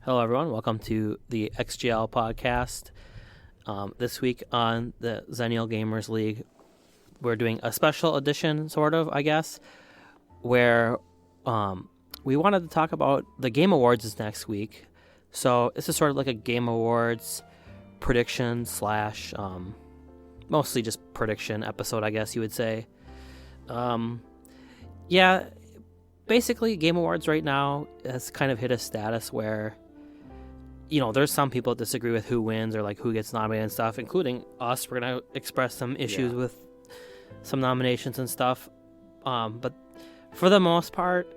Hello, everyone. Welcome to the XGL Podcast. This week on the Xenneial Gamers League, we're doing a special edition, sort of, I guess, where we wanted to talk about the Game Awards is next week. So this is sort of like a Game Awards prediction slash mostly just prediction episode, I guess you would say. Basically, Game Awards right now has kind of hit a status where, you know, there's some people that disagree with who wins or like who gets nominated and stuff, including us. We're going to express some issues with some nominations and stuff. But for the most part,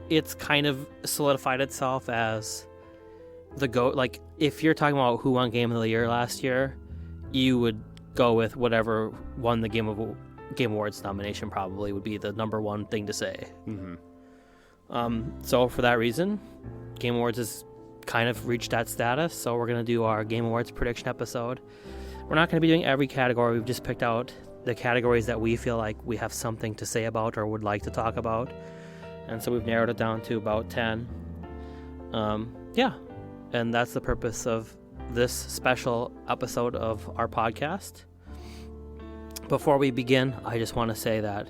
it's kind of solidified itself as the GOAT. Like, if you're talking about who won Game of the Year last year, you would go with whatever won the Game Awards nomination probably would be the number one thing to say. Mm-hmm. So for that reason, Game Awards is kind of reached that status, so we're going to do our Game Awards prediction episode. We're not going to be doing every category. We've just picked out the categories that we feel like we have something to say about or would like to talk about, and so we've narrowed it down to about 10. And that's the purpose of this special episode of our podcast. Before we begin, I just want to say that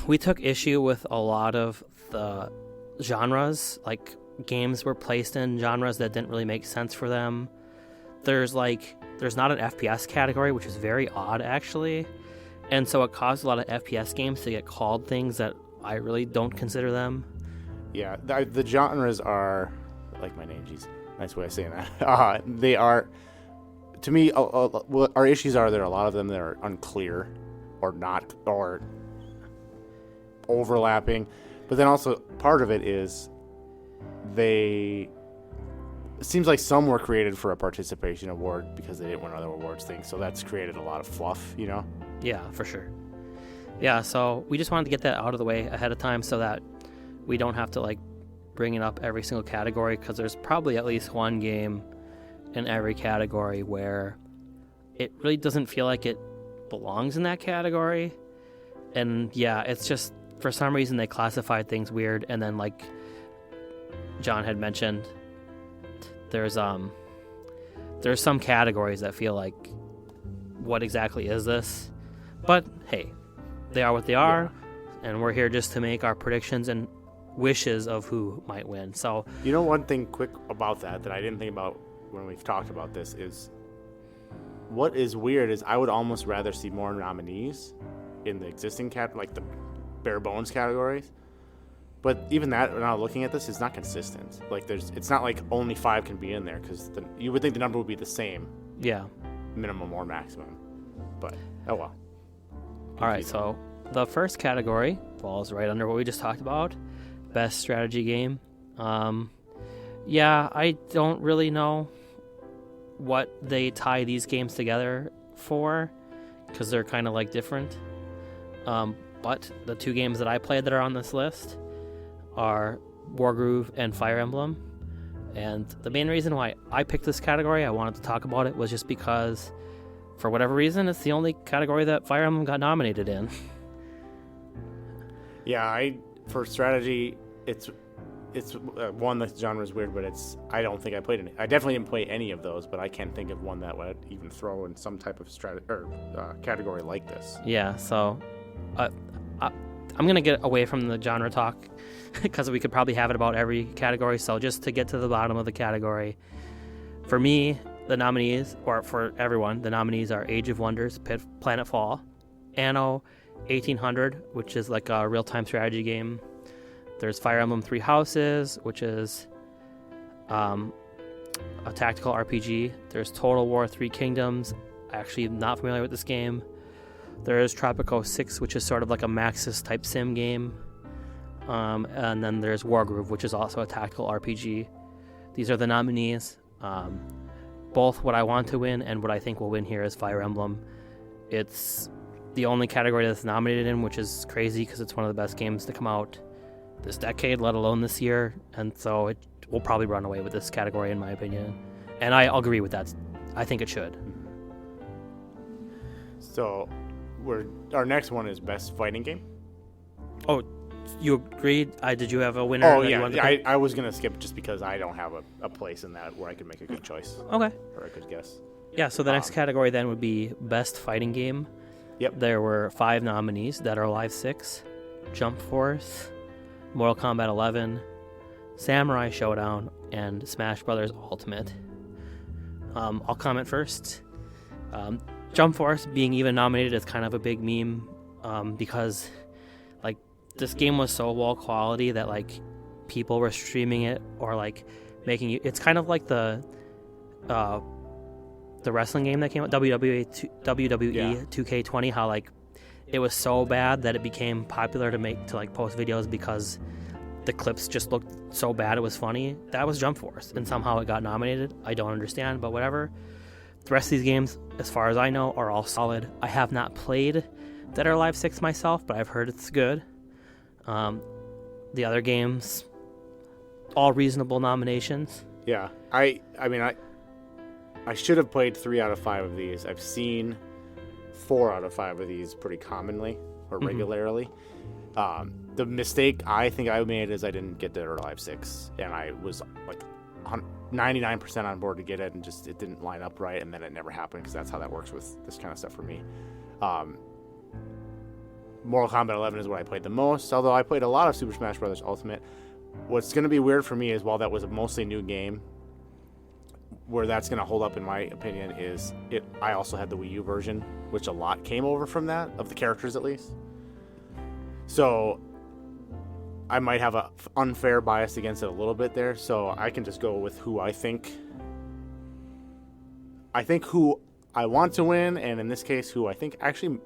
we took issue with a lot of the genres, like games were placed in genres that didn't really make sense for them. There's not an FPS category, which is very odd actually, and so it caused a lot of FPS games to get called things that I really don't consider them. Yeah, the genres are, like my name, geez, nice way of saying that. They are, to me, our issues are there are a lot of them that are unclear or not, or overlapping, but then also part of it is it seems like some were created for a participation award because they didn't win other awards things, so that's created a lot of fluff, you know? Yeah, for sure. Yeah, so we just wanted to get that out of the way ahead of time so that we don't have to like bring it up every single category, because there's probably at least one game in every category where it really doesn't feel like it belongs in that category. And yeah, it's just for some reason they classified things weird, and then like John had mentioned, there's some categories that feel like, what exactly is this? But hey, they are what they are, and we're here just to make our predictions and wishes of who might win. So, you know, one thing quick about that I didn't think about when we've talked about this is, what is weird is I would almost rather see more nominees in the existing like the bare bones categories. But even that, now looking at this, is not consistent. Like, it's not like only 5 can be in there, because you would think the number would be the same. Yeah. Minimum or maximum. But, oh well. All right, so the first category falls right under what we just talked about, best strategy game. I don't really know what they tie these games together for, because they're kind of like different. But the 2 games that I played that are on this list are Wargroove and Fire Emblem. And the main reason why I picked this category, I wanted to talk about it, was just because, for whatever reason, it's the only category that Fire Emblem got nominated in. Yeah, for strategy, it's one, the genre is weird, but I don't think I played any. I definitely didn't play any of those, but I can't think of one that would even throw in some type of category like this. Yeah, so I'm going to get away from the genre talk because we could probably have it about every category. So just to get to the bottom of the category, for me, the nominees, or for everyone, the nominees are Age of Wonders, Planetfall, Anno 1800, which is like a real-time strategy game. There's Fire Emblem Three Houses, which is a tactical RPG. There's Total War Three Kingdoms. Actually, not familiar with this game. There's Tropico 6, which is sort of like a Maxis type sim game. And then there's Wargroove, which is also a tactical RPG. These are the nominees. Both what I want to win and what I think will win here is Fire Emblem. It's the only category that's nominated in, which is crazy because it's one of the best games to come out this decade, let alone this year. And so it will probably run away with this category, in my opinion. And I'll agree with that. I think it should. So our next one is best fighting game. Oh, you agreed? Did you have a winner? Oh, that you yeah. wanted to pick? I was going to skip just because I don't have a place in that where I could make a good choice. Okay. Or a good guess. Yeah, so the next category then would be Best Fighting Game. Yep. There were 5 nominees: Dead or Alive 6, Jump Force, Mortal Kombat 11, Samurai Showdown, and Smash Brothers Ultimate. I'll comment first. Jump Force being even nominated is kind of a big meme because like this game was so low quality that like people were streaming it or like making it. It's kind of like the wrestling game that came out, WWE 2K20, how like it was so bad that it became popular to like post videos because the clips just looked so bad it was funny. That was Jump Force, and somehow it got nominated. I don't understand, but whatever. The rest of these games, as far as I know, are all solid. I have not played Dead or Alive 6 myself, but I've heard it's good. The other games, all reasonable nominations. Yeah. I mean, I should have played 3 out of 5 of these. I've seen 4 out of 5 of these pretty commonly or regularly. The mistake I think I made is I didn't get Dead or Alive 6, and I was like 99% on board to get it, and just it didn't line up right, and then it never happened because that's how that works with this kind of stuff for me. Mortal Kombat 11 is what I played the most, although I played a lot of Super Smash Bros. Ultimate. What's going to be weird for me is while that was a mostly new game, where that's going to hold up in my opinion is I also had the Wii U version, which a lot came over from that, of the characters at least. So I might have an unfair bias against it a little bit there, so I can just go with who I think who I want to win, and in this case who I think actually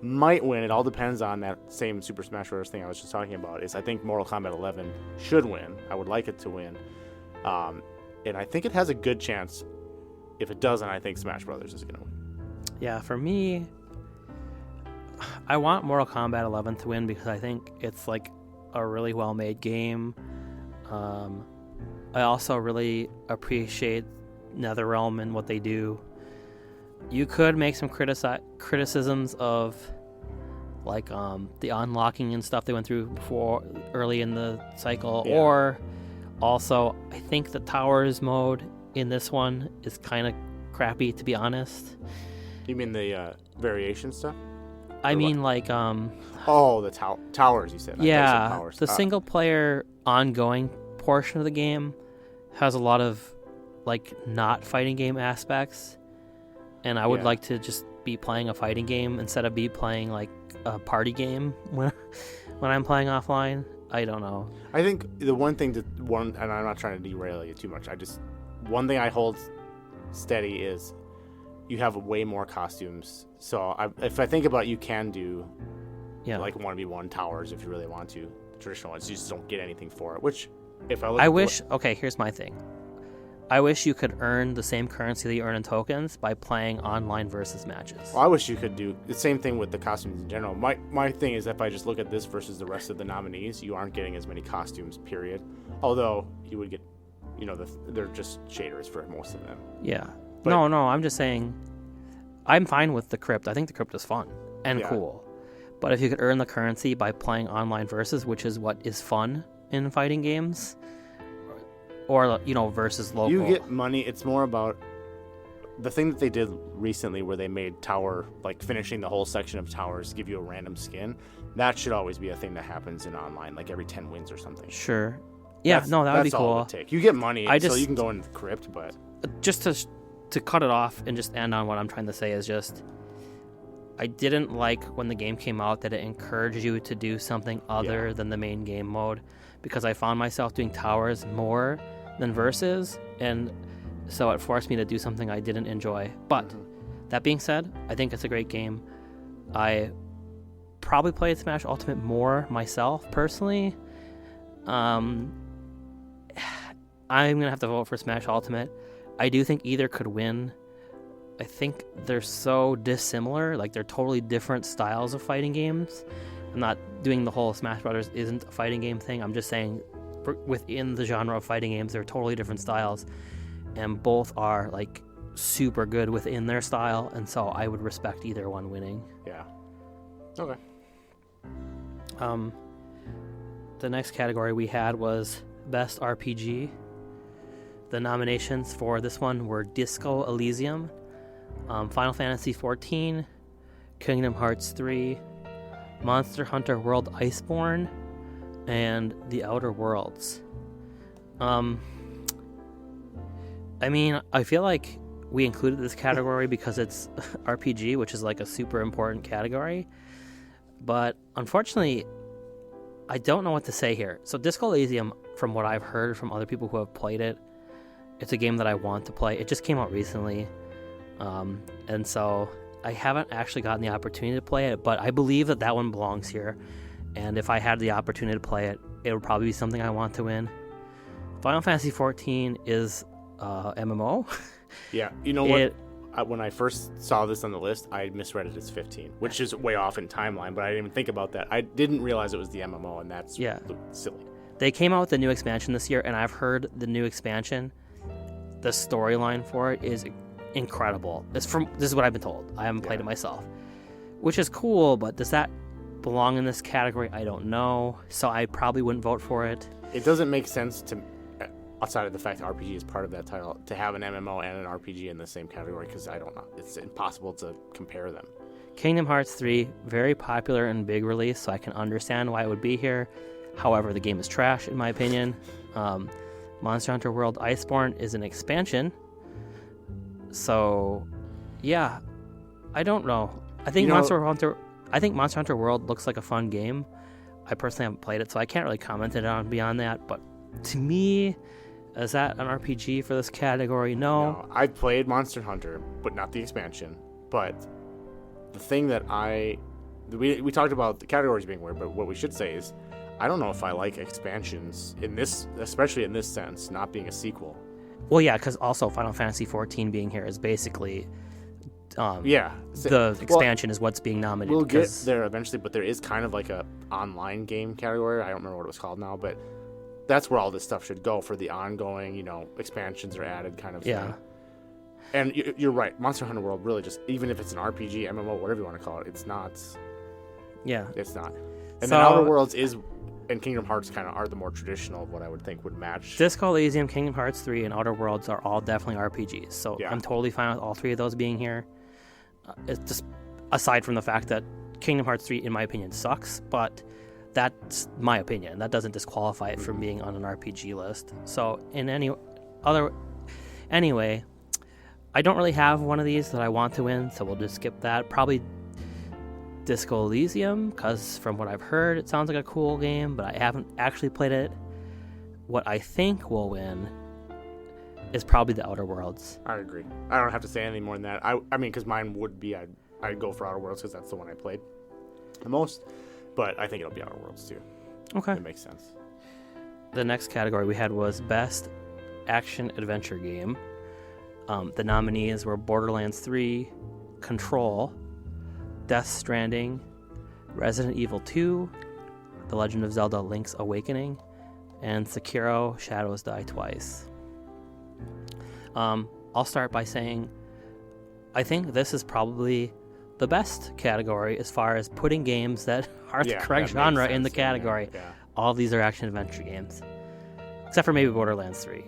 might win. It all depends on that same Super Smash Bros. Thing I was just talking about. Is I think Mortal Kombat 11 should win. I would like it to win. And I think it has a good chance. If it doesn't, I think Smash Brothers is going to win. Yeah, for me, I want Mortal Kombat 11 to win because I think it's like a really well-made game. I also really appreciate NetherRealm and what they do. You could make some criticisms of like the unlocking and stuff they went through before early in the cycle, or also I think the towers mode in this one is kind of crappy, to be honest. You mean the variation stuff? I mean like the towers you said. Yeah, towers. The single player ongoing portion of the game has a lot of like not fighting game aspects, and I would like to just be playing a fighting game instead of be playing like a party game when I'm playing offline. I don't know. I think the one thing and I'm not trying to derail you too much. One thing I hold steady is you have way more costumes. So if I think about, you can do like 1v1 towers if you really want to. The traditional ones, you just don't get anything for it. Which, if I look, okay, here's my thing. I wish you could earn the same currency that you earn in tokens by playing online versus matches. Well, I wish you could do the same thing with the costumes in general. My thing is, if I just look at this versus the rest of the nominees, you aren't getting as many costumes, period. Although you would get, they're just shaders for most of them. Yeah. But, no, I'm just saying, I'm fine with the crypt. I think the crypt is fun and cool. But if you could earn the currency by playing online versus, which is what is fun in fighting games, or versus local, you get money. It's more about the thing that they did recently where they made tower, like finishing the whole section of towers, give you a random skin. That should always be a thing that happens in online, like every 10 wins or something. Sure. Yeah, that would be cool. All it would take. You get money, so you can go in the crypt, but just to cut it off and just end on what I'm trying to say is just, I didn't like when the game came out that it encouraged you to do something other than the main game mode, because I found myself doing towers more than versus, and so it forced me to do something I didn't enjoy. But that being said, I think it's a great game. I probably played Smash Ultimate more myself personally. I'm gonna have to vote for Smash Ultimate. I do think either could win. I think they're so dissimilar, like they're totally different styles of fighting games. I'm not doing the whole Smash Brothers isn't a fighting game thing. I'm just saying within the genre of fighting games, they're totally different styles, and both are like super good within their style, and so I would respect either one winning. Yeah. Okay. the next category we had was Best RPG. The nominations for this one were Disco Elysium, Final Fantasy XIV, Kingdom Hearts 3, Monster Hunter World Iceborne, and The Outer Worlds. I mean, I feel like we included this category because it's RPG, which is like a super important category. But unfortunately, I don't know what to say here. So Disco Elysium, from what I've heard from other people who have played it, it's a game that I want to play. It just came out recently. And so I haven't actually gotten the opportunity to play it, but I believe that one belongs here. And if I had the opportunity to play it, it would probably be something I want to win. Final Fantasy XIV is MMO. Yeah, you know what? When I first saw this on the list, I misread it as 15, which is way off in timeline, but I didn't even think about that. I didn't realize it was the MMO, and that's silly. They came out with the new expansion this year, and I've heard the new expansion, the storyline for it is incredible. This is what I've been told. I haven't played it myself, which is cool, but does that belong in this category? I don't know, so I probably wouldn't vote for it. It doesn't make sense to, outside of the fact that RPG is part of that title, to have an MMO and an RPG in the same category, because I don't know. It's impossible to compare them. Kingdom Hearts 3, very popular and big release, so I can understand why it would be here. However, the game is trash, in my opinion. Monster Hunter World Iceborne is an expansion. So, yeah, I don't know. I think Monster Hunter World looks like a fun game. I personally haven't played it, so I can't really comment on beyond that. But to me, is that an RPG for this category? No. I played Monster Hunter, but not the expansion. But the thing that we talked about the categories being weird, but what we should say is, I don't know if I like expansions in this, especially in this sense, not being a sequel. Well, yeah, because also Final Fantasy XIV being here is basically, the expansion is what's being nominated. We'll get there eventually, but there is kind of like a online game category. I don't remember what it was called now, but that's where all this stuff should go for the ongoing, expansions are added kind of thing. And you're right, Monster Hunter World really just, even if it's an RPG, MMO, whatever you want to call it, it's not. Yeah. It's not. And then Outer Worlds and Kingdom Hearts kind of are the more traditional of what I would think would match. Disco Elysium, Kingdom Hearts 3, and Outer Worlds are all definitely RPGs. So I'm totally fine with all three of those being here. It's just, aside from the fact that Kingdom Hearts 3, in my opinion, sucks, but that's my opinion. That doesn't disqualify it from being on an RPG list. So anyway, I don't really have one of these that I want to win, so we'll just skip that. Probably Disco Elysium, because from what I've heard, it sounds like a cool game, but I haven't actually played it. What I think will win is probably the Outer Worlds. I agree. I don't have to say anything more than that. I mean, because mine would be, I'd go for Outer Worlds because that's the one I played the most, but I think it'll be Outer Worlds too. Okay. It makes sense. The next category we had was Best Action Adventure Game. The nominees were Borderlands 3, Control, Death Stranding, Resident Evil 2, The Legend of Zelda Link's Awakening, and Sekiro Shadows Die Twice. I'll start by saying I think this is probably the best category as far as putting games that are the correct genre in the category. Yeah. All of these are action-adventure games, except for maybe Borderlands 3.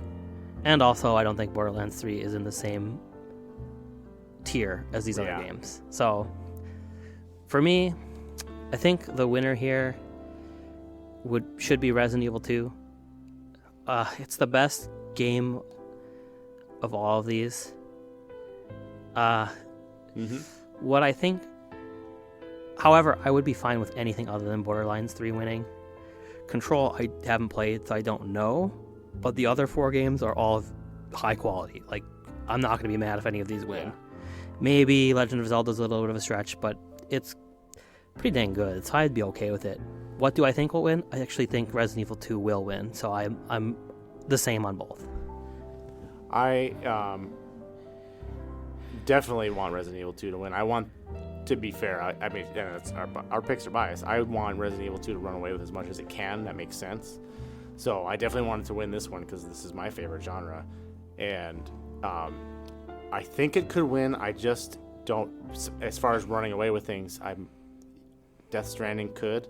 And also, I don't think Borderlands 3 is in the same tier as these other games. So, for me, I think the winner here should be Resident Evil 2. It's the best game of all of these. What I think, however, I would be fine with anything other than Borderlands 3 winning. Control, I haven't played, so I don't know. But the other 4 games are all high quality. Like, I'm not going to be mad if any of these win. Yeah. Maybe Legend of Zelda is a little bit of a stretch, but it's pretty dang good, so I'd be okay with it. What do I think will win? I actually think Resident Evil 2 will win, so I'm the same on both. I definitely want Resident Evil 2 to win. I want, to be fair, I mean, that's our picks are biased. I want Resident Evil 2 to run away with as much as it can. That makes sense. So I definitely wanted to win this one because this is my favorite genre. And I think it could win. I just don't, as far as running away with things, Death Stranding could.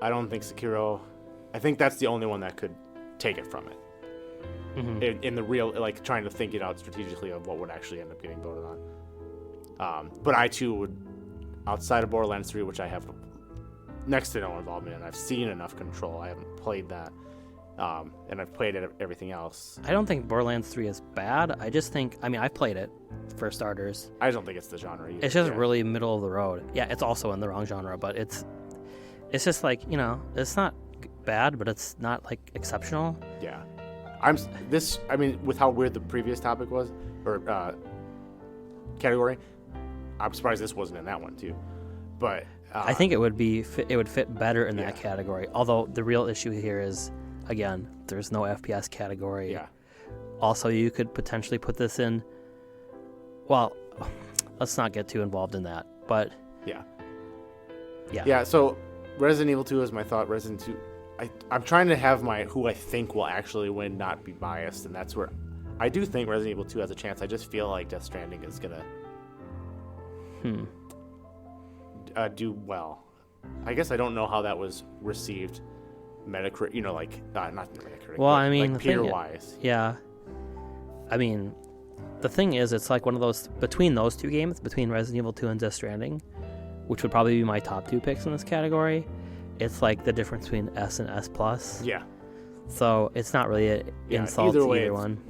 I don't think Sekiro. I think that's the only one that could take it from it. Mm-hmm. In the real, like, trying to think it out strategically of what would actually end up getting voted on. But I too would, outside of Borderlands 3, which I have next to no involvement in, I've seen enough Control. I haven't played that, and I've played everything else. I don't think Borderlands 3 is bad. I just think, I mean, I've played it for starters. I don't think it's the genre either. It's just really middle of the road. Yeah, it's also in the wrong genre, but it's just like, you know, it's not bad, but it's not like exceptional. Yeah. I mean, with how weird the previous topic was, or category, I'm surprised this wasn't in that one too. But I think it would fit better in that category. Although the real issue here is, again, there's no FPS category. Yeah. Also, you could potentially put this in. Well, let's not get too involved in that. But yeah. So Resident Evil 2 is my thought. Resident 2. I'm trying to have who I think will actually win not be biased, and that's where I do think Resident Evil 2 has a chance. I just feel like Death Stranding is gonna do well. I guess I don't know how that was received, Metacritic. You know, like not Metacritic. Well, I mean, like peer-wise. Yeah. I mean, the thing is, it's like one of those between those two games, between Resident Evil 2 and Death Stranding, which would probably be my top 2 picks in this category. It's like the difference between S and S+. Yeah. So it's not really an insult to either one.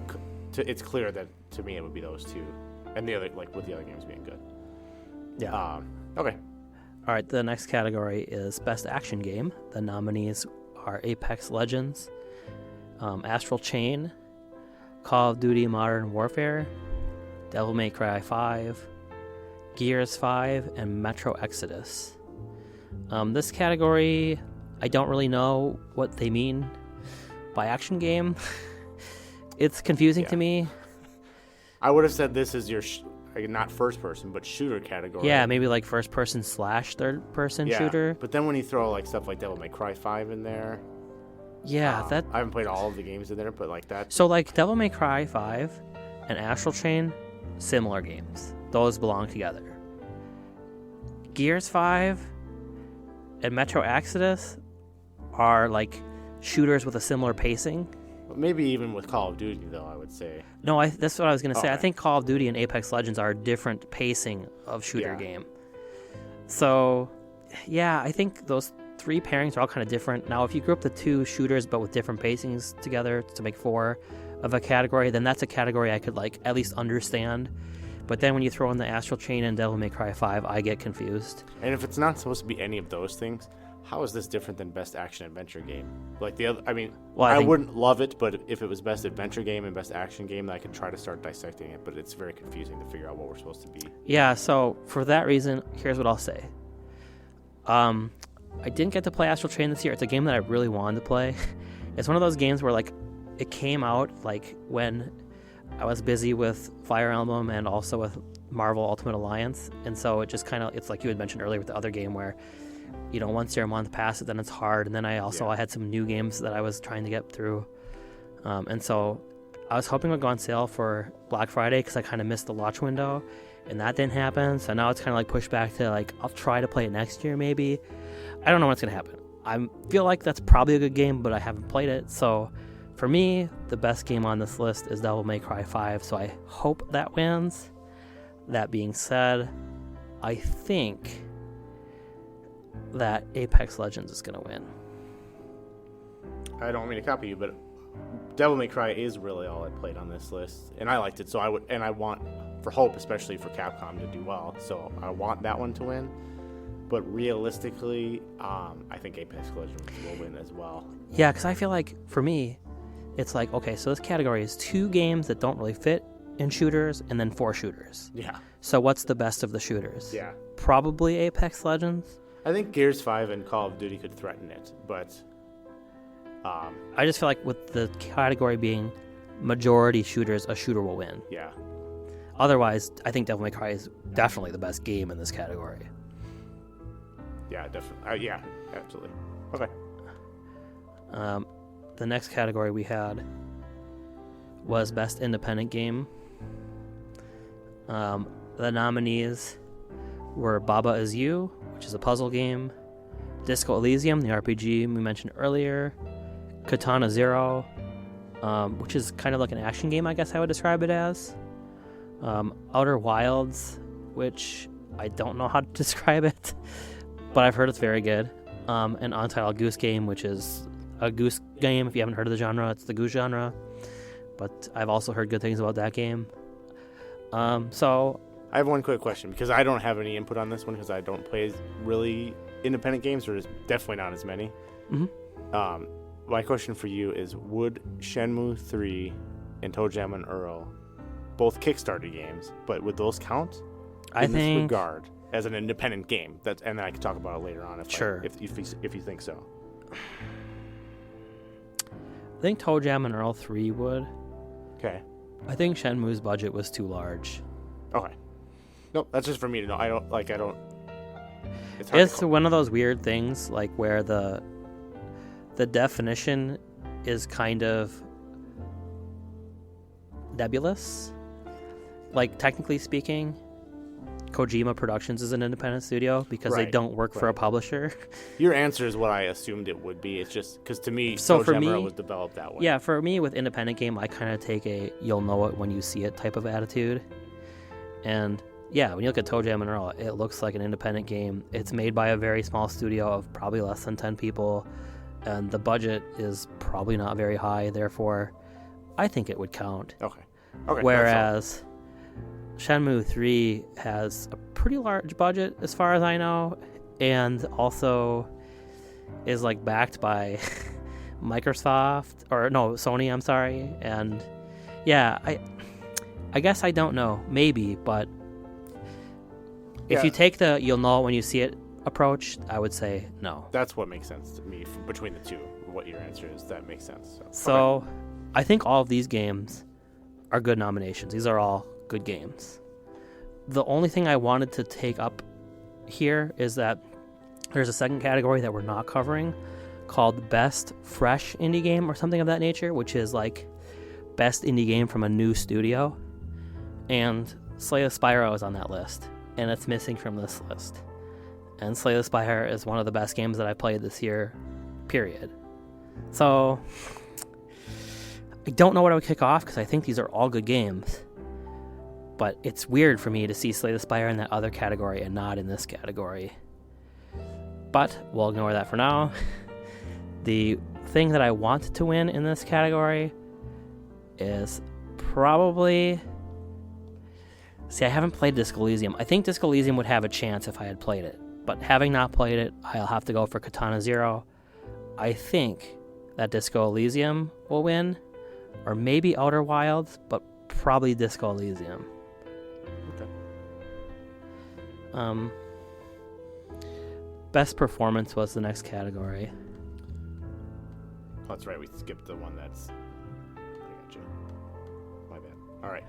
It's clear that to me it would be those two, and the other, like with the other games being good. Yeah. Okay. All right. The next category is Best Action Game. The nominees are Apex Legends, Astral Chain, Call of Duty Modern Warfare, Devil May Cry 5, Gears 5, and Metro Exodus. This category, I don't really know what they mean by action game. It's confusing to me. I would have said this is your not first person, but shooter category. Yeah, maybe like first person / third person shooter. But then when you throw like stuff like Devil May Cry 5 in there, yeah, I haven't played all of the games in there, but like that. So like Devil May Cry 5 and Astral Chain, similar games. Those belong together. Gears 5 and Metro Exodus are like shooters with a similar pacing. Maybe even with Call of Duty, though, I would say. No, that's what I was going to say. Okay. I think Call of Duty and Apex Legends are different pacing of shooter game. So, yeah, I think those 3 pairings are all kind of different. Now, if you group the 2 shooters but with different pacings together to make 4 of a category, then that's a category I could like at least understand. But then when you throw in the Astral Chain and Devil May Cry 5, I get confused. And if it's not supposed to be any of those things, how is this different than Best Action Adventure Game? Like the other, I mean, I wouldn't love it, but if it was Best Adventure Game and Best Action Game, then I could try to start dissecting it. But it's very confusing to figure out what we're supposed to be. Yeah, so for that reason, here's what I'll say. I didn't get to play Astral Chain this year. It's a game that I really wanted to play. It's one of those games where like it came out like when I was busy with Fire Emblem and also with Marvel Ultimate Alliance, and so it just kind of, it's like you had mentioned earlier with the other game where, you know, once you're a month past it, then it's hard, and then I had some new games that I was trying to get through, and so I was hoping it would go on sale for Black Friday because I kind of missed the launch window, and that didn't happen, so now it's kind of like pushed back to like, I'll try to play it next year maybe. I don't know what's going to happen. I feel like that's probably a good game, but I haven't played it, so for me, the best game on this list is Devil May Cry 5, so I hope that wins. That being said, I think that Apex Legends is going to win. I don't mean to copy you, but Devil May Cry is really all I played on this list, and I liked it, so I want, for hope, especially for Capcom to do well, so I want that one to win. But realistically, I think Apex Legends will win as well. Yeah, because I feel like, for me, it's like, okay, so this category is 2 games that don't really fit in shooters, and then 4 shooters. Yeah. So what's the best of the shooters? Yeah. Probably Apex Legends. I think Gears 5 and Call of Duty could threaten it, but I just feel like with the category being majority shooters, a shooter will win. Yeah. Otherwise, I think Devil May Cry is definitely the best game in this category. Yeah, definitely. Yeah, absolutely. Okay. The next category we had was Best Independent Game. The nominees were Baba Is You, which is a puzzle game, Disco Elysium, the RPG we mentioned earlier. Katana Zero, which is kind of like an action game, I guess I would describe it as. Outer Wilds, which I don't know how to describe it, but I've heard it's very good. An Untitled Goose Game, which is a goose game. If you haven't heard of the genre, it's the goose genre. But I've also heard good things about that game. So I have one quick question, because I don't have any input on this one because I don't play really independent games, or definitely not as many. Mm-hmm. My question for you is, would Shenmue 3 and ToeJam and Earl, both Kickstarter games, but would those count in this regard as an independent game? And then I can talk about it later on if you think so. I think ToeJam and Earl 3 would. Okay. I think Shenmue's budget was too large. Okay. Nope, that's just for me to know. I don't. It's one of those weird things, like where the definition is kind of nebulous. Like, technically speaking, Kojima Productions is an independent studio because they don't work for a publisher. Your answer is what I assumed it would be. It's just because to me, ToeJam Earl was developed that way. Yeah, for me with independent game, I kind of take a "you'll know it when you see it" type of attitude. And yeah, when you look at ToeJam and Earl, it looks like an independent game. It's made by a very small studio of probably less than 10 people, and the budget is probably not very high. Therefore, I think it would count. Okay. Whereas Shenmue 3 has a pretty large budget as far as I know, and also is like backed by Sony, I'm sorry. And yeah, I guess I don't know, maybe, but if you take the "you'll know it when you see it" approach, I would say no. That's what makes sense to me between the two. What your answer is, that makes sense. So okay. I think all of these games are good nominations. These are all good games. The only thing I wanted to take up here is that there's a second category that we're not covering called Best Fresh Indie Game or something of that nature, which is like best indie game from a new studio. And Slay the Spire is on that list, and it's missing from this list. And Slay the Spire is one of the best games that I played this year, period. So I don't know what I would kick off because I think these are all good games. But it's weird for me to see Slay the Spire in that other category and not in this category. But we'll ignore that for now. The thing that I want to win in this category is probably... See, I haven't played Disco Elysium. I think Disco Elysium would have a chance if I had played it. But having not played it, I'll have to go for Katana Zero. I think that Disco Elysium will win. Or maybe Outer Wilds, but probably Disco Elysium. Okay. Best performance was the next category. Oh, that's right. We skipped the one that's... I got you. My bad. All right.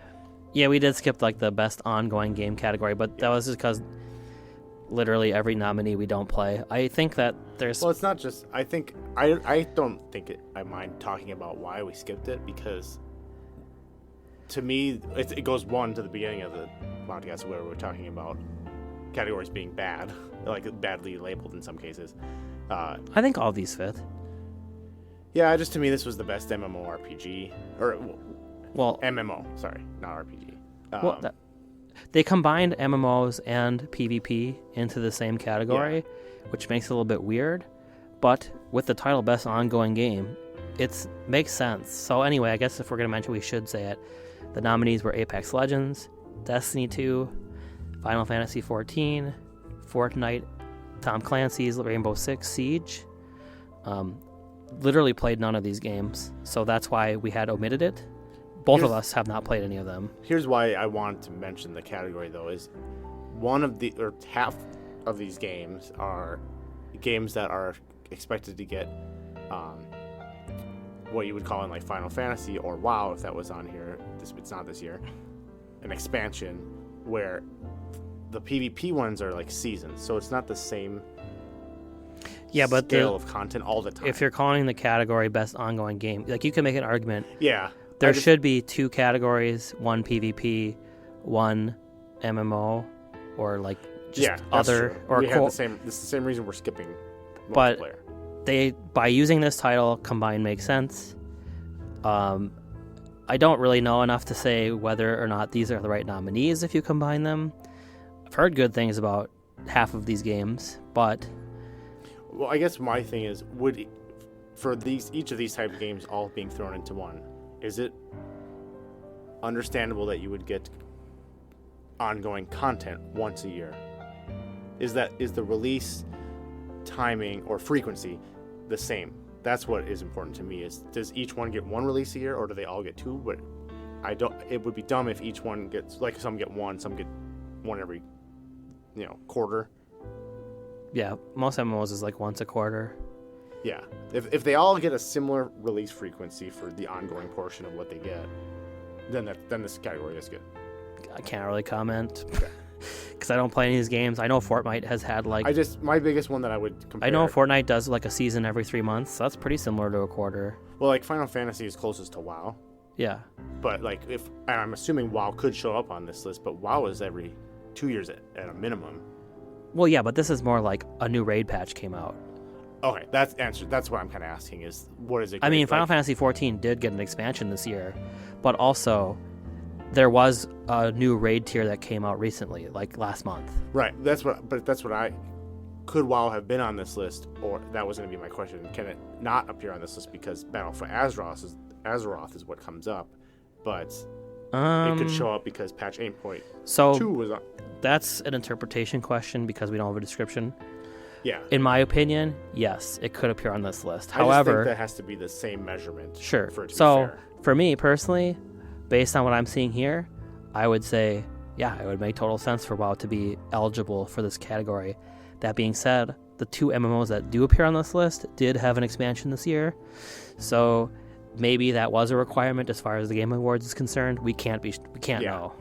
Yeah, we did skip like the best ongoing game category, but that was just because literally every nominee we don't play. I think that there's... Well, it's not just... I don't think I mind talking about why we skipped it, because to me, it goes to the beginning of the podcast where we're talking about categories being bad, like badly labeled in some cases. I think all of these fit. Yeah, just to me, this was the best MMORPG. MMO, sorry, not RPG. They combined MMOs and PvP into the same category, which makes it a little bit weird. But with the title Best Ongoing Game, it makes sense. So anyway, I guess if we're going to mention, we should say it. The nominees were Apex Legends, Destiny 2, Final Fantasy XIV, Fortnite, Tom Clancy's Rainbow Six Siege. Literally played none of these games, so that's why we had omitted it. Both of us have not played any of them. Here's why I wanted to mention the category, though, is half of these games are games that are expected to get what you would call in like Final Fantasy or WoW, if that was on here. It's not this year. An expansion where the PvP ones are like seasons, so it's not the same scale of content all the time. If you're calling the category Best Ongoing Game, like you can make an argument. Yeah. There should be two categories, one PvP, one MMO, or like just other. True. It's the same reason we're skipping But multiplayer. by using this title, combined makes sense. I don't really know enough to say whether or not these are the right nominees if you combine them. I've heard good things about half of these games, but... Well, I guess my thing is, for each of these type of games all being thrown into one, is it understandable that you would get ongoing content once a year? Is the release timing or frequency the same? That's what is important to me. Does each one get one release a year, or do they all get two? But it would be dumb if each one gets, like, some get one, some get one every, quarter. Yeah, most MMOs is like once a quarter. Yeah. If they all get a similar release frequency for the ongoing portion of what they get, then this category is good. I can't really comment. Okay. Because I don't play any of these games. I know Fortnite has had my biggest one that I would compare. I know Fortnite does like a season every 3 months, so that's pretty similar to a quarter. Well, like Final Fantasy is closest to WoW. Yeah. But and I'm assuming WoW could show up on this list, but WoW is every 2 years at a minimum. Well, yeah, but this is more like a new raid patch came out. Okay, that's answered. That's what I'm kind of asking is, what is it? I mean, Final Fantasy 14 did get an expansion this year, but also there was a new raid tier that came out recently, like last month. Right. Could WoW have been on this list, or that was going to be my question. Can it not appear on this list because Battle for Azeroth is what comes up, but it could show up because patch 8.2 was on. That's an interpretation question because we don't have a description. Yeah. In my opinion, yes, it could appear on this list. I just think that has to be the same measurement. Sure. For it to be fair. For me personally, based on what I'm seeing here, I would say, yeah, it would make total sense for WoW to be eligible for this category. That being said, the 2 MMOs that do appear on this list did have an expansion this year, so maybe that was a requirement as far as the Game Awards is concerned. We can't know,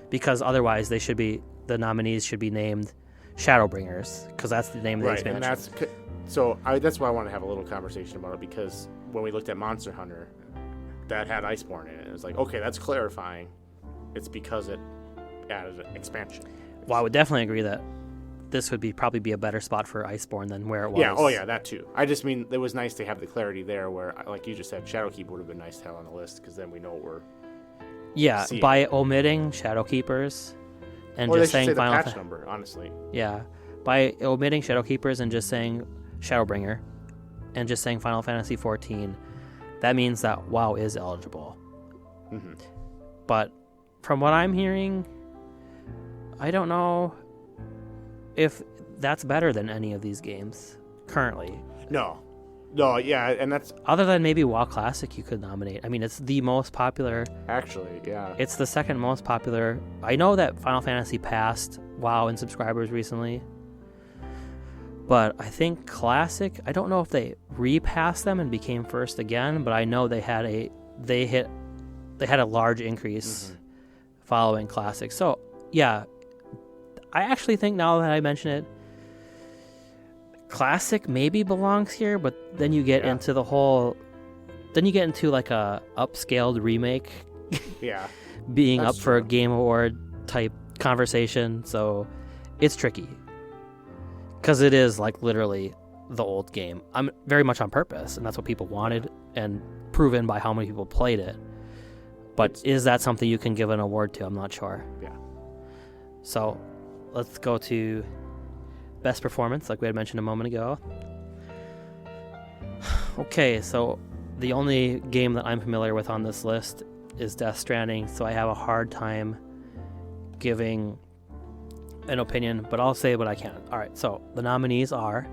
because otherwise the nominees should be named Shadowbringers, because that's the name of the expansion. And that's why I want to have a little conversation about it, because when we looked at Monster Hunter, that had Iceborne in it. It was like, okay, that's clarifying. It's because it added an expansion. Well, I would definitely agree that this would probably be a better spot for Iceborne than where it was. Yeah, oh yeah, that too. I just mean it was nice to have the clarity there where, like you just said, Shadowkeep would have been nice to have on the list, because then we know what we're seeing. By omitting Shadowkeepers and just saying Final Fantasy. Patch number, honestly. Yeah, by omitting Shadowkeepers and just saying Shadowbringer and just saying Final Fantasy 14, that means that WoW is eligible. Mm-hmm. But from what I'm hearing, I don't know if that's better than any of these games currently. No, yeah, and that's... Other than maybe WoW Classic you could nominate. I mean, it's the most popular... Actually, yeah. It's the second most popular. I know that Final Fantasy passed WoW in subscribers recently, but I think Classic, I don't know if they repassed them and became first again, but I know they had a large increase following Classic. So, yeah, I actually think now that I mention it, Classic maybe belongs here, but then you get into like a upscaled remake being up for a Game Award type conversation, so it's tricky. Because it is like literally the old game. I'm very much on purpose, and that's what people wanted, and proven by how many people played it. But is that something you can give an award to? I'm not sure. Yeah. So let's go to best performance, like we had mentioned a moment ago. Okay, so the only game that I'm familiar with on this list is Death Stranding, so I have a hard time giving an opinion, but I'll say what I can. All right, so the nominees are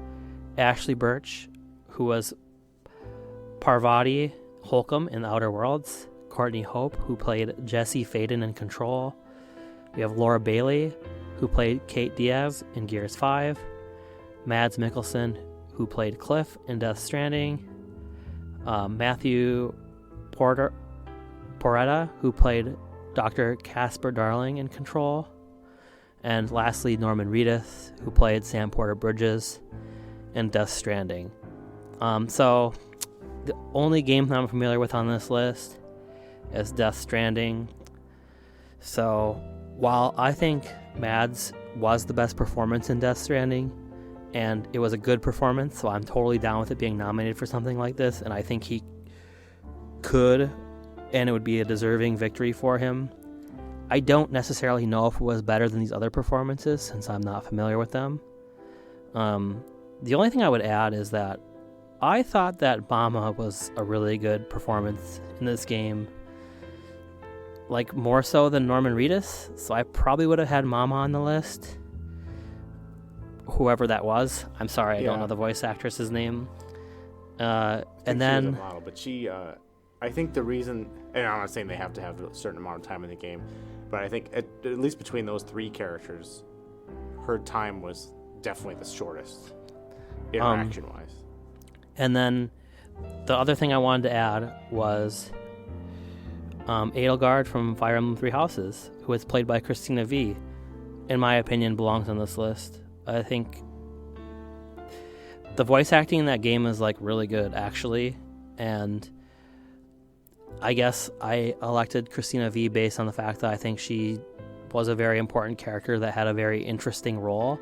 Ashley Birch, who was Parvati Holcomb in The Outer Worlds, Courtney Hope, who played Jesse Faden in Control. We have Laura Bailey, who played Kate Diaz in Gears 5, Mads Mikkelsen, who played Cliff in Death Stranding, Matthew Porretta, who played Dr. Casper Darling in Control, and lastly, Norman Reedus, who played Sam Porter Bridges in Death Stranding. So the only game that I'm familiar with on this list is Death Stranding. So while I think Mads was the best performance in Death Stranding, and it was a good performance, so I'm totally down with it being nominated for something like this, and I think he could, and it would be a deserving victory for him. I don't necessarily know if it was better than these other performances, since I'm not familiar with them. The only thing I would add is that I thought that Mama was a really good performance in this game, like more so than Norman Reedus, so I probably would have had Mama on the list. Whoever that was. I'm sorry, I don't know the voice actress's name. And then... She was a model, but she... I think the reason... And I'm not saying they have to have a certain amount of time in the game, but I think at least between those three characters, her time was definitely the shortest, interaction-wise. And then the other thing I wanted to add was Edelgard from Fire Emblem Three Houses, who is played by Christina V, in my opinion, belongs on this list. I think the voice acting in that game is like really good, actually, and I guess I elected Christina V based on the fact that I think she was a very important character that had a very interesting role,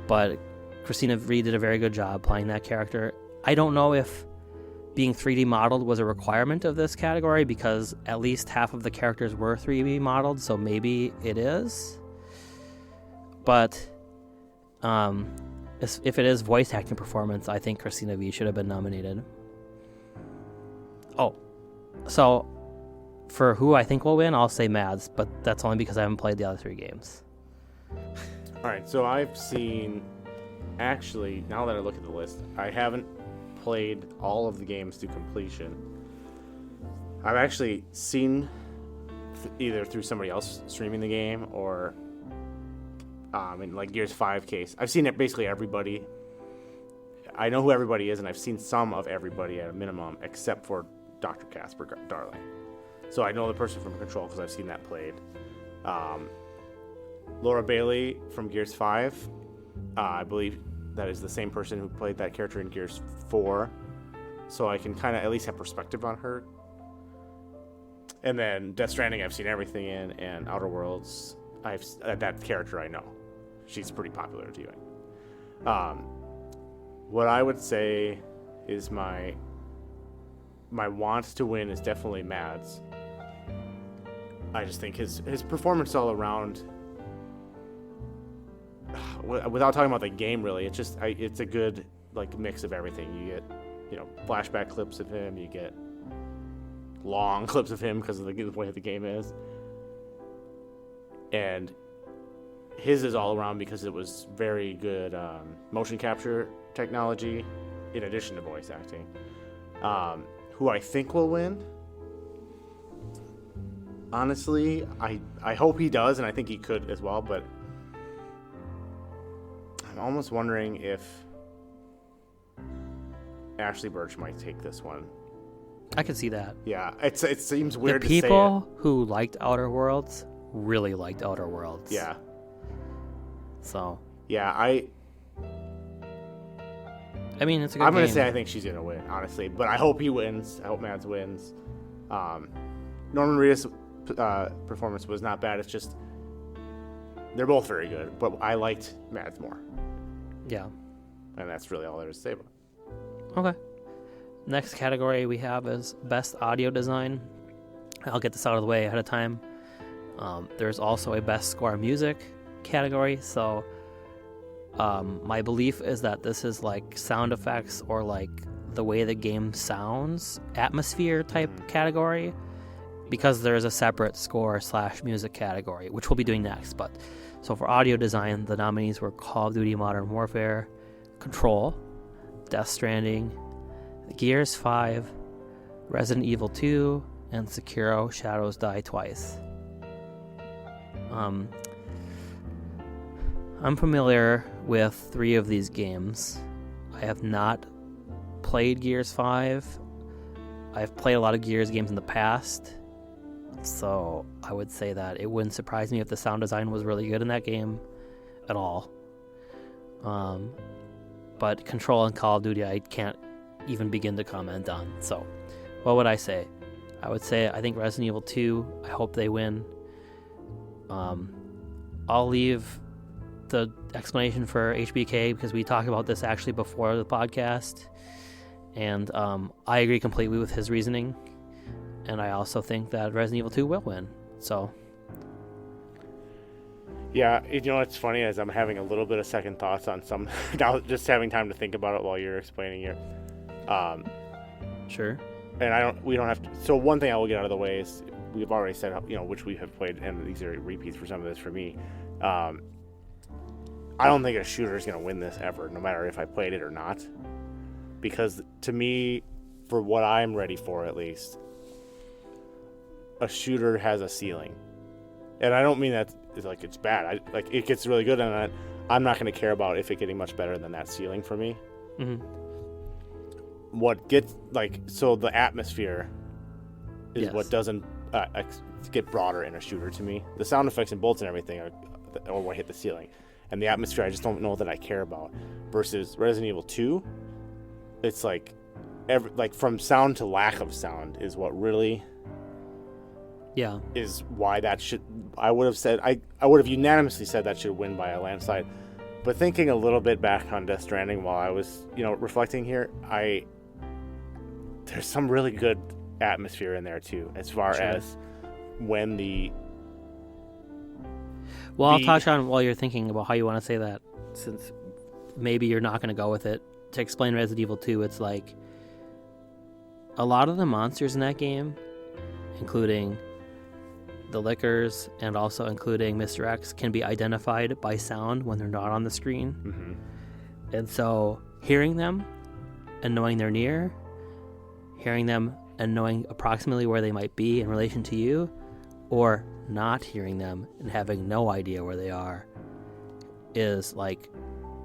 but Christina V did a very good job playing that character. I don't know if being 3D modeled was a requirement of this category, because at least half of the characters were 3D modeled, so maybe it is, but if it is voice acting performance, I think Christina V should have been nominated. Oh, so for who I think will win, I'll say Mads, but that's only because I haven't played the other three games. All right, so I've seen... Actually, now that I look at the list, I haven't played all of the games to completion. I've actually seen either through somebody else streaming the game or... in like Gears 5 case, I've seen it basically everybody. I know who everybody is, and I've seen some of everybody at a minimum, except for Dr. Casper Darling. So I know the person from Control because I've seen that played. Laura Bailey from Gears 5, I believe that is the same person who played that character in Gears 4. So I can kind of at least have perspective on her. And then Death Stranding, I've seen everything in, and Outer Worlds, that character I know. She's pretty popular viewing. What I would say is my want to win is definitely Mads. I just think his performance all around, without talking about the game really, it's a good like mix of everything. You get flashback clips of him, you get long clips of him because of the way the game is, and his is all around because it was very good motion capture technology in addition to voice acting. Who I think will win? Honestly, I hope he does, and I think he could as well, but I'm almost wondering if Ashley Birch might take this one. I can see that. Yeah, it seems weird to say it. The people who liked Outer Worlds really liked Outer Worlds. Yeah. So. Yeah, I mean, it's a good I'm going game. to say I think she's going to win, honestly. But I hope he wins. I hope Mads wins. Norman Reedus' performance was not bad. It's just they're both very good. But I liked Mads more. Yeah. And that's really all there is to say about it. Okay. Next category we have is Best Audio Design. I'll get this out of the way ahead of time. There's also a Best Score Music category. So my belief is that this is like sound effects or like the way the game sounds, atmosphere type category, because there's a separate score/music category, which we'll be doing next. But so for audio design, the nominees were Call of Duty Modern Warfare, Control, Death Stranding, Gears 5, Resident Evil 2, and Sekiro Shadows Die Twice. I'm familiar with 3 of these games. I have not played Gears 5. I've played a lot of Gears games in the past, so I would say that it wouldn't surprise me if the sound design was really good in that game at all. But Control and Call of Duty I can't even begin to comment on. So what would I say? I would say I think Resident Evil 2, I hope they win. I'll leave the explanation for HBK because we talked about this actually before the podcast, and I agree completely with his reasoning, and I also think that Resident Evil 2 will win. So. Yeah, you know what's funny is I'm having a little bit of second thoughts on some now, just having time to think about it while you're explaining here. Sure. And we don't have to. So one thing I will get out of the way is we've already said, which we have played, and these are repeats for some of this for me. I don't think a shooter is going to win this ever, no matter if I played it or not. Because to me, for what I'm ready for at least, a shooter has a ceiling. And I don't mean that it's bad. It gets really good, and I'm not going to care about if it getting much better than that ceiling for me. Mm-hmm. What gets so the atmosphere is what doesn't get broader in a shooter to me. The sound effects and bolts and everything are what hit the ceiling, and the atmosphere I just don't know that I care about. Versus Resident Evil 2, it's from sound to lack of sound is what really is why that should. I would have said I would have unanimously said that should win by a landslide. But thinking a little bit back on Death Stranding while I was reflecting here, there's some really good atmosphere in there too, as far as when I'll touch on while you're thinking about how you want to say that, since maybe you're not going to go with it. To explain Resident Evil 2, it's like a lot of the monsters in that game, including the Lickers and also including Mr. X, can be identified by sound when they're not on the screen. Mm-hmm. And so hearing them and knowing they're near, hearing them and knowing approximately where they might be in relation to you, or not hearing them and having no idea where they are, is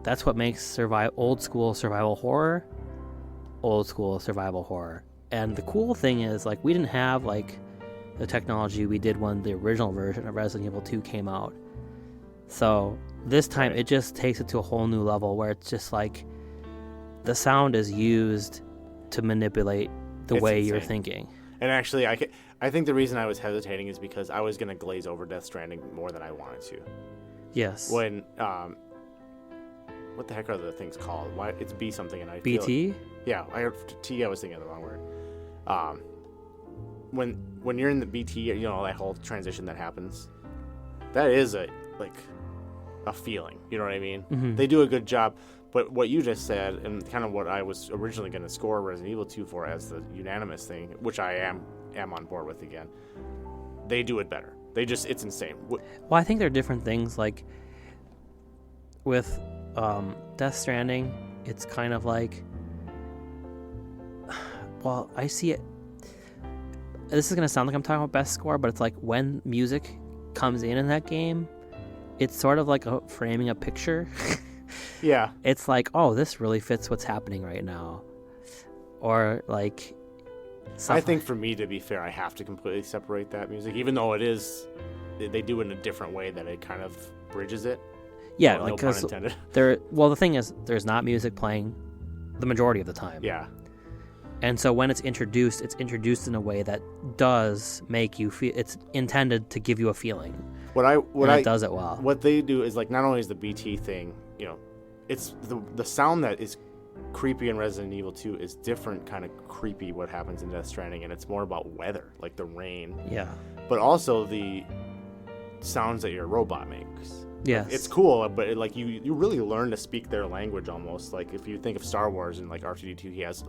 that's what makes old school survival horror. And the cool thing is, we didn't have the technology we did when the original version of Resident Evil 2 came out. So this time it just takes it to a whole new level where it's just the sound is used to manipulate the way you're thinking. And actually, I think the reason I was hesitating is because I was going to glaze over Death Stranding more than I wanted to. Yes. When, what the heck are the things called? Why it's B something, and I BT? Yeah, I heard T. I was thinking of the wrong word. When you're in the BT, that whole transition that happens, that is a feeling. You know what I mean? Mm-hmm. They do a good job. But what you just said, and kind of what I was originally going to score Resident Evil 2 for as the unanimous thing, which I am on board with again, they do it better. It's insane. Well, I think they're different things. With Death Stranding, it's kind of well, I see it. This is going to sound like I'm talking about best score, but it's when music comes in that game, it's sort of framing a picture. Yeah. It's oh, this really fits what's happening right now. Or I think for me, to be fair, I have to completely separate that music, even though they do it in a different way that it kind of bridges it. Yeah, no pun intended. The thing is, there's not music playing the majority of the time. Yeah. And so when it's introduced in a way that does make you feel, it's intended to give you a feeling. It does it well. What they do is not only is the BT thing, it's the sound that is creepy in Resident Evil 2 is different kind of creepy what happens in Death Stranding, and it's more about weather, the rain. Yeah. But also the sounds that your robot makes. Yes. It's cool, but you really learn to speak their language almost. If you think of Star Wars and R2-D2, he has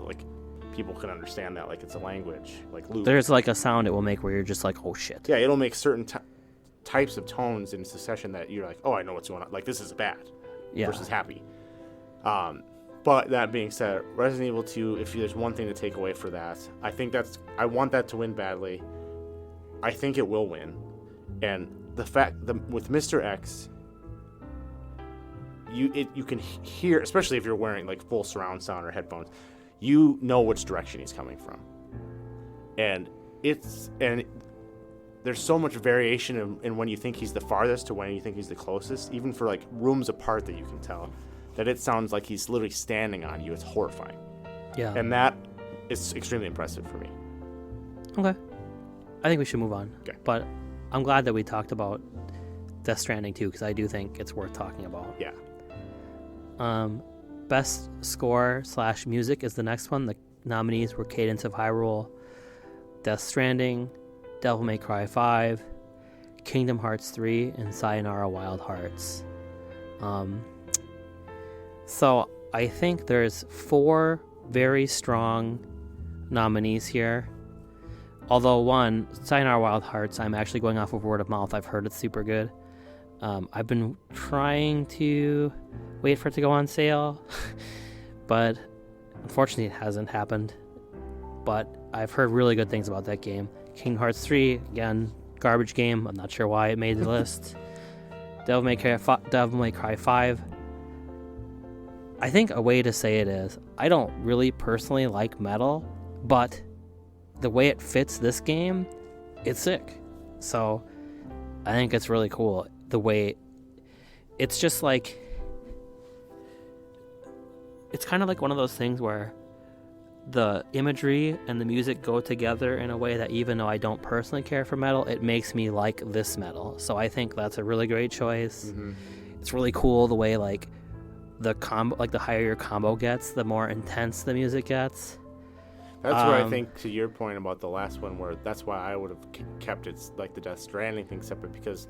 people can understand that it's a language. Luke. There's a sound it will make where you're just oh shit. Yeah, it'll make certain types of tones in succession that you're oh, I know what's going on. This is bad versus happy. But that being said, Resident Evil 2, if there's one thing to take away for that, I want that to win badly. I think it will win. And the fact that with Mr. X, you can hear, especially if you're wearing full surround sound or headphones, you know which direction he's coming from. And there's so much variation in when you think he's the farthest to when you think he's the closest, even for rooms apart, that you can tell that it sounds like he's literally standing on you. It's horrifying. Yeah. And that is extremely impressive for me. Okay. I think we should move on. Okay. But I'm glad that we talked about Death Stranding too, because I do think it's worth talking about. Yeah. Best score / music is the next one. The nominees were Cadence of Hyrule, Death Stranding, Devil May Cry 5, Kingdom Hearts 3, and Sayonara Wild Hearts. So I think there's 4 very strong nominees here. Although one, Sayonara Wild Hearts, I'm actually going off of word of mouth. I've heard it's super good. I've been trying to wait for it to go on sale, but unfortunately it hasn't happened. But I've heard really good things about that game. Kingdom Hearts 3, again, garbage game. I'm not sure why it made the list. Devil May Cry 5. I think a way to say it is, I don't really personally like metal, but the way it fits this game, it's sick. So I think it's really cool. The way it's just like, it's kind of like one of those things where the imagery and the music go together in a way that even though I don't personally care for metal, it makes me like this metal. So I think that's a really great choice. Mm-hmm. It's really cool the way like the combo, like the higher your combo gets, the more intense the music gets. That's where I think, to your point about the last one, where that's why I would have kept it like the Death Stranding thing separate, because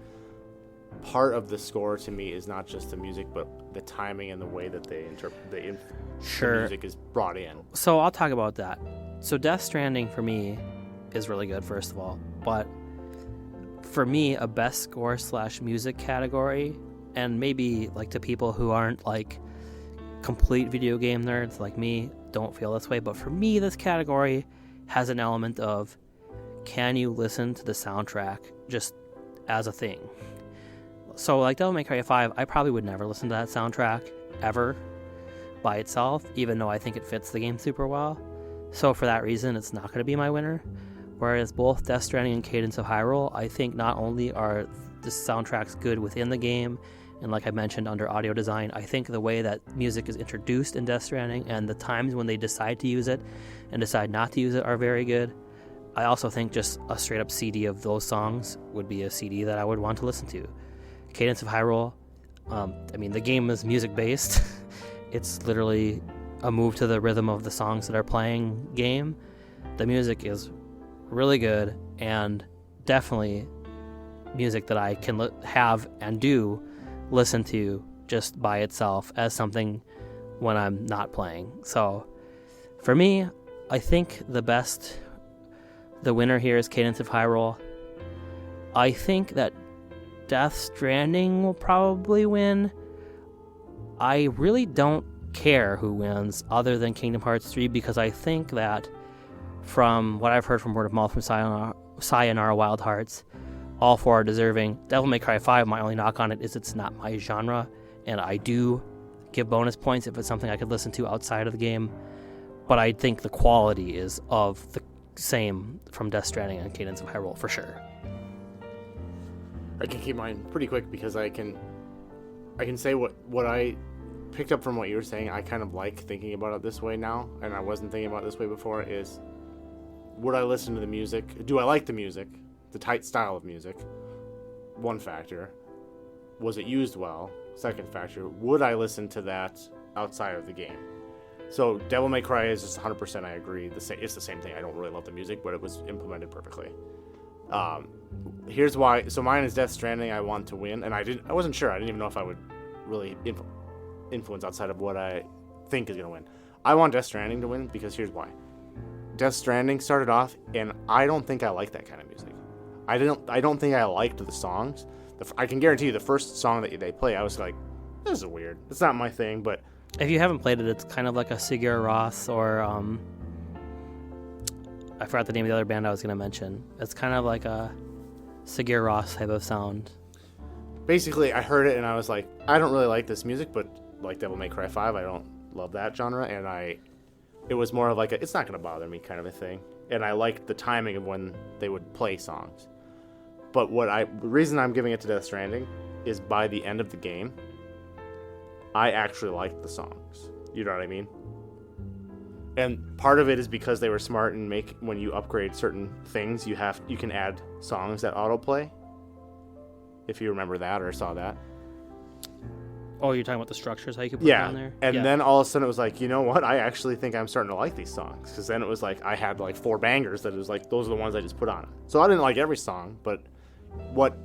part of the score to me is not just the music, but the timing and the way that they interpret the music is brought in. So I'll talk about that. So Death Stranding for me is really good, first of all, but for me, a best score / music category, and maybe like to people who aren't like complete video game nerds like me don't feel this way, but for me this category has an element of, can you listen to the soundtrack just as a thing? So like Devil May Cry 5, I probably would never listen to that soundtrack ever by itself, even though I think it fits the game super well. So for that reason, it's not going to be my winner. Whereas both Death Stranding and Cadence of Hyrule, I think not only are the soundtracks good within the game, and like I mentioned under audio design, I think the way that music is introduced in Death Stranding and the times when they decide to use it and decide not to use it are very good. I also think just a straight up CD of those songs would be a CD that I would want to listen to. Cadence of Hyrule, I mean, the game is music based. It's literally a move to the rhythm of the songs that are playing game. The music is really good and definitely music that I can have and do listen to just by itself as something when I'm not playing. So for me, I think the winner here is Cadence of Hyrule. I think that Death Stranding will probably win. I really don't care who wins other than Kingdom Hearts 3, because I think that from what I've heard from word of mouth from Sayonara Wild Hearts, all 4 are deserving. Devil May Cry 5, my only knock on it is it's not my genre, and I do give bonus points if it's something I could listen to outside of the game, but I think the quality is of the same from Death Stranding and Cadence of Hyrule for sure. I can keep mine pretty quick because I can say what I picked up from what you were saying. I kind of like thinking about it this way now, and I wasn't thinking about it this way before, is would I listen to the music? Do I like the music? The tight style of music? One factor. Was it used well? Second factor. Would I listen to that outside of the game? So Devil May Cry is just 100%, I agree. It's the same thing. I don't really love the music, but it was implemented perfectly. Here's why. So mine is Death Stranding. I want to win, and I wasn't sure. I didn't even know if I would really influence outside of what I think is going to win. I want Death Stranding to win because here's why. Death Stranding started off, and I don't think I like that kind of music. I don't think I liked the songs. I can guarantee you the first song that they play, I was like, this is weird. It's not my thing, but if you haven't played it, it's kind of like a Sigur Rós or I forgot the name of the other band I was going to mention. It's kind of like a Sigur Rós type of sound. Basically, I heard it and I was like, I don't really like this music, but like Devil May Cry 5, I don't love that genre, and it was more of like it's not going to bother me kind of a thing. And I liked the timing of when they would play songs. But the reason I'm giving it to Death Stranding is by the end of the game, I actually liked the songs. You know what I mean? And part of it is because they were smart and when you upgrade certain things, you can add songs that autoplay. if you remember that or saw that. Oh, you're talking about the structures, how you could put it on there? And then all of a sudden it was like, you know what? I actually think I'm starting to like these songs. Because then it was like I had like 4 bangers that it was like, those are the ones I just put on. So I didn't like every song, but what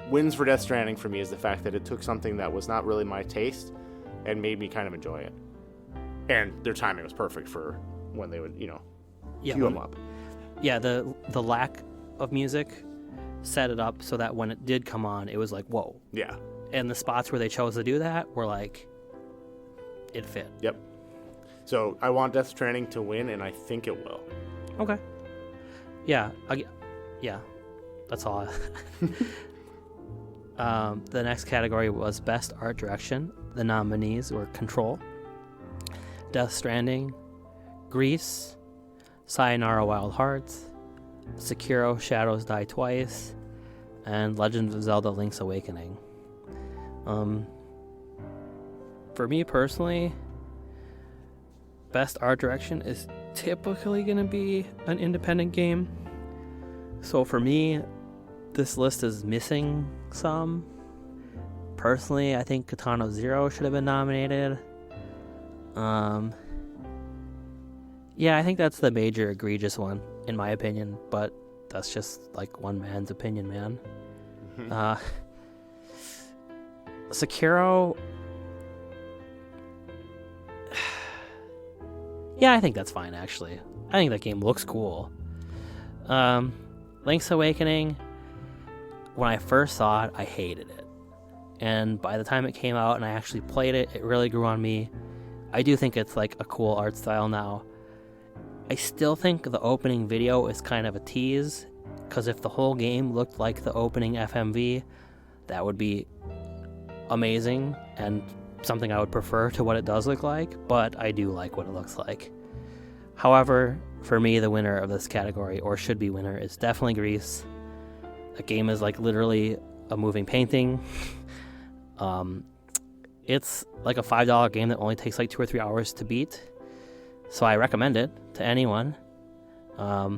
wins for Death Stranding for me is the fact that it took something that was not really my taste and made me kind of enjoy it. And their timing was perfect for when they would, cue them up. Yeah, the lack of music set it up so that when it did come on, it was like, whoa. Yeah. And the spots where they chose to do that were like, it fit. Yep. So I want Death Stranding to win, and I think it will. Okay. Yeah. That's all. The next category was Best Art Direction. The nominees were Control, Death Stranding, Grease, Sayonara Wild Hearts, Sekiro Shadows Die Twice, and Legend of Zelda Link's Awakening. For me personally, Best Art Direction is typically going to be an independent game. So for me, this list is missing some. Personally, I think Katana Zero should have been nominated. Yeah, I think that's the major egregious one, in my opinion, but that's just like one man's opinion, man. Sekiro, yeah, I think that's fine, actually. I think that game looks cool. Link's Awakening, when I first saw it, I hated it. And by the time it came out and I actually played it, it really grew on me. I do think it's like a cool art style now. I still think the opening video is kind of a tease, because if the whole game looked like the opening FMV, that would be amazing and something I would prefer to what it does look like, but I do like what it looks like. However, for me, the winner of this category, or should be winner, is definitely Grease. That game is like literally a moving painting. It's like a $5 game that only takes like 2 or 3 hours to beat, so I recommend it to anyone. I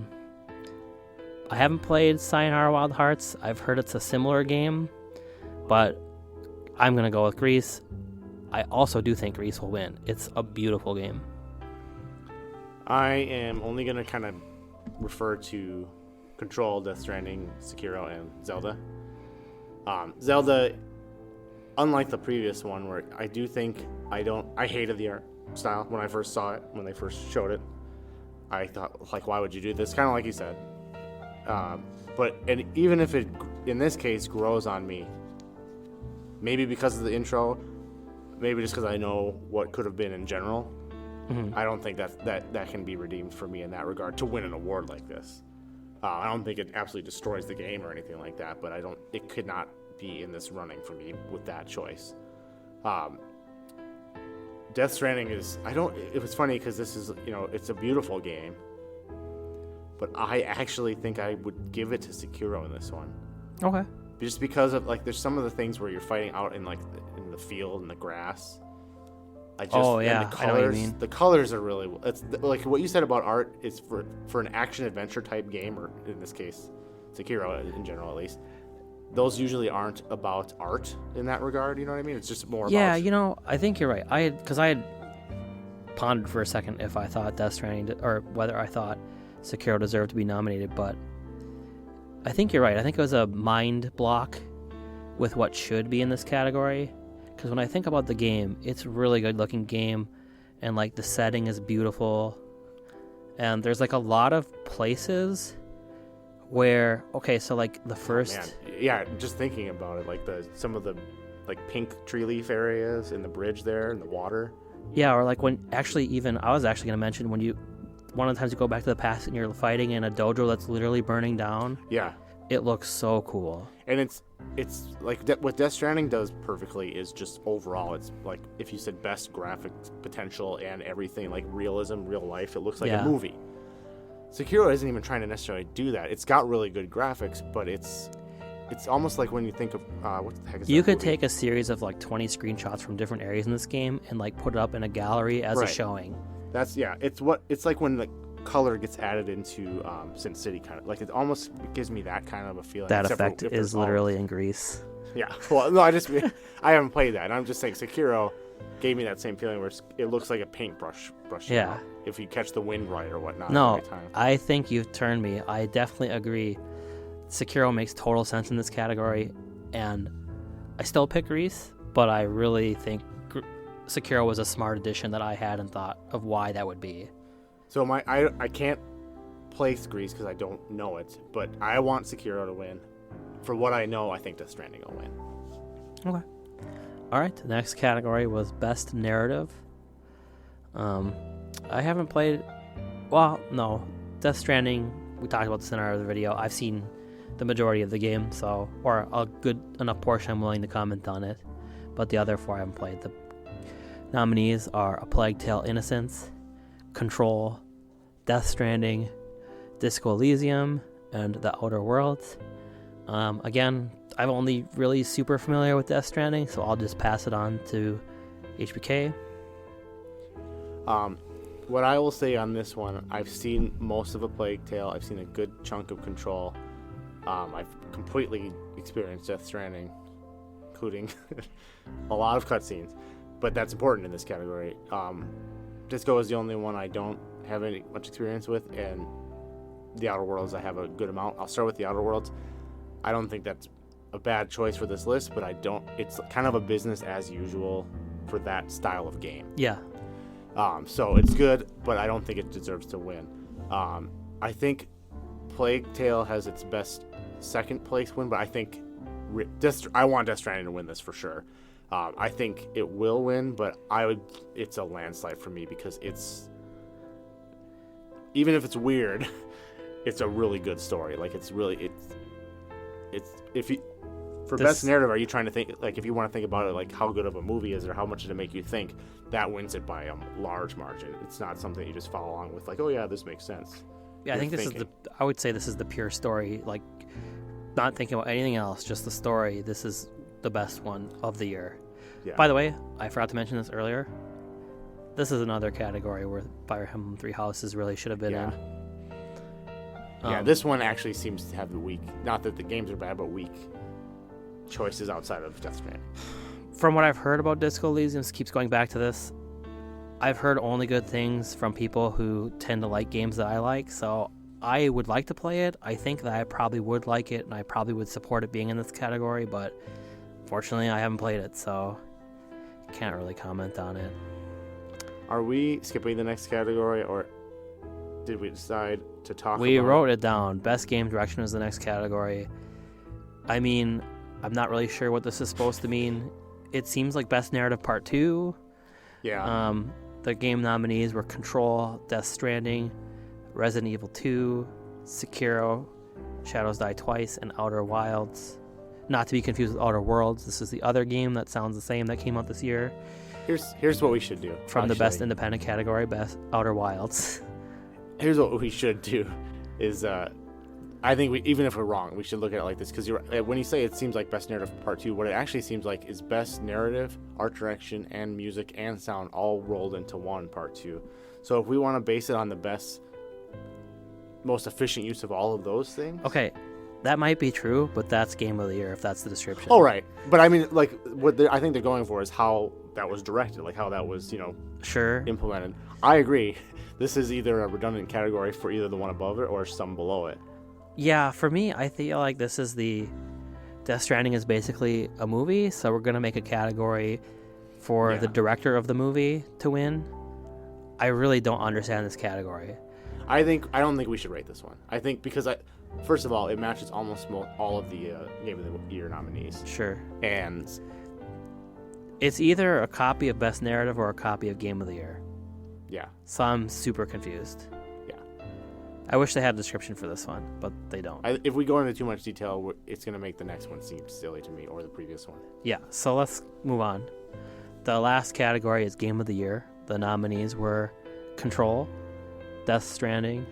haven't played Sayonara Wild Hearts. I've heard it's a similar game, but I'm going to go with Grease. I also do think Grease will win. It's a beautiful game. I am only going to kind of refer to Control, Death Stranding, Sekiro, and Zelda. Zelda, unlike the previous one, where I do think I hated the art style when I first saw it, when they first showed it. I thought, like, why would you do this? Kind of like you said. And even if it, in this case, grows on me, maybe because of the intro, maybe just because I know what could have been in general, I don't think that can be redeemed for me in that regard to win an award like this. I don't think it absolutely destroys the game or anything like that, but it could not be in this running for me with that choice. Death Stranding is, it was funny because this is, it's a beautiful game, but I actually think I would give it to Sekiro in this one. Okay. Just because of, like, there's some of the things where you're fighting out in, like, in the field and the grass. And the colors, I know what you mean. The colors are really, it's like what you said about art is for an action adventure type game, or in this case, Sekiro in general at least. Those usually aren't about art in that regard. You know what I mean? It's just more. Yeah, I think you're right. I had pondered for a second if I thought Death Stranding or whether I thought Sekiro deserved to be nominated, but I think you're right. I think it was a mind block with what should be in this category. Because when I think about the game, it's a really good looking game, and like the setting is beautiful, and there's like a lot of places where, okay, so like the first, just thinking about it, like some of the like pink tree leaf areas in the bridge there in the water. Yeah, or like when I was actually going to mention when one of the times you go back to the past and you're fighting in a dojo that's literally burning down. Yeah. It looks so cool. And it's like what Death Stranding does perfectly is just overall, it's like if you said best graphic potential and everything, like realism, real life, it looks like a movie. Sekiro isn't even trying to necessarily do that. It's got really good graphics, but it's almost like when you think of what the heck is that You could movie? take a series of like 20 screenshots from different areas in this game and like put it up in a gallery as a showing. It's like when color gets added into Sin City, kind of like it almost gives me that kind of a feeling. That effect is literally in Greece. Yeah. Well, no, I haven't played that. I'm just saying Sekiro gave me that same feeling where it looks like a paintbrush. Yeah. If you catch the wind right or whatnot. No, every time. I think you've turned me. I definitely agree. Sekiro makes total sense in this category, and I still pick Greece, but I really think Sekiro was a smart addition that I hadn't thought of why that would be. So I can't place Greece because I don't know it, but I want Sekiro to win. For what I know, I think Death Stranding will win. Okay. All right. The next category was Best Narrative. I haven't played. Well, no. Death Stranding. We talked about this in our other video. I've seen the majority of the game, or a good enough portion I'm willing to comment on it. But the other 4 I haven't played. The nominees are A Plague Tale: Innocence, Control, Death Stranding, Disco Elysium, and The Outer Worlds. Again, I'm only really super familiar with Death Stranding, so I'll just pass it on to HBK. What I will say on this one, I've seen most of A Plague Tale. I've seen a good chunk of Control. I've completely experienced Death Stranding, including a lot of cutscenes, but that's important in this category. Disco is the only one I don't have much experience with, and The Outer Worlds I have a good amount. I'll start with The Outer Worlds. I don't think that's a bad choice for this list, but it's kind of a business as usual for that style of game. Yeah. So it's good, but I don't think it deserves to win. I think Plague Tale has its best second place win, but I think I want Death Stranding to win this for sure. I think it will win, but it's a landslide for me because even if it's weird, it's a really good story. Like best narrative, are you trying to think, like, if you want to think about it, like how good of a movie is it or how much did it make you think, that wins it by a large margin. It's not something you just follow along with, like, oh yeah, this makes sense. Yeah, I think I would say this is the pure story, like not thinking about anything else, just the story. This is the best one of the year. Yeah. By the way, I forgot to mention this earlier. This is another category where Fire Emblem Three Houses really should have been in. Yeah, this one actually seems to have the weak, not that the games are bad, but weak choices outside of Death Stranding. From what I've heard about Disco Elysium, keeps going back to this, I've heard only good things from people who tend to like games that I like, so I would like to play it. I think that I probably would like it, and I probably would support it being in this category, but fortunately I haven't played it, so can't really comment on it. Are we skipping the next category, or did we decide to talk We wrote it down. Best Game Direction is the next category. I mean, I'm not really sure what this is supposed to mean. It seems like Best Narrative Part 2. Yeah. The game nominees were Control, Death Stranding, Resident Evil 2, Sekiro, Shadows Die Twice, and Outer Wilds. Not to be confused with Outer Worlds. This is the other game that sounds the same that came out this year. Here's what we should do. From the Best Independent category, Best Outer Wilds. Here's what we should do is I think even if we're wrong, we should look at it like this, because when you say it seems like Best Narrative Part 2, what it actually seems like is Best Narrative, Art Direction, and Music and Sound all rolled into one Part 2. So if we want to base it on the best, most efficient use of all of those things... Okay, that might be true, but that's Game of the Year if that's the description. Oh, right. But I mean, like, what I think they're going for is how that was directed, like how that was, sure, implemented. I agree. This is either a redundant category for either the one above it or some below it. Yeah, for me, I feel like this is Death Stranding is basically a movie, so we're going to make a category for the director of the movie to win. I really don't understand this category. I don't think we should rate this one. I think because first of all, it matches almost all of the Game of the Year nominees. Sure. And it's either a copy of Best Narrative or a copy of Game of the Year. Yeah. So I'm super confused. Yeah. I wish they had a description for this one, but they don't. If we go into too much detail, it's going to make the next one seem silly to me, or the previous one. Yeah, so let's move on. The last category is Game of the Year. The nominees were Control, Death Stranding,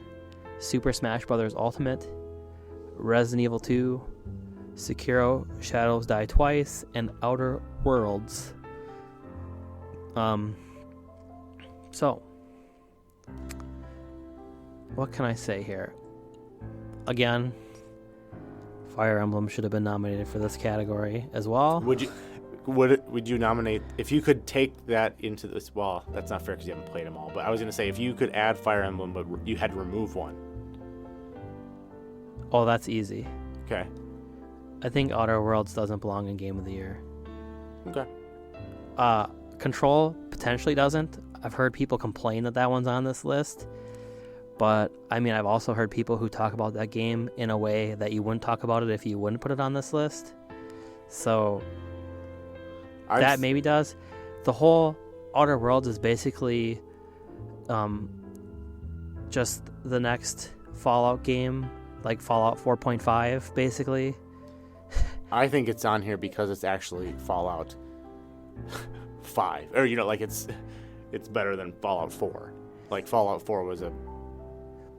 Super Smash Bros. Ultimate, Resident Evil 2, Sekiro, Shadows Die Twice, and Outer Worlds. So, what can I say here? Again, Fire Emblem should have been nominated for this category as well. Would you nominate, if you could take that into this? Well, that's not fair because you haven't played them all. But I was going to say, if you could add Fire Emblem, but you had to remove one. Oh, that's easy. Okay. I think Outer Worlds doesn't belong in Game of the Year. Okay. Control potentially doesn't. I've heard people complain that one's on this list. But, I mean, I've also heard people who talk about that game in a way that you wouldn't talk about it if you wouldn't put it on this list. So, that maybe does. The whole Outer Worlds is basically just the next Fallout game, like Fallout 4.5, basically. I think it's on here because it's actually Fallout 5. Or, like it's better than Fallout 4. Like, Fallout 4 was a...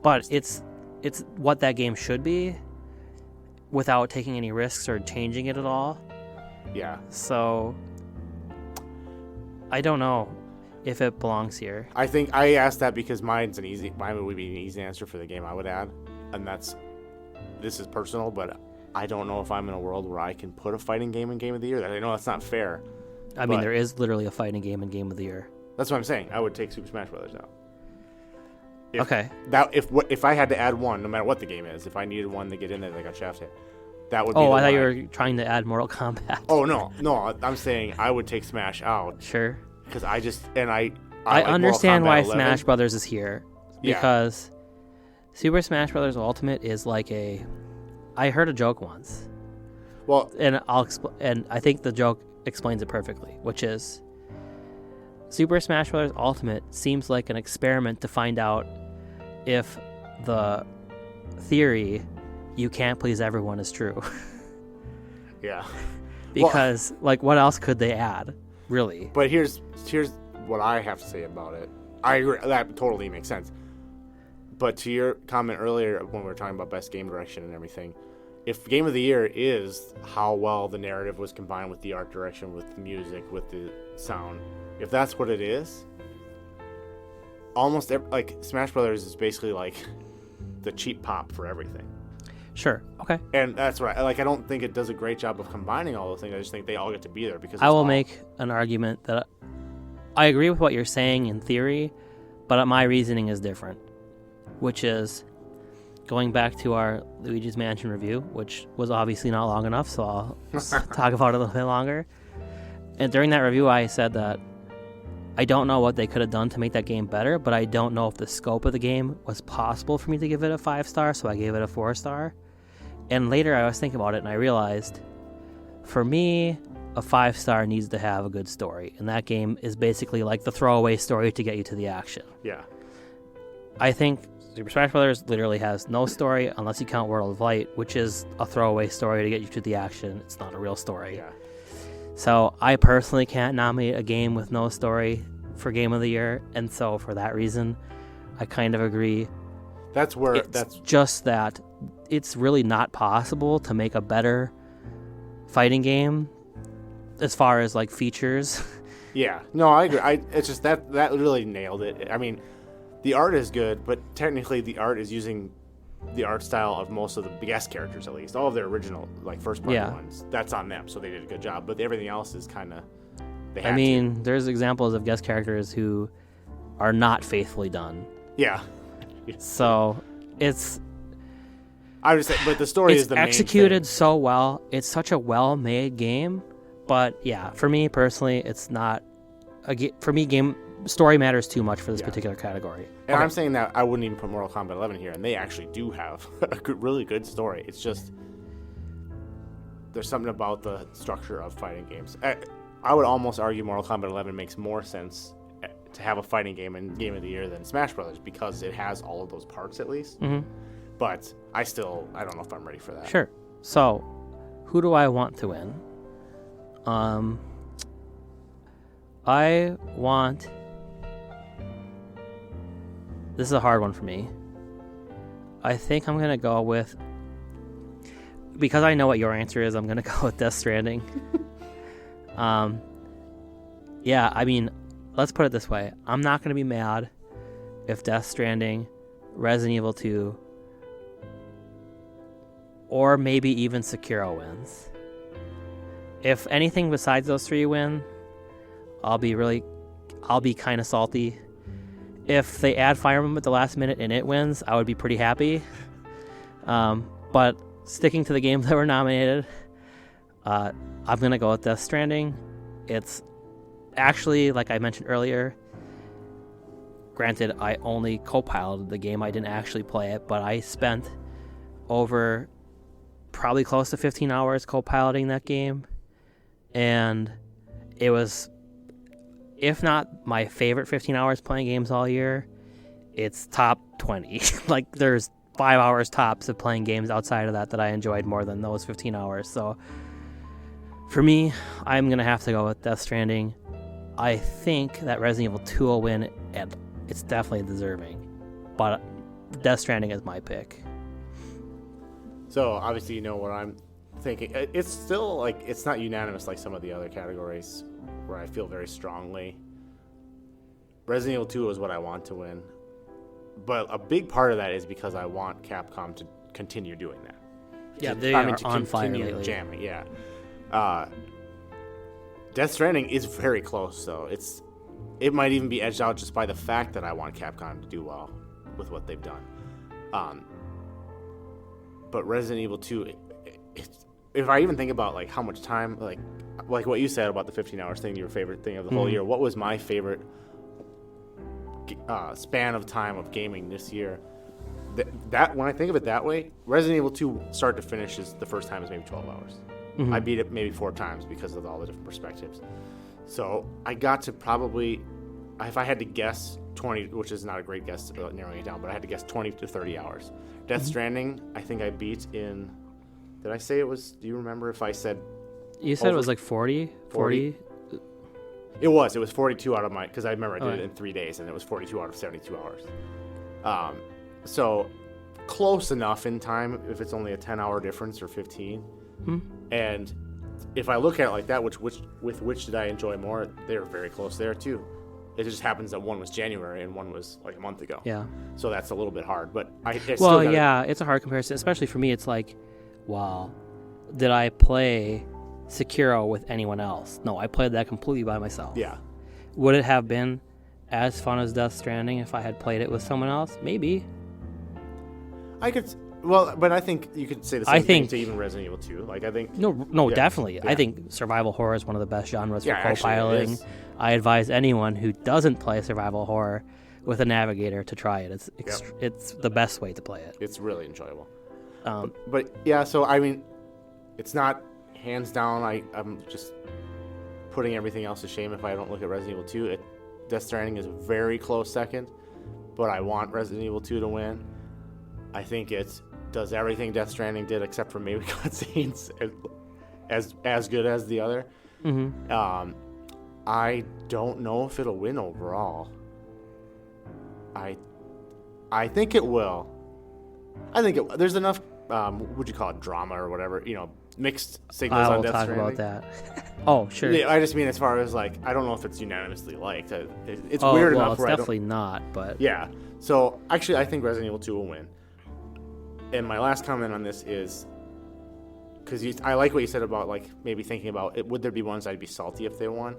But it's what that game should be without taking any risks or changing it at all. Yeah. So, I don't know if it belongs here. I think I asked that because mine would be an easy answer for the game I would add. And this is personal, but I don't know if I'm in a world where I can put a fighting game in Game of the Year. I know that's not fair. I mean, there is literally a fighting game in Game of the Year. That's what I'm saying. I would take Super Smash Brothers out. Okay. If I had to add one, no matter what the game is, if I needed one to get in there that got shafted, that would be. Oh, I thought you were trying to add Mortal Kombat. Oh no, I'm saying I would take Smash out. Sure. Because I like understand why 11. Smash Brothers is here, because Super Smash Brothers Ultimate is like I heard a joke once. Well, and and I think the joke explains it perfectly, which is Super Smash Brothers Ultimate seems like an experiment to find out if the theory you can't please everyone is true. Yeah. Because what else could they add, really? But here's what I have to say about it. I agree, that totally makes sense. But to your comment earlier when we were talking about best game direction and everything, if Game of the Year is how well the narrative was combined with the art direction, with the music, with the sound, if that's what it is, almost Smash Brothers is basically like the cheap pop for everything. Sure. Okay. And that's right. I don't think it does a great job of combining all those things. I just think they all get to be there because I will make an argument that I agree with what you're saying in theory, but my reasoning is different, which is going back to our Luigi's Mansion review, which was obviously not long enough, so I'll talk about it a little bit longer. And during that review, I said that I don't know what they could have done to make that game better, but I don't know if the scope of the game was possible for me to give it a 5-star, so I gave it a 4-star. And later I was thinking about it, and I realized, for me, a 5-star needs to have a good story. And that game is basically like the throwaway story to get you to the action. Yeah. I think Super Smash Bros. Literally has no story unless you count World of Light, which is a throwaway story to get you to the action. It's not a real story. Yeah. So I personally can't nominate a game with no story for Game of the Year, and so for that reason, I kind of agree. That's where it's just that it's really not possible to make a better fighting game as far as features. Yeah. No, I agree. It's just that really nailed it. I mean, the art is good, but technically the art is using the art style of most of the guest characters, at least all of their original first party ones. That's on them, so they did a good job. But everything else is kind of. There's examples of guest characters who are not faithfully done. Yeah. So it's. I would say, but the story is the main executed thing. So well. It's such a well-made game, but yeah, for me personally, it's not. For me, game story matters too much for this particular category. And I'm saying that I wouldn't even put Mortal Kombat 11 here, and they actually do have a really good story. It's just there's something about the structure of fighting games. I would almost argue Mortal Kombat 11 makes more sense to have a fighting game in Game of the Year than Smash Brothers because it has all of those parts at least. Mm-hmm. But I don't know if I'm ready for that. Sure. So, who do I want to win? I want. This is a hard one for me. I think I'm gonna go with. Because I know what your answer is, I'm gonna go with Death Stranding. Yeah, I mean, let's put it this way. I'm not gonna be mad if Death Stranding Resident Evil 2, or maybe even Sekiro wins. If anything besides those 3 win, I'll be kind of salty. If they add Fire Emblem at the last minute and it wins, I would be pretty happy. But sticking to the games that were nominated, I'm going to go with Death Stranding. It's actually, like I mentioned earlier, granted, I only co-piloted the game. I didn't actually play it, but I spent over probably close to 15 hours co-piloting that game. And it was, if not my favorite 15 hours playing games all year, it's top 20. Like, there's 5 hours tops of playing games outside of that I enjoyed more than those 15 hours. So for me, I'm going to have to go with Death Stranding. I think that Resident Evil 2 will win, and it's definitely deserving. But Death Stranding is my pick. So obviously you know what I'm thinking. It's still like, it's not unanimous like some of the other categories where I feel very strongly. Resident Evil 2 is what I want to win. But a big part of that is because I want Capcom to continue doing that. Yeah, they are on fire lately. Jamming, yeah. Death Stranding is very close, though. It might even be edged out just by the fact that I want Capcom to do well with what they've done. But Resident Evil 2, if I even think about like how much time, like what you said about the 15 hours thing, your favorite thing of the whole year, what was my favorite span of time of gaming this year? That when I think of it that way, Resident Evil 2 start to finish is the first time is maybe 12 hours. I beat it maybe 4 times because of all the different perspectives. So I got to probably, if I had to guess, 20, which is not a great guess, narrowing it down, but I had to guess 20 to 30 hours. Death Stranding, I think I beat in, did I say it was, do you remember if I said? You said it was like 40? 40? It was 42 out of my, because I remember I did it in 3 days, and it was 42 out of 72 hours. So close enough in time if it's only a 10-hour difference or 15. And if I look at it like that, which did I enjoy more? They're very close there too. It just happens that one was January and one was like a month ago. Yeah. So that's a little bit hard, but it's a hard comparison, especially for me. It's like, wow, did I play Sekiro with anyone else? No, I played that completely by myself. Yeah. Would it have been as fun as Death Stranding if I had played it with someone else? Maybe. I could. Well, but I think you could say the same thing to even Resident Evil 2. Like, I think... No, definitely. Yeah. I think survival horror is one of the best genres for co-piloting. I advise anyone who doesn't play survival horror with a navigator to try it. It's the best way to play it. It's really enjoyable. But yeah, so, I mean, it's not hands down. I'm just putting everything else to shame if I don't look at Resident Evil 2. Death Stranding is a very close second, but I want Resident Evil 2 to win. I think it does everything Death Stranding did except for maybe cutscenes as good as the other. I don't know if it'll win overall. I think it will. I think there's enough, would you call it drama or whatever, mixed signals on Death Stranding. I will talk about that. Oh, sure. Yeah, I just mean as far as like, I don't know if it's unanimously liked. It's weird enough. It's definitely not, but. Yeah. So actually, I think Resident Evil 2 will win. And my last comment on this is, because I like what you said about like maybe thinking about it, would there be ones I'd be salty if they won?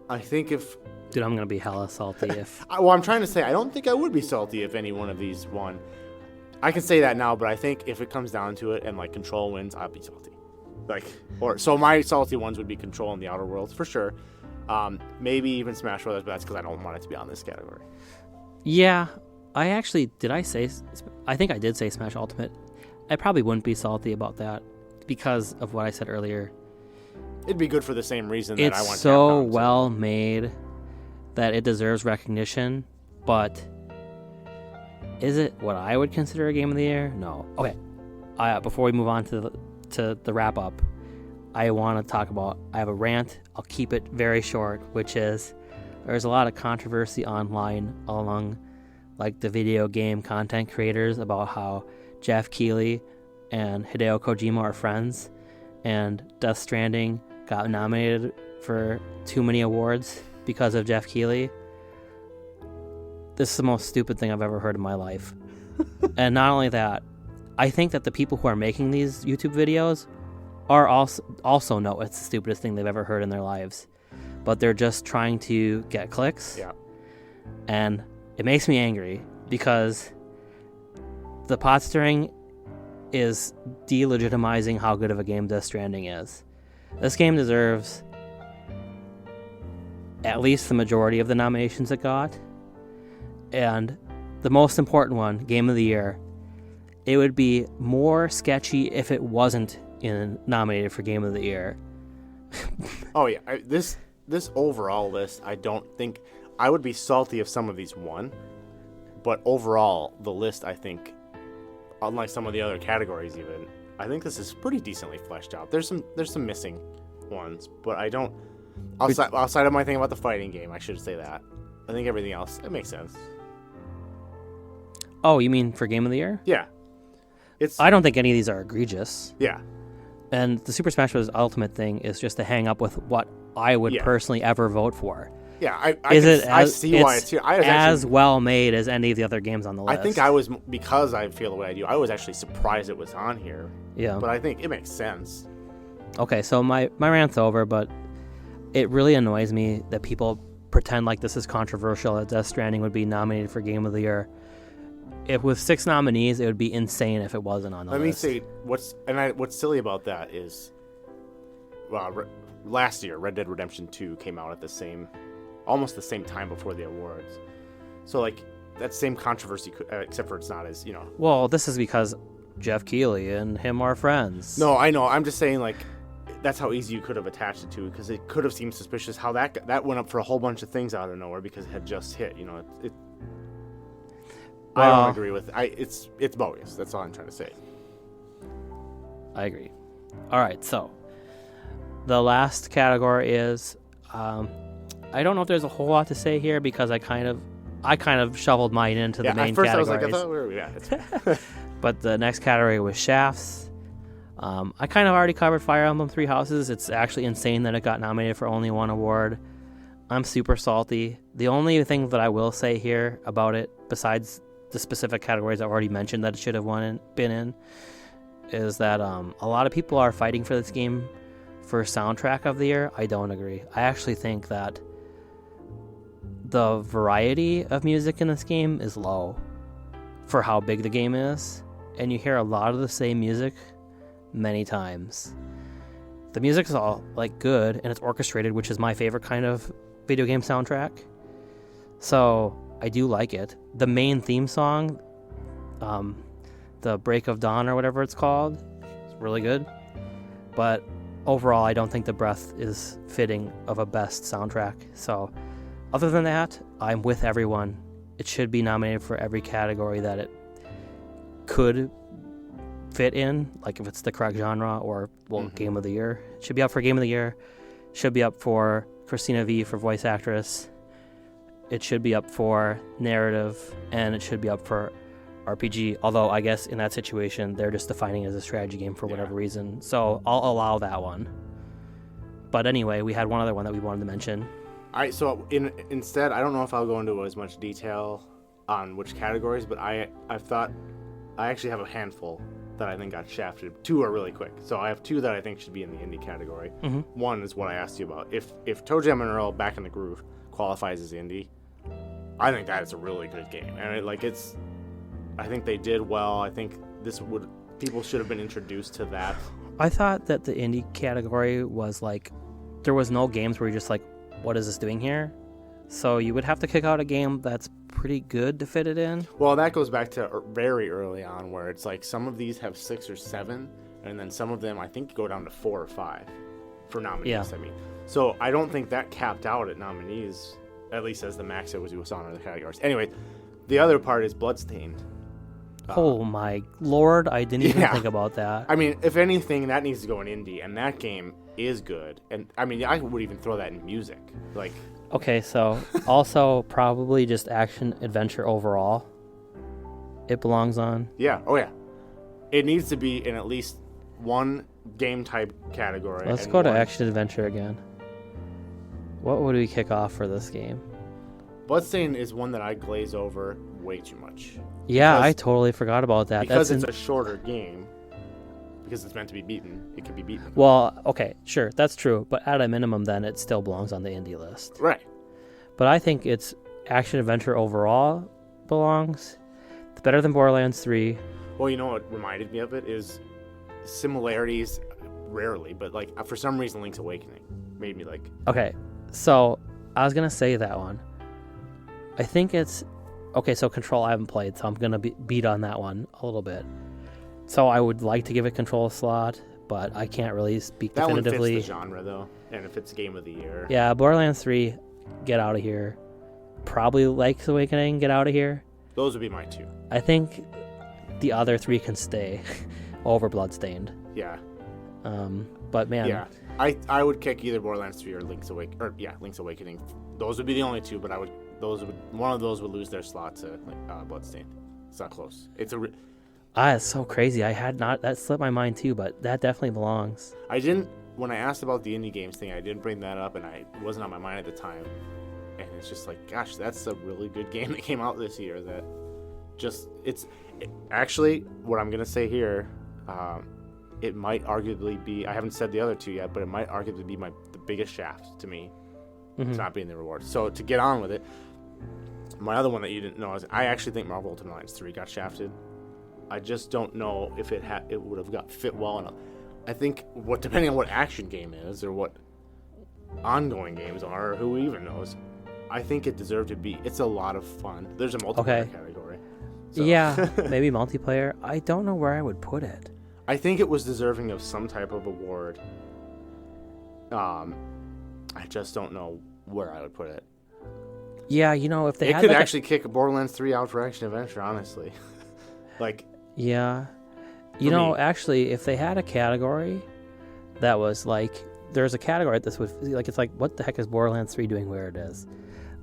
I think Dude, I'm going to be hella salty if... Well, I'm trying to say, I don't think I would be salty if any one of these won. I can say that now, but I think if it comes down to it and like Control wins, I'll be salty. So my salty ones would be Control and The Outer Worlds for sure. Maybe even Smash Brothers, but that's because I don't want it to be on this category. Yeah. I think I did say Smash Ultimate. I probably wouldn't be salty about that because of what I said earlier. It'd be good for the same reason that I want Capcom. It's so well made that it deserves recognition, but is it what I would consider a game of the year? No. Okay. Before we move on to the wrap up, I want to talk about, I have a rant. I'll keep it very short, which is there's a lot of controversy online along like the video game content creators about how Jeff Keighley and Hideo Kojima are friends, and Death Stranding got nominated for too many awards because of Jeff Keighley. this is the most stupid thing I've ever heard in my life. And not only that, I think that the people who are making these YouTube videos are also know it's the stupidest thing they've ever heard in their lives. But they're just trying to get clicks. Yeah. And it makes me angry because the pot stirring is delegitimizing how good of a game Death Stranding is. This game deserves at least the majority of the nominations it got. And the most important one, Game of the Year, it would be more sketchy if it wasn't nominated for Game of the Year. Oh, yeah. This overall list, I don't think... I would be salty if some of these won. But overall, the list, I think, unlike some of the other categories even, I think this is pretty decently fleshed out. There's some missing ones, but I don't... Outside of my thing about the fighting game, I should say that. I think everything else, it makes sense. Oh, you mean for Game of the Year? Yeah. I don't think any of these are egregious. Yeah. And the Super Smash Bros. Ultimate thing is just to hang up with what I would personally ever vote for. Yeah, I see why it's here. As well made as any of the other games on the list. I think I was, because I feel the way I do, I was actually surprised it was on here. Yeah. But I think it makes sense. Okay, so my rant's over, but it really annoys me that people pretend like this is controversial, that Death Stranding would be nominated for Game of the Year. If with 6 nominees, it would be insane if it wasn't on the list. Let me say, what's silly about that is, last year, Red Dead Redemption 2 came out at almost the same time before the awards. So, like, that same controversy, except for it's not as, Well, this is because Jeff Keighley and him are friends. No, I know. I'm just saying, like, that's how easy you could have attached it to, because it could have seemed suspicious how that went up for a whole bunch of things out of nowhere because it had just hit. I don't agree with it. It's bogus. That's all I'm trying to say. I agree. All right, so the last category is I don't know if there's a whole lot to say here because I kind of shoveled mine into the main categories. At first I was like, I thought we were, it's But the next category was Shafts. I kind of already covered Fire Emblem Three Houses. It's actually insane that it got nominated for only one award. I'm super salty. The only thing that I will say here about it, besides the specific categories I've already mentioned that it should have been in, is that a lot of people are fighting for this game for soundtrack of the year. I don't agree. I actually think that the variety of music in this game is low for how big the game is, and you hear a lot of the same music many times. The music is all good and it's orchestrated, which is my favorite kind of video game soundtrack. So I do like it. The main theme song, the Break of Dawn or whatever it's called, is really good. But overall, I don't think the breadth is fitting of a best soundtrack. So other than that, I'm with everyone. It should be nominated for every category that it could fit in, like if it's the correct genre or Game of the Year. It should be up for Game of the Year. Should be up for Christina V for voice actress. It should be up for narrative, and it should be up for RPG. Although I guess in that situation, they're just defining it as a strategy game for whatever reason. So I'll allow that one. But anyway, we had one other one that we wanted to mention. All right, so instead, I don't know if I'll go into as much detail on which categories, but I've thought I actually have a handful that I think got shafted. 2 are really quick. So I have 2 that I think should be in the indie category. Mm-hmm. One is what I asked you about. If Toe Jam and Earl Back in the Groove qualifies as indie, I think that is a really good game. And I think they did well. I think people should have been introduced to that. I thought that the indie category was there was no games where you're just what is this doing here? So you would have to kick out a game that's pretty good to fit it in. Well, that goes back to very early on where it's some of these have 6 or 7, and then some of them I think go down to 4 or 5 for nominees. Yeah. I mean, so I don't think that capped out at nominees, at least as the max it was on other categories. Anyway, the other part is Bloodstained. Oh my lord, I didn't even think about that. I mean, if anything, that needs to go in indie, and that game is good. And I mean, I would even throw that in music. Okay, so also probably just action adventure overall. It belongs on. Yeah. Oh yeah. It needs to be in at least one game type category. Let's go to action adventure again. What would we kick off for this game? Bloodstained is one that I glaze over way too much. Yeah, I totally forgot about that. Because it's a shorter game. Because it's meant to be beaten. It can be beaten. Well, okay, sure, that's true. But at a minimum, then, it still belongs on the indie list. Right. But I think its action-adventure overall belongs. It's better than Borderlands 3. Well, you know what reminded me of it is similarities, rarely, but like for some reason Link's Awakening made me like... Okay, so I was going to say that one. I think it's... Okay, so Control I haven't played, so I'm going to beat on that one a little bit. So I would like to give it Control a slot, but I can't really speak definitively. That one fits the genre, though, and if it's Game of the Year. Yeah, Borderlands 3, get out of here. Probably Link's Awakening, get out of here. Those would be my two. I think the other three can stay over Bloodstained. Yeah. But man, yeah, I would kick either Borderlands 3 or Link's Awakening. Those would be the only two, but one of those would lose their slot to Bloodstained. It's not close. It's so crazy. That slipped my mind too, but that definitely belongs. When I asked about the indie games thing, I didn't bring that up, and it wasn't on my mind at the time. And it's just like, gosh, that's a really good game that came out this year. Actually, what I'm gonna say here, it might arguably be. I haven't said the other two yet, but it might arguably be the biggest shaft to me. Mm-hmm. It's not being the reward. So to get on with it, my other one that you didn't know is I actually think Marvel Ultimate Alliance 3 got shafted. I just don't know if it would have got fit well enough. I think depending on what action game is or what ongoing games are, or who even knows, I think it deserved to be. It's a lot of fun. There's a multiplayer category. So. Yeah, maybe multiplayer. I don't know where I would put it. I think it was deserving of some type of award. I just don't know where I would put it. Yeah, if they it could actually kick Borderlands 3 out for action adventure, honestly. Yeah. Actually, if they had a category that was like, there's a category this would, it's like, what the heck is Borderlands 3 doing where it is?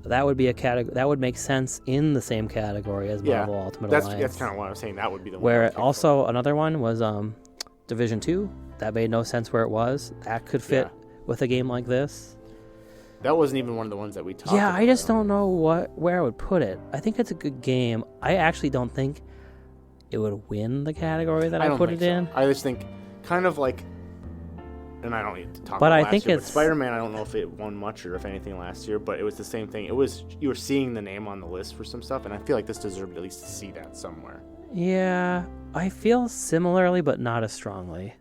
That would be a category that would make sense in the same category as Marvel Ultimate Alliance. That's kind of what I was saying. That would be the one. Where also another one was Division 2. That made no sense where it was. That could fit with a game like this. That wasn't even one of the ones that we talked about. Yeah, I just don't know where I would put it. I think it's a good game. I actually don't think it would win the category that I put it in. I just think kind of like, and I don't need to talk but about I think year, but Spider-Man, I don't know if it won much or if anything last year, but it was the same thing. You were seeing the name on the list for some stuff, and I feel like this deserved at least to see that somewhere. Yeah, I feel similarly, but not as strongly.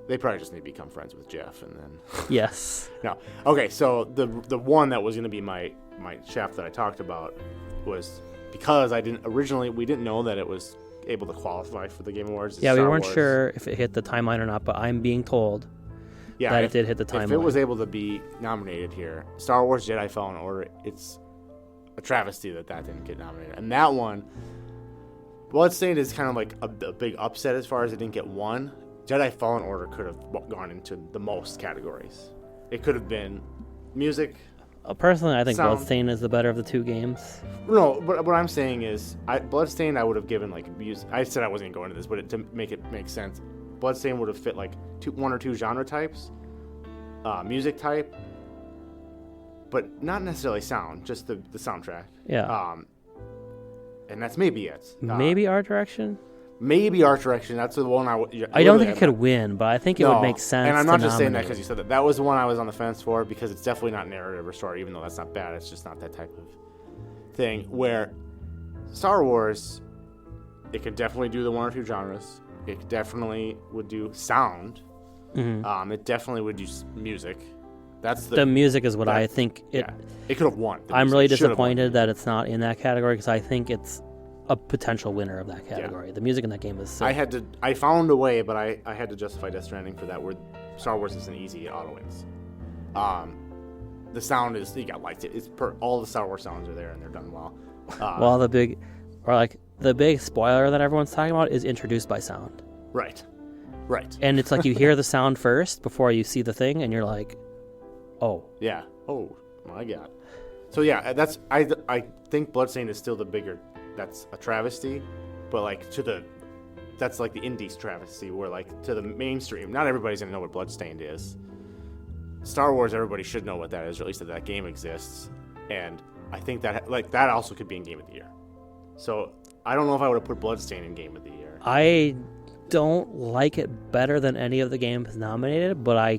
They probably just need to become friends with Jeff, and then... Yes. No. Okay, so the one that was going to be my shaft that I talked about was because we didn't know that it was able to qualify for the Game Awards. Yeah, we weren't sure if it hit the timeline or not, but I'm being told that it did hit the timeline. If it was able to be nominated here, Star Wars Jedi Fallen Order, it's a travesty that didn't get nominated. And that one, Bloodstained is kind of like a big upset as far as it didn't get one. Jedi Fallen Order could have gone into the most categories. It could have been music. Personally, I think Bloodstained is the better of the two games. No, but what I'm saying is, Bloodstained I would have given like music. I said I wasn't going to go into this, but to make it make sense, Bloodstained would have fit like one or two genre types, music type, but not necessarily sound, just the soundtrack. Yeah. And that's maybe it. Maybe art direction. Maybe art direction. That's the one I don't think it could win, but I think it would make sense. And I'm not just saying that because you said that. That was the one I was on the fence for because it's definitely not narrative or story, even though that's not bad. It's just not that type of thing. Where Star Wars, it could definitely do the one or two genres. It definitely would do sound. Mm-hmm. It definitely would do music. The music is what I think it. Yeah, it could have won. I'm really disappointed that it's not in that category because I think it's a potential winner of that category. Yeah. The music in that game is sick. I found a way, but I had to justify Death Stranding for that, where Star Wars is an easy auto wins. The sound is, you got lights. All the Star Wars sounds are there and they're done well. Well, the big spoiler that everyone's talking about is introduced by sound. Right. And it's like you hear the sound first before you see the thing, and you're like, oh. Yeah. Oh my God. So yeah, I think Bloodstained is still the bigger. That's a travesty, but that's like the indies travesty, where like to the mainstream, not everybody's gonna know what Bloodstained is. Star Wars, everybody should know what that is, or at least that game exists. And I think that that also could be in Game of the Year. So I don't know if I would have put Bloodstained in Game of the Year. I don't like it better than any of the games nominated, but I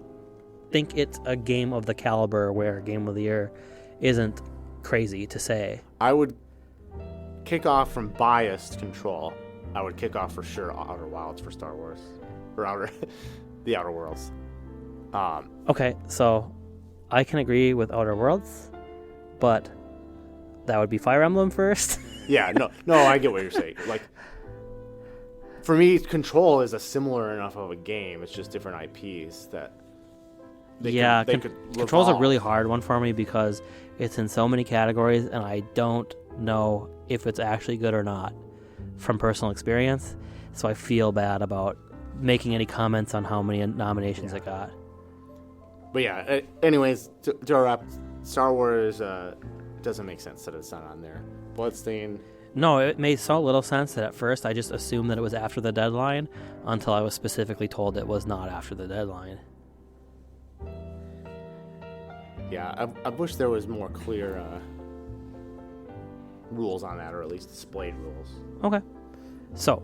think it's a game of the caliber where Game of the Year isn't crazy to say. I would kick off from biased Control. I would kick off for sure Outer Wilds for Star Wars. Or the Outer Worlds. Okay, so I can agree with Outer Worlds, but that would be Fire Emblem first. Yeah, no, I get what you're saying. Like, for me, Control is a similar enough of a game. It's just different IPs that they could Control's a revolve. really hard one for me because it's in so many categories, and I don't know if it's actually good or not from personal experience. So I feel bad about making any comments on how many nominations it got. But yeah, anyways, to wrap, Star Wars doesn't make sense that it's not on there. Bloodstained. No, it made so little sense that at first I just assumed that it was after the deadline until I was specifically told it was not after the deadline. Yeah, I wish there was more clear rules on that, or at least displayed rules. Okay. So,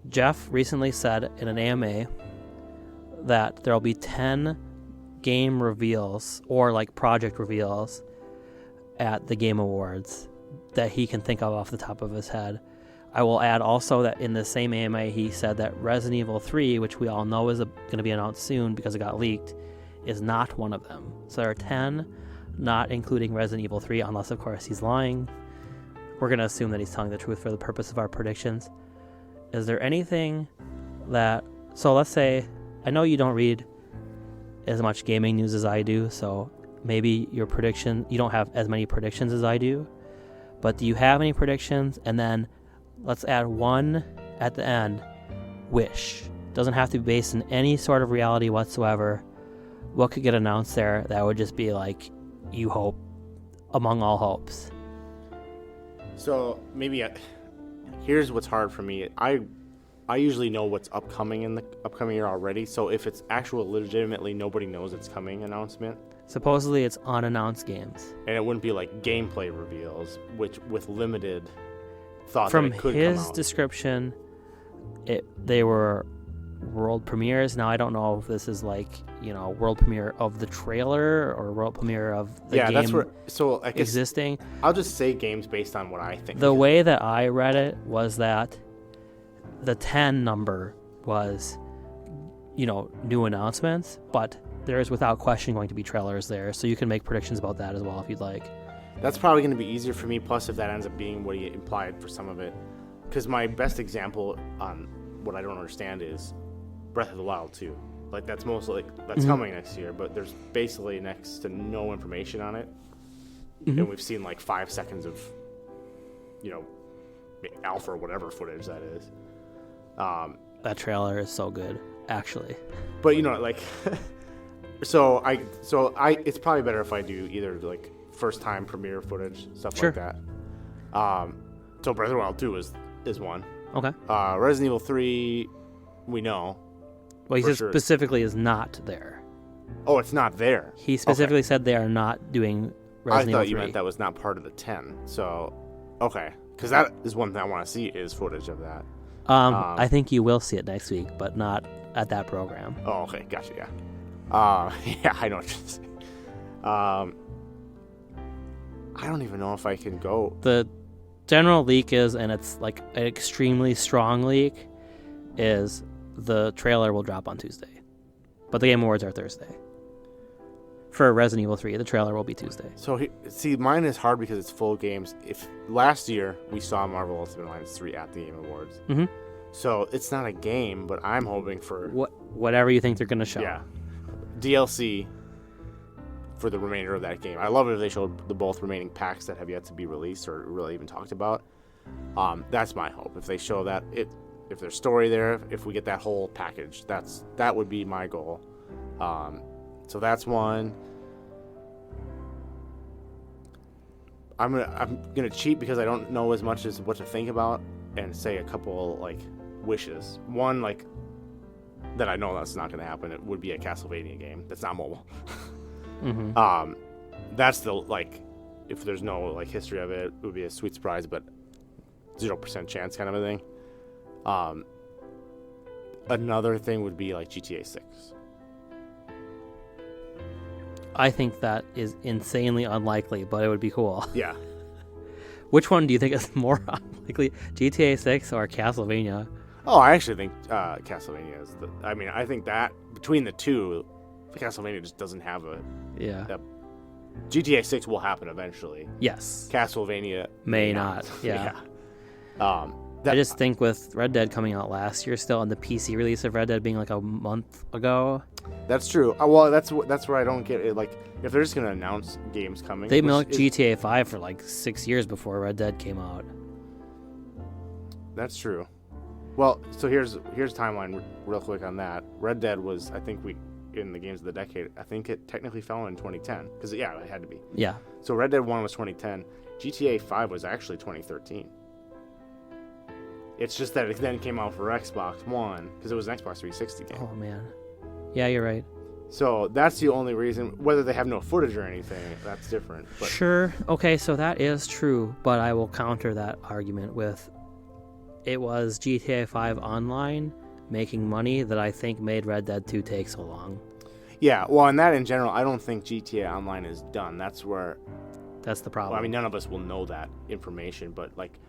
Jeff recently said in an AMA that there'll be 10 game reveals or like project reveals at the Game Awards that he can think of off the top of his head. I will add also that in the same AMA he said that Resident Evil 3, which we all know is going to be announced soon because it got leaked, is not one of them. So there are 10, not including Resident Evil 3, unless of course he's lying. We're going to assume that he's telling the truth for the purpose of our predictions. Is there anything that... So let's say, I know you don't read as much gaming news as I do, so maybe your prediction, you don't have as many predictions as I do, but do you have any predictions? And then let's add one at the end, wish. Doesn't have to be based in any sort of reality whatsoever. What could get announced there that would just be like, you hope, among all hopes? So maybe here's what's hard for me. I usually know what's upcoming in the upcoming year already. So if it's actual legitimately nobody knows it's coming announcement, supposedly it's unannounced games, and it wouldn't be like gameplay reveals, which with limited thought from that it could his come out. description, they were world premieres. Now I don't know if this is like, you know, world premiere of the trailer or world premiere of the game. That's where. So I guess existing. I'll just say games based on what I think. The way that I read it was that the 10 number was, you know, new announcements, but there is without question going to be trailers there, so you can make predictions about that as well if you'd like. That's probably going to be easier for me, plus if that ends up being what he implied for some of it. Because my best example on what I don't understand is Breath of the Wild 2. Like, that's mostly, that's coming next year, but there's basically next to no information on it. And we've seen like 5 seconds of, you know, alpha or whatever footage that is. That trailer is so good, actually. But, you know, like, so I it's probably better if I do either like first time premiere footage, stuff like that. So Breath of the Wild 2 is one. Okay. Resident Evil 3, we know. Well, he says specifically is not there. Oh, it's not there. He specifically said they are not doing Resident Evil 3. I thought you meant that was not part of the 10. So, okay. Because that is one thing I want to see is footage of that. I think you will see it next week, but not at that program. Oh, okay. Gotcha, yeah. Yeah, I know what you're saying. I don't even know if I can go. The general leak is, and it's like an extremely strong leak, is the trailer will drop on Tuesday. But the Game Awards are Thursday. For Resident Evil 3, the trailer will be Tuesday. So, see, mine is hard because it's full games. If last year we saw Marvel Ultimate Alliance 3 at the Game Awards. So, it's not a game, but I'm hoping for... Whatever you think they're going to show. Yeah. DLC for the remainder of that game. I love it if they showed the both remaining packs that have yet to be released or really even talked about. That's my hope. If they show that, if there's story there, if we get that whole package, that would be my goal. So that's one. I'm gonna cheat because I don't know as much as what to think about and say a couple like wishes. One like that I know that's not gonna happen. It would be a Castlevania game that's not mobile. That's the like if there's no like history of it, it would be a sweet surprise, but 0% chance kind of a thing. Another thing would be like GTA 6. I think that is insanely unlikely, but it would be cool. Yeah. Which one do you think is more unlikely, GTA 6 or Castlevania? Oh, I actually think Castlevania is the. I mean, I think that between the two, Castlevania just doesn't have a. Yeah. GTA 6 will happen eventually. Yes. Castlevania may not. Yeah. I just think with Red Dead coming out last year still, and the PC release of Red Dead being like a month ago. That's true. Well, that's where I don't get it. Like, if they're just gonna announce games coming, they milked GTA 5 for like 6 years before Red Dead came out. That's true. Well, so here's timeline real quick on that. Red Dead was, I think, in the games of the decade. I think it technically fell in 2010 because it had to be. Yeah. So Red Dead 1 was 2010. GTA 5 was actually 2013. It's just that it then came out for Xbox One because it was an Xbox 360 game. Oh man. Yeah, you're right. So that's the only reason. Whether they have no footage or anything, that's different. But. Sure. Okay, so that is true, but I will counter that argument with it was GTA 5 Online making money that I think made Red Dead 2 take so long. Yeah, well, and that in general, I don't think GTA Online is done. That's the problem. Well, I mean, none of us will know that information, but like,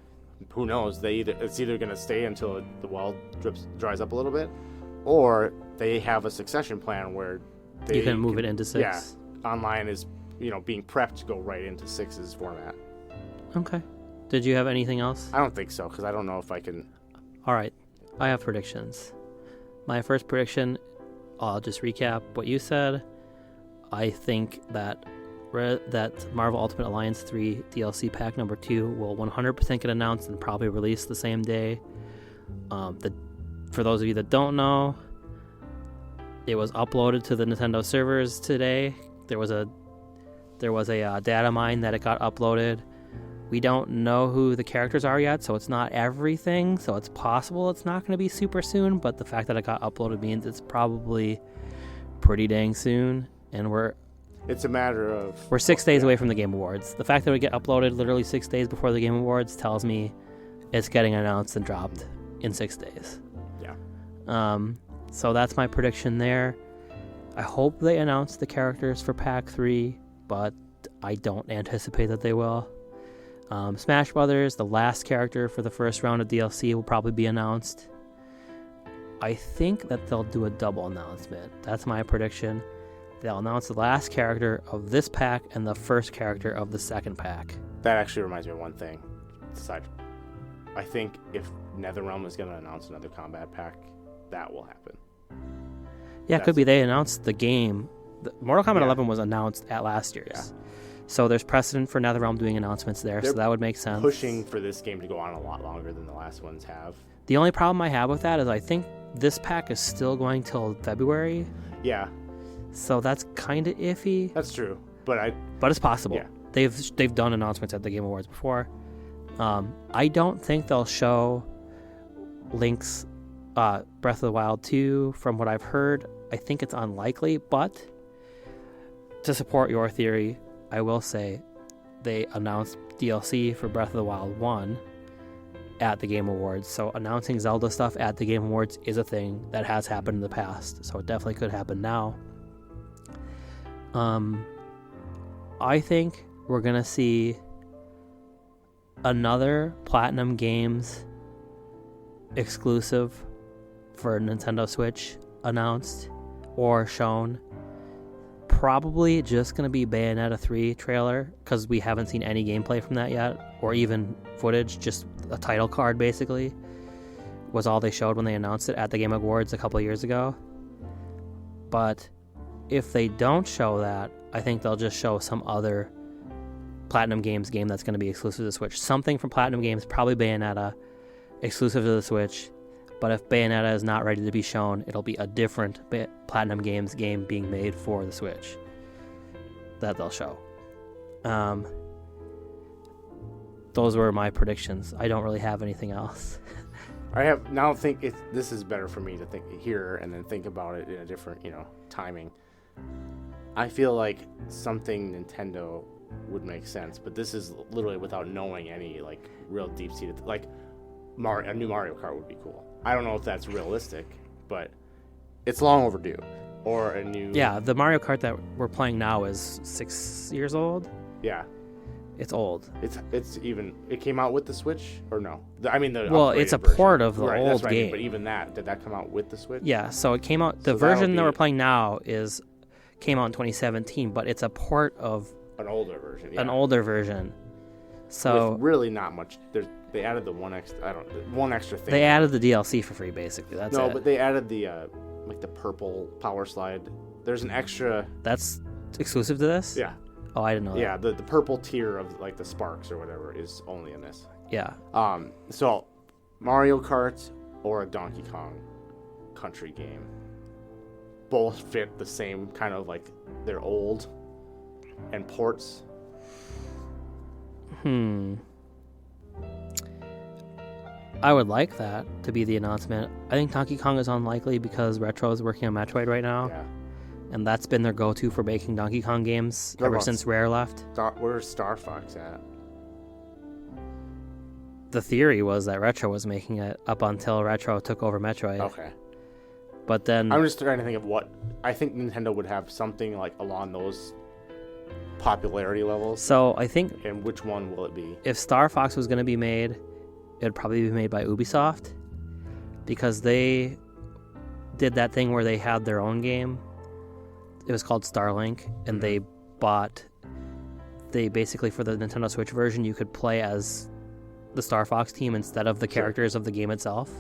who knows? It's either going to stay until the well dries up a little bit, or they have a succession plan where you can move it into 6. Yeah, Online is being prepped to go right into 6's format. Okay. Did you have anything else? I don't think so, because I don't know if I can. All right, I have predictions. My first prediction, I'll just recap what you said. I think that Marvel Ultimate Alliance 3 DLC Pack number 2 will 100% get announced and probably released the same day. For those of you that don't know, it was uploaded to the Nintendo servers today. There was a data mine that it got uploaded. We don't know who the characters are yet, so it's not everything. So it's possible it's not going to be super soon, but the fact that it got uploaded means it's probably pretty dang soon. And it's a matter of... We're 6 days away from the Game Awards. The fact that it get uploaded literally 6 days before the Game Awards tells me it's getting announced and dropped in 6 days. Yeah. So that's my prediction there. I hope they announce the characters for Pack 3, but I don't anticipate that they will. Smash Brothers, the last character for the first round of DLC, will probably be announced. I think that they'll do a double announcement. That's my prediction. They'll announce the last character of this pack and the first character of the second pack. That actually reminds me of one thing. I think if NetherRealm is going to announce another combat pack, that will happen. Yeah, it could be. They announced the game. Mortal Kombat 11 was announced at last year's. Yeah. So there's precedent for NetherRealm doing announcements there, so that would make sense. Pushing for this game to go on a lot longer than the last ones have. The only problem I have with that is I think this pack is still going till February. Yeah. So that's kind of iffy. That's true, but it's possible. Yeah. They've done announcements at the Game Awards before. I don't think they'll show Link's Breath of the Wild 2 from what I've heard. I think it's unlikely, but to support your theory, I will say they announced DLC for Breath of the Wild 1 at the Game Awards. So announcing Zelda stuff at the Game Awards is a thing that has happened in the past. So it definitely could happen now. I think we're going to see another Platinum Games exclusive for Nintendo Switch announced or shown. Probably just going to be Bayonetta 3 trailer because we haven't seen any gameplay from that yet or even footage, just a title card basically was all they showed when they announced it at the Game Awards a couple of years ago. But if they don't show that, I think they'll just show some other Platinum Games game that's going to be exclusive to the Switch. Something from Platinum Games, probably Bayonetta, exclusive to the Switch. But if Bayonetta is not ready to be shown, it'll be a different Platinum Games game being made for the Switch that they'll show. Those were my predictions. I don't really have anything else. This is better for me to think here and then think about it in a different, timing. I feel like something Nintendo would make sense. But this is literally without knowing any like real deep-seated like a new Mario Kart would be cool. I don't know if that's realistic, but it's long overdue. Or a new... Yeah, the Mario Kart that we're playing now is 6 years old. Yeah. It's old. It came out with the Switch? Or no? It's a port of the old game. But even did that come out with the Switch? Yeah, so it came out... The version that we're playing now came out in 2017, but it's a port of... An older version, yeah. An older version. So... With really not much... They added the one extra thing. They added the DLC for free, basically. That's it. No, but they added the the purple power slide. There's an extra. That's exclusive to this? Yeah. Oh, I didn't know that. Yeah, the purple tier of like the sparks or whatever is only in this. Yeah. So Mario Kart or a Donkey Kong Country game. Both fit the same kind of like they're old and ports. I would like that to be the announcement. I think Donkey Kong is unlikely because Retro is working on Metroid right now. Yeah. And that's been their go-to for making Donkey Kong games ever since Rare left. Where's Star Fox at? The theory was that Retro was making it up until Retro took over Metroid. Okay. But then... I'm just trying to think of what... I think Nintendo would have something like along those popularity levels. So I think... And which one will it be? If Star Fox was going to be made... It'd probably be made by Ubisoft because they did that thing where they had their own game. It was called Starlink, and they basically, for the Nintendo Switch version, you could play as the Star Fox team instead of the characters of the game itself.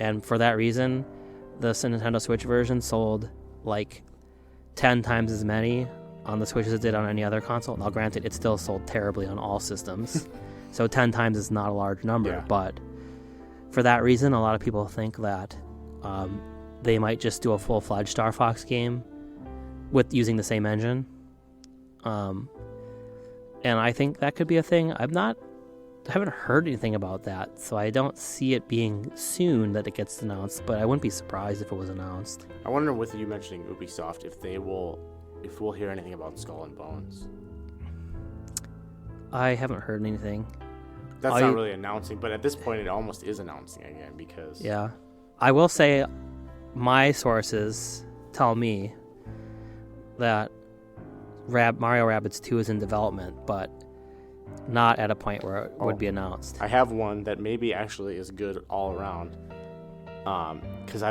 And for that reason, the Nintendo Switch version sold like 10 times as many on the Switch as it did on any other console. Now, granted, it still sold terribly on all systems. So 10 times is not a large number, but for that reason, a lot of people think that they might just do a full-fledged Star Fox game with using the same engine. And I think that could be a thing. I haven't heard anything about that, so I don't see it being soon that it gets announced, but I wouldn't be surprised if it was announced. I wonder with you mentioning Ubisoft, if we'll hear anything about Skull and Bones. I haven't heard anything. That's not really announcing, but at this point it almost is announcing again because... Yeah. I will say my sources tell me that Mario Rabbids 2 is in development, but not at a point where it would be announced. I have one that maybe actually is good all around. Because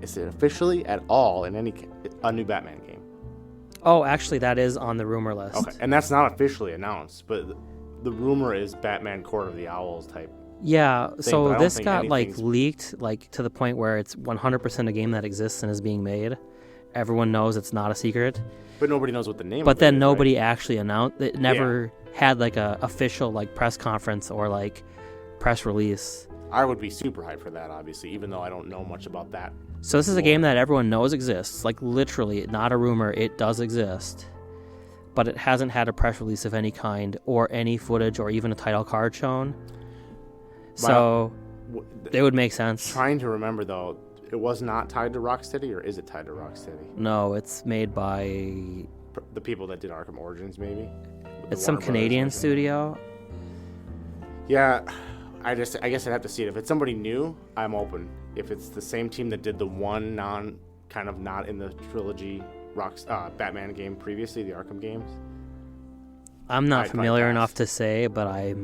is it officially at all in a new Batman game? Oh, actually, that is on the rumor list. Okay, and that's not officially announced, but the rumor is Batman Court of the Owls type. Yeah, thing, so this got leaked to the point where it's 100% a game that exists and is being made. Everyone knows it's not a secret. But nobody knows what the name of it is. But then nobody actually announced it. Never had like a official like press conference or like press release. I would be super hyped for that, obviously, even though I don't know much about that. So this is a game that everyone knows exists. Like literally, not a rumor, it does exist. But it hasn't had a press release of any kind or any footage or even a title card shown. So it would make sense. Trying to remember, though, it was not tied to Rocksteady, or is it tied to Rocksteady? No, it's made by... the people that did Arkham Origins, maybe? It's some Canadian studio. Yeah, I guess I'd have to see it. If it's somebody new, I'm open. If it's the same team that did the one kind of not in the trilogy Batman game previously, the Arkham games. I'm not familiar enough to say, but I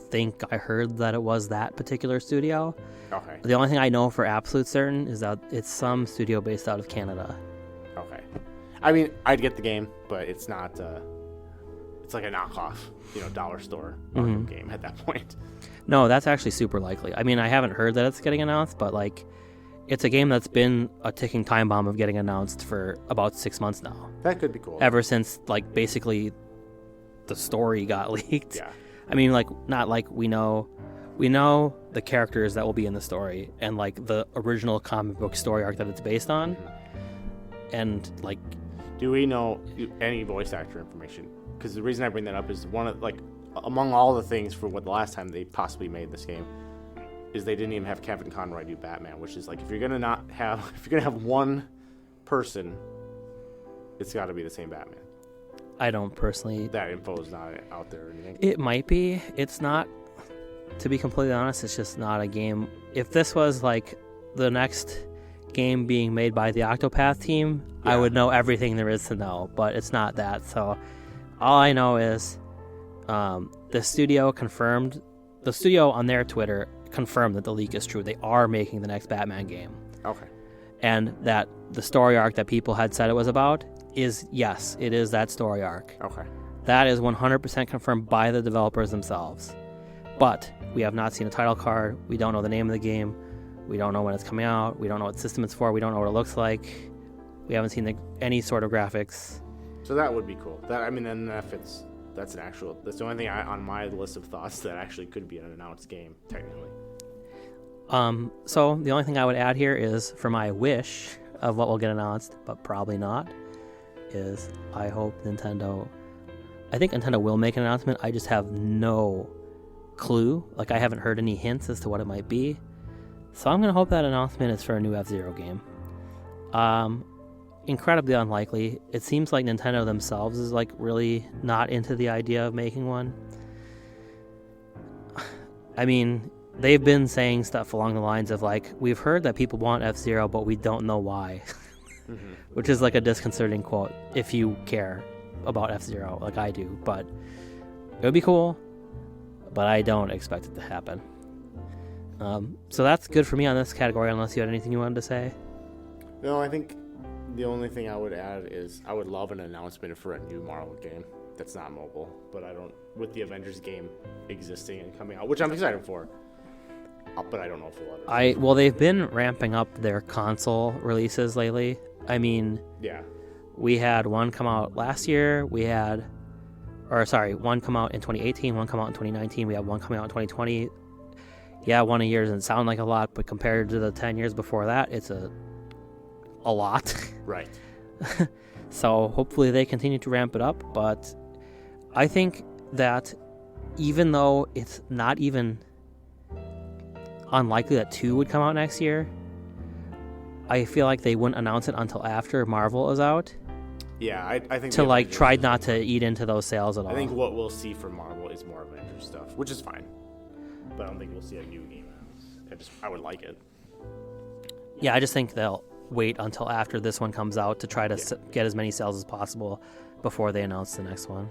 think I heard that it was that particular studio. Okay. The only thing I know for absolute certain is that it's some studio based out of Canada. Okay. I mean, I'd get the game, but it's not... it's like a knockoff, dollar store Arkham game at that point. No, that's actually super likely. I mean, I haven't heard that it's getting announced, but like... It's a game that's been a ticking time bomb of getting announced for about 6 months now. That could be cool. Ever since, like, basically the story got leaked. Yeah. I mean, like, not like we know the characters that will be in the story and, like, the original comic book story arc that it's based on. Mm-hmm. And, like... Do we know any voice actor information? Because the reason I bring that up is among all the things for the last time they possibly made this game, is they didn't even have Kevin Conroy do Batman, which is like if you're gonna have one person, it's got to be the same Batman. I don't personally. That info is not out there or anything. It might be. It's not. To be completely honest, it's just not a game. If this was like the next game being made by the Octopath team, I would know everything there is to know. But it's not that. So all I know is the studio confirmed. The studio on their Twitter confirmed that the leak is true. They are making the next Batman game. Okay. And that the story arc that people had said it was about is, yes, it is that story arc. Okay. That is 100% confirmed by the developers themselves. But we have not seen a title card. We don't know the name of the game. We don't know when it's coming out. We don't know what system it's for. We don't know what it looks like. We haven't seen any sort of graphics. So that would be cool. Then that fits. That's the only thing on my list of thoughts that actually could be an announced game, technically. So the only thing I would add here is, for my wish of what will get announced, but probably not, is I hope Nintendo... I think Nintendo will make an announcement. I just have no clue. Like, I haven't heard any hints as to what it might be. So I'm going to hope that announcement is for a new F-Zero game. Incredibly unlikely. It seems like Nintendo themselves is like really not into the idea of making one. I mean, they've been saying stuff along the lines of like, we've heard that people want F-Zero, but we don't know why. Mm-hmm. Which is like a disconcerting quote if you care about F-Zero like I do. But it would be cool, but I don't expect it to happen. So that's good for me on this category, unless you had anything you wanted to say. No, I think the only thing I would add is I would love an announcement for a new Marvel game that's not mobile, but I don't, with the Avengers game existing and coming out, which I'm excited for, but I don't know if we'll ever. Well, they've been ramping up their console releases lately. I mean, yeah, we had one come out last year. One come out in 2018, one come out in 2019. We have one coming out in 2020. Yeah, one a year doesn't sound like a lot, but compared to the 10 years before that, it's a lot. Right. So hopefully they continue to ramp it up, but I think that even though it's not even unlikely that 2 would come out next year, I feel like they wouldn't announce it until after Marvel is out. Yeah, I think to like try not to eat into those sales at all. I think what we'll see from Marvel is more Avengers stuff, which is fine, but I don't think we'll see a new game. I would like it. Yeah, I just think they'll wait until after this one comes out to try to get as many sales as possible before they announce the next one.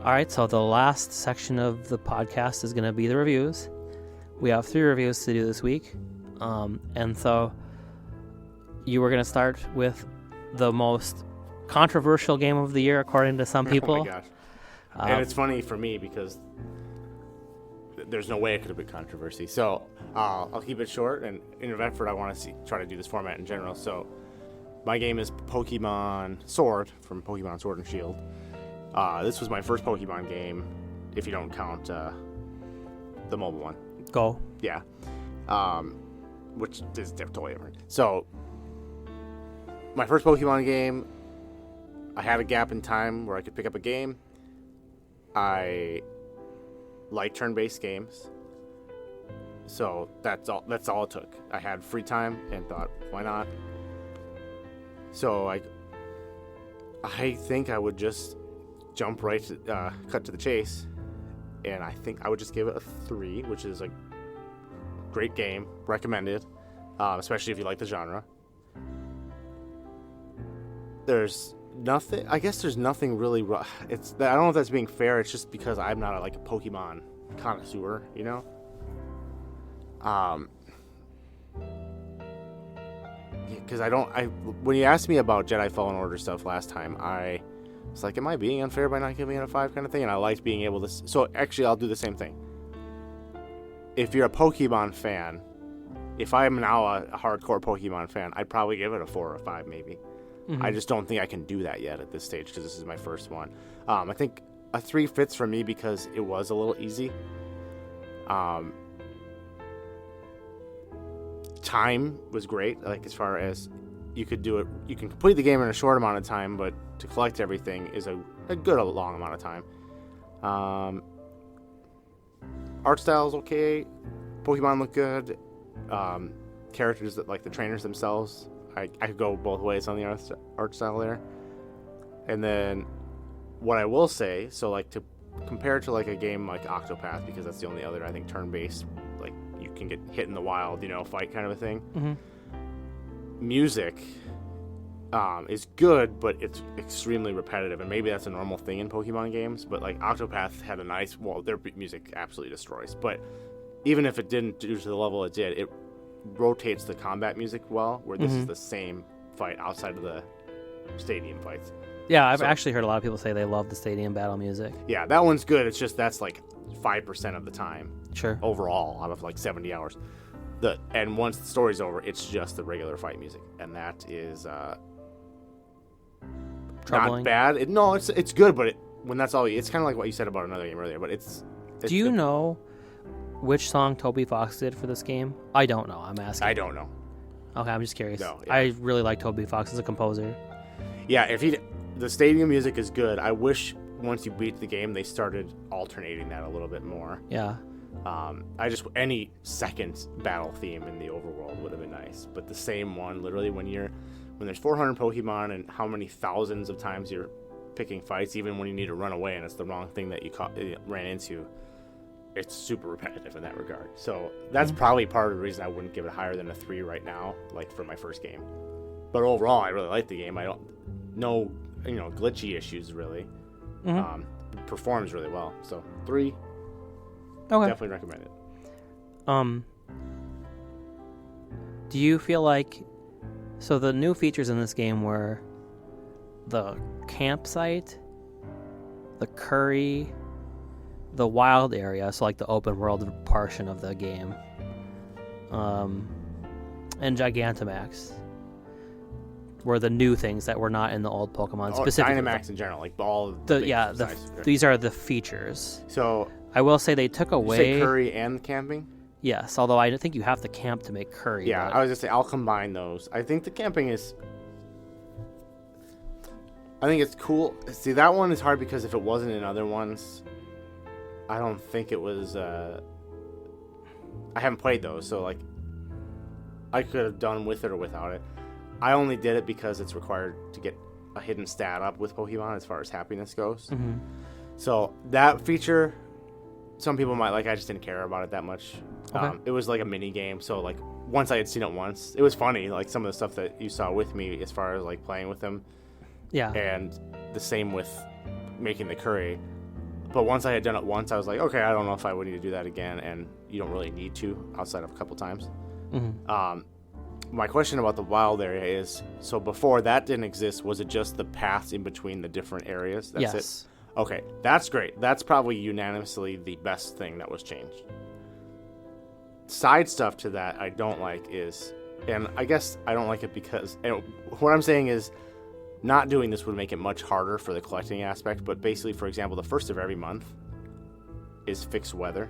All right, so the last section of the podcast is going to be the reviews. We have 3 reviews to do this week, and so you were going to start with the most controversial game of the year, according to some people. Oh my gosh. And it's funny for me because there's no way it could have been controversy. So I'll keep it short. And in Redford, I want to try to do this format in general. So my game is Pokemon Sword from Pokemon Sword and Shield. This was my first Pokemon game, if you don't count the mobile one. Go. Yeah. Which is totally different. So my first Pokemon game, I had a gap in time where I could pick up a game. I like turn-based games, so that's all it took. I had free time and thought, why not? So I think I would just jump right to, cut to the chase, and I think I would just give it a 3, which is a great game, recommended, especially if you like the genre. I guess there's nothing really I don't know if that's being fair. It's just because I'm not a Pokemon connoisseur, you know? Because when you asked me about Jedi Fallen Order stuff last time, I was like, am I being unfair by not giving it a 5 kind of thing? And I liked being able to... So actually, I'll do the same thing. If you're a Pokemon fan, if I'm now a hardcore Pokemon fan, I'd probably give it a 4 or a 5 maybe. Mm-hmm. I just don't think I can do that yet at this stage because this is my first one. I think a 3 fits for me because it was a little easy. Time was great, as far as you could do it. You can complete the game in a short amount of time, but to collect everything is a good long amount of time. Art style is okay. Pokemon look good. Characters that the trainers themselves, I could go both ways on the art style there. And then what I will say, so like to compare to like a game like Octopath, because that's the only other I think turn-based, like you can get hit in the wild, fight kind of a thing. Mm-hmm. Music is good, but it's extremely repetitive, and maybe that's a normal thing in Pokemon games. But like Octopath had a nice, their music absolutely destroys. But even if it didn't due to the level it did, it rotates the combat music well. Where this is the same fight outside of the stadium fights. Yeah, I've actually heard a lot of people say they love the stadium battle music. Yeah, that one's good. It's just that's like 5% of the time. Sure. Overall, out of like 70 hours. And once the story's over, it's just the regular fight music, and that is troubling. Not bad. It's good, but when that's all, it's kind of like what you said about another game earlier. But it's Do you know which song Toby Fox did for this game? I don't know. I'm asking. I don't know. Okay, I'm just curious. No, yeah. I really like Toby Fox as a composer. Yeah, the stadium music is good. I wish once you beat the game they started alternating that a little bit more. Yeah. Any second battle theme in the overworld would have been nice, but the same one, literally when there's 400 Pokemon and how many thousands of times you're picking fights, even when you need to run away and it's the wrong thing that you ran into, it's super repetitive in that regard. So that's probably part of the reason I wouldn't give it higher than a 3 right now, like for my first game. But overall, I really like the game. No glitchy issues really. It performs really well. So 3. Okay. Definitely recommend it. Do you feel like... So the new features in this game were the campsite, the curry, the wild area, so like the open world portion of the game, and Gigantamax were the new things that were not in the old Pokemon. Specifically, Dynamax in general, like all these are the features. So I will say they took away... You say curry and camping? Yes, although I don't think you have to camp to make curry. Yeah, but... I was going to say, I'll combine those. I think the camping is... I think it's cool. See, that one is hard because if it wasn't in other ones, I don't think it was... I haven't played those, so like I could have done with it or without it. I only did it because it's required to get a hidden stat up with Pokemon as far as happiness goes. Mm-hmm. So that feature... Some people might like. I just didn't care about it that much. Okay. It was like a mini game, so like once I had seen it once, it was funny. Like some of the stuff that you saw with me, as far as like playing with them. Yeah. And the same with making the curry. But once I had done it once, I was like, okay, I don't know if I would need to do that again. And you don't really need to outside of a couple times. Mm-hmm. My question about the wild area is: so before that didn't exist, was it just the paths in between the different areas? That's yes. it. Okay, that's great. That's probably unanimously the best thing that was changed. Side stuff to that I don't like is, and I guess I don't like it because, and what I'm saying is, not doing this would make it much harder for the collecting aspect, but basically, for example, the first of every month is fixed weather.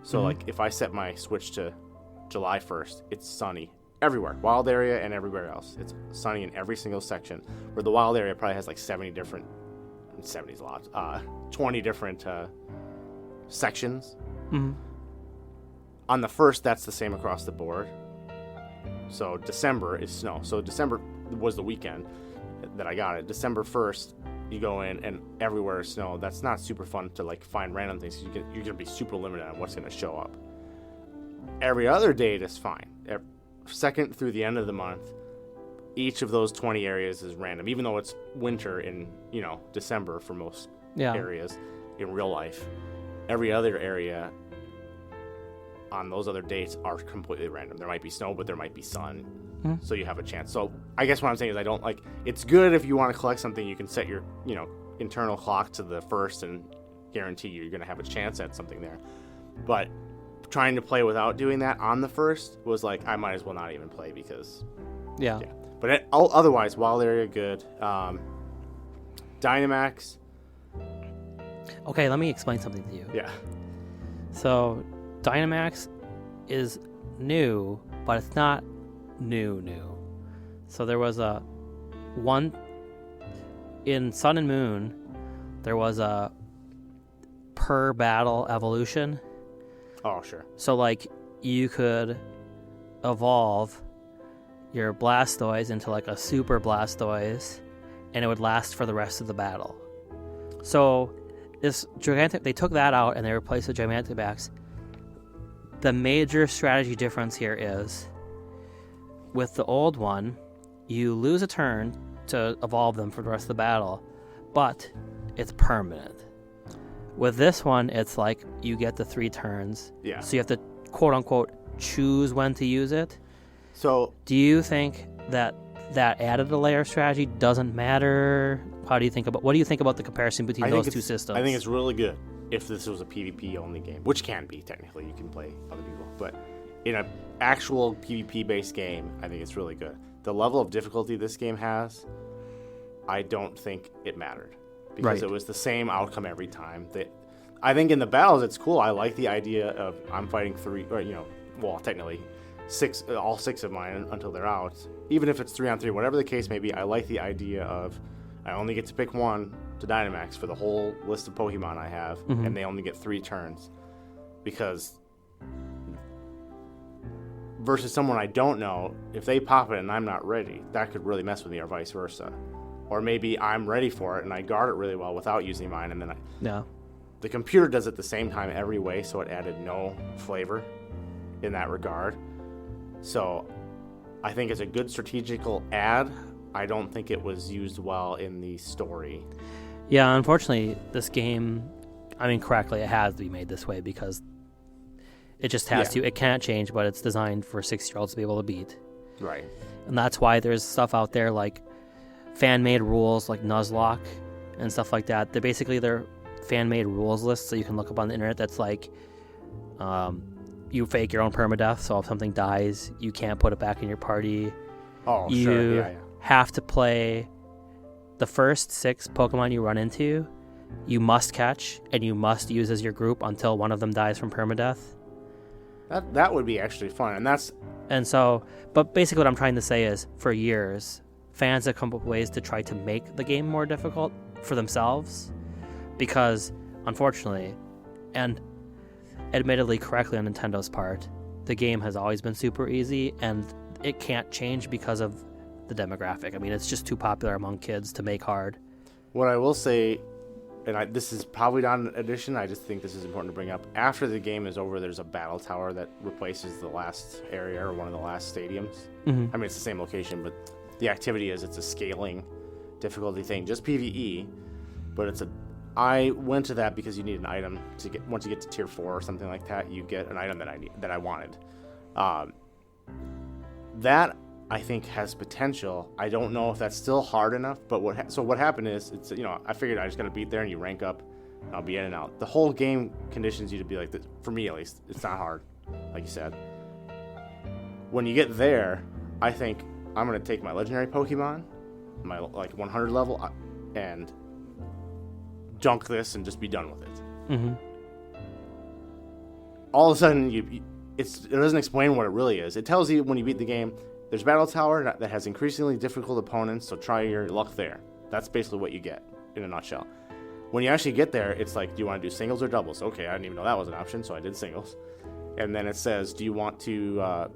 So, like, if I set my switch to July 1st, it's sunny everywhere, wild area and everywhere else. It's sunny in every single section, where the wild area probably has like 70 different 70's a lot. 20 different sections. Mm-hmm. On the 1st, that's the same across the board. So December is snow. So December was the weekend that I got it. December 1st, you go in and everywhere is snow. That's not super fun to like find random things. You're going to be super limited on what's going to show up. Every other date is fine. 2nd through the end of the month, each of those 20 areas is random, even though it's winter in, December for most areas in real life. Every other area on those other dates are completely random. There might be snow, but there might be sun. So you have a chance. So I guess what I'm saying is I don't like... It's good if you want to collect something, you can set your, internal clock to the 1st and guarantee you're going to have a chance at something there. But trying to play without doing that on the 1st was like, I might as well not even play because... Yeah. But otherwise, wild area, good. Dynamax. Okay, let me explain something to you. Yeah. So, Dynamax is new, but it's not new. So there was in Sun and Moon, there was a per battle evolution. Oh, sure. So, like, you could evolve your Blastoise into like a Super Blastoise, and it would last for the rest of the battle. So this gigantic, they took that out and they replaced the Gigantamax. The major strategy difference here is, with the old one, you lose a turn to evolve them for the rest of the battle, but it's permanent. With this one, it's like you get the 3 turns. Yeah. So you have to, quote unquote, choose when to use it. So do you think that added a layer of strategy doesn't matter? What do you think about the comparison between those two systems? I think it's really good if this was a PvP only game, which can be technically. You can play other people, but in an actual PvP based game, I think it's really good. The level of difficulty this game has, I don't think it mattered because it was the same outcome every time. I think in the battles it's cool. I like the idea of I'm fighting 3, or technically 6, all 6 of mine until they're out. Even if it's 3-on-3, whatever the case may be, I like the idea of I only get to pick one to Dynamax for the whole list of Pokemon I have, and they only get 3 turns. Because versus someone I don't know, if they pop it and I'm not ready, that could really mess with me, or vice versa. Or maybe I'm ready for it and I guard it really well without using mine, and then the computer does it the same time every way, so it added no flavor in that regard. So I think it's a good strategical add. I don't think it was used well in the story. Yeah, unfortunately, this game, correctly, it has to be made this way because it just has to. It can't change, but it's designed for 6-year-olds to be able to beat. Right. And that's why there's stuff out there like fan-made rules like Nuzlocke and stuff like that. They're fan-made rules lists that you can look up on the internet that's like you fake your own permadeath, so if something dies, you can't put it back in your party. Oh, you sure. Yeah. have to play the first 6 Pokemon you run into, you must catch, and you must use as your group until one of them dies from permadeath. That would be actually fun, but basically what I'm trying to say is, for years, fans have come up with ways to try to make the game more difficult for themselves, because, unfortunately, and admittedly correctly on Nintendo's part, the game has always been super easy, and it can't change because of the demographic. It's just too popular among kids to make hard. What I will say, and this is probably not an addition, I just think this is important to bring up. After the game is over, there's a battle tower that replaces the last area or one of the last stadiums. Mm-hmm. It's the same location, but the activity it's a scaling difficulty thing, just PvE, but I went to that because you need an item to get. Once you get to tier 4 or something like that, you get an item that I wanted. That I think has potential. I don't know if that's still hard enough, but what happened is I figured I just gotta beat there and you rank up, and I'll be in and out. The whole game conditions you to be like this. For me at least, it's not hard, like you said. When you get there, I think I'm gonna take my legendary Pokemon, my 100 level, and dunk this and just be done with it. Mm-hmm. All of a sudden, it doesn't explain what it really is. It tells you when you beat the game, there's a battle tower that has increasingly difficult opponents, so try your luck there. That's basically what you get in a nutshell. When you actually get there, it's like, do you want to do singles or doubles? Okay, I didn't even know that was an option, so I did singles. And then it says, do you want to,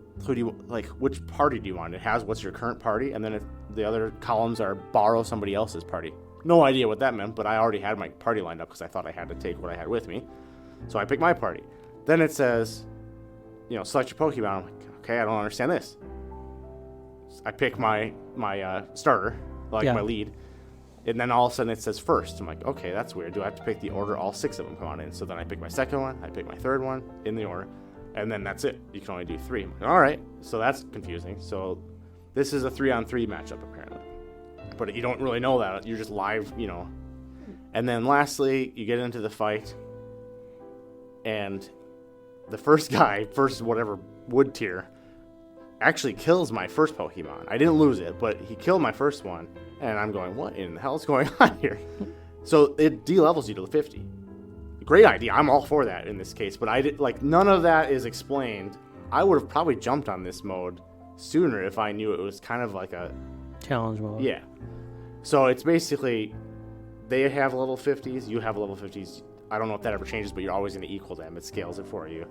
which party do you want? It has what's your current party, and then the other columns are borrow somebody else's party. No idea what that meant, but I already had my party lined up because I thought I had to take what I had with me. So I picked my party. Then it says, select your Pokemon. I'm like, okay, I don't understand this. I pick my starter, my lead, and then all of a sudden it says first. I'm like, okay, that's weird. Do I have to pick the order all 6 of them come on in? So then I pick my second one, I pick my third one in the order, and then that's it. You can only do 3. I'm like, all right, so that's confusing. So this is a 3-on-3 matchup apparently. But you don't really know that. You're just live, And then lastly, you get into the fight, and the first whatever wood tier, actually kills my first Pokemon. I didn't lose it, but he killed my first one, and I'm going, what in the hell is going on here? So it de-levels you to 50. Great idea. I'm all for that in this case, but none of that is explained. I would have probably jumped on this mode sooner if I knew it was kind of like a challenge mode. Yeah. So it's basically, they have level 50s, you have level 50s. I don't know if that ever changes, but you're always going to equal them. It scales it for you.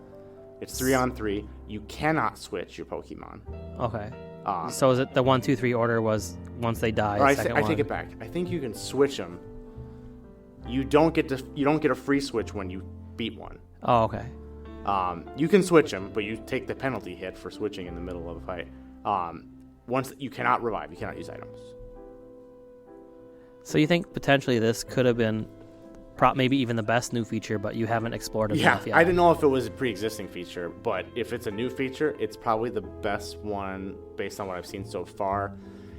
It's 3-on-3. You cannot switch your Pokemon. Okay. So is it the 1, 2, 3 order was once they die? I take it back. I think you can switch them. you don't get a free switch when you beat one. Oh, okay. You can switch them, but you take the penalty hit for switching in the middle of a fight. Once you cannot revive, you cannot use items. So you think potentially this could have been maybe even the best new feature, but you haven't explored it enough yet? I didn't know if it was a pre-existing feature, but if it's a new feature, it's probably the best one based on what I've seen so far.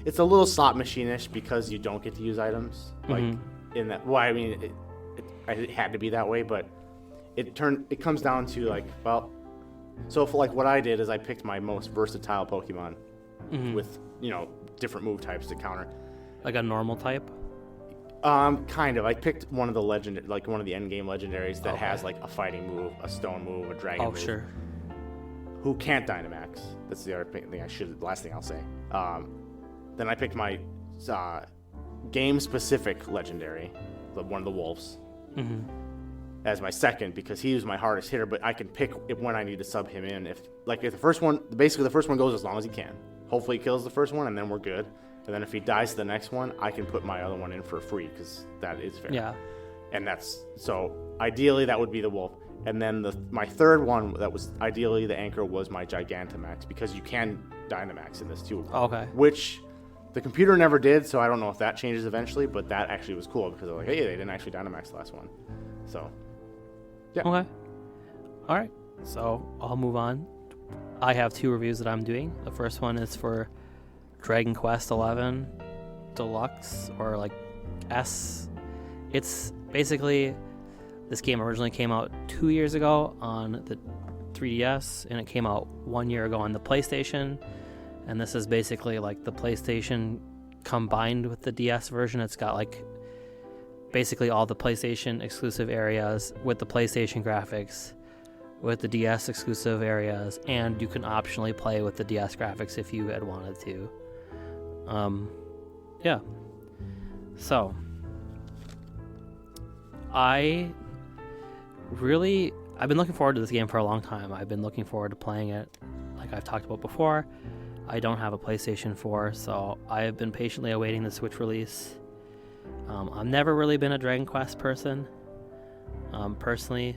It's a little slot machine-ish because you don't get to use items. Like in that, well, I mean, it had to be that way, but it comes down to like, well, so for like what I did is I picked my most versatile Pokemon with different move types to counter. Like a normal type. Kind of. I picked one of the one of the end game legendaries that has like a fighting move, a stone move, a dragon move. Oh, sure. Who can't Dynamax? That's the other thing. Last thing I'll say. Then I picked my game specific legendary, one of the wolves, as my second because he was my hardest hitter. But I can pick when I need to sub him in. If the first one goes as long as he can. Hopefully he kills the first one and then we're good. And then if he dies to the next one, I can put my other one in for free because that is fair. Yeah. And so ideally that would be the wolf. And then my third one that was ideally the anchor was my Gigantamax because you can Dynamax in this too. Okay. Which the computer never did, so I don't know if that changes eventually, but that actually was cool because they're like, hey, they didn't actually Dynamax the last one. So, yeah. Okay. All right. So I'll move on. I have 2 reviews that I'm doing. The first one is for Dragon Quest XI Deluxe, or like S. It's basically, this game originally came out 2 years ago on the 3DS, and it came out 1 year ago on the PlayStation. And this is basically like the PlayStation combined with the DS version. It's got like basically all the PlayStation exclusive areas with the PlayStation graphics, with the DS exclusive areas, and you can optionally play with the DS graphics if you had wanted to. Yeah. So, I've been looking forward to this game for a long time. I've been looking forward to playing it, like I've talked about before. I don't have a PlayStation 4, so I have been patiently awaiting the Switch release. I've never really been a Dragon Quest person, personally.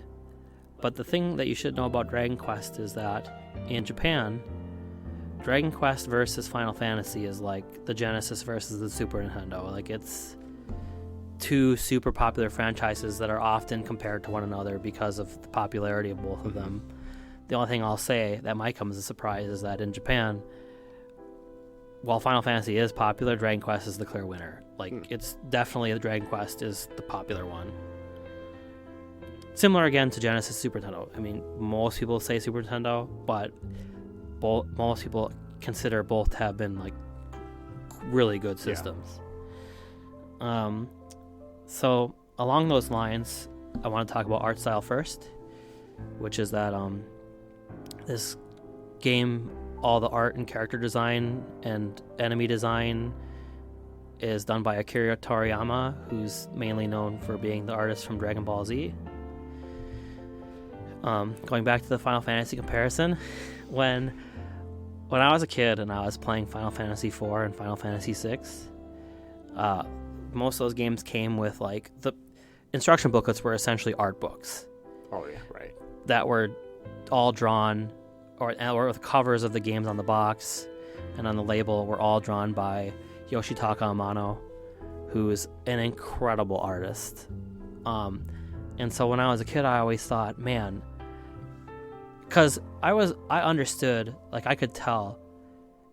But the thing that you should know about Dragon Quest is that in Japan, Dragon Quest versus Final Fantasy is like the Genesis versus the Super Nintendo. Like, it's 2 super popular franchises that are often compared to one another because of the popularity of both of them. The only thing I'll say that might come as a surprise is that in Japan, while Final Fantasy is popular, Dragon Quest is the clear winner. Like, it's definitely the Dragon Quest is the popular one. Similar again to Genesis, Super Nintendo. I mean, most people say Super Nintendo, but most people consider both to have been like really good systems. Yeah. So along those lines, I want to talk about art style first, which is that this game, all the art and character design and enemy design is done by Akira Toriyama, who's mainly known for being the artist from Dragon Ball Z. Going back to the Final Fantasy comparison, when I was a kid and I was playing Final Fantasy IV and Final Fantasy VI, most of those games came with like the instruction booklets were essentially art books. Oh yeah, right. That were all drawn, or the covers of the games on the box and on the label were all drawn by Yoshitaka Amano, who's an incredible artist. And so when I was a kid, I always thought, man, because I understood, like I could tell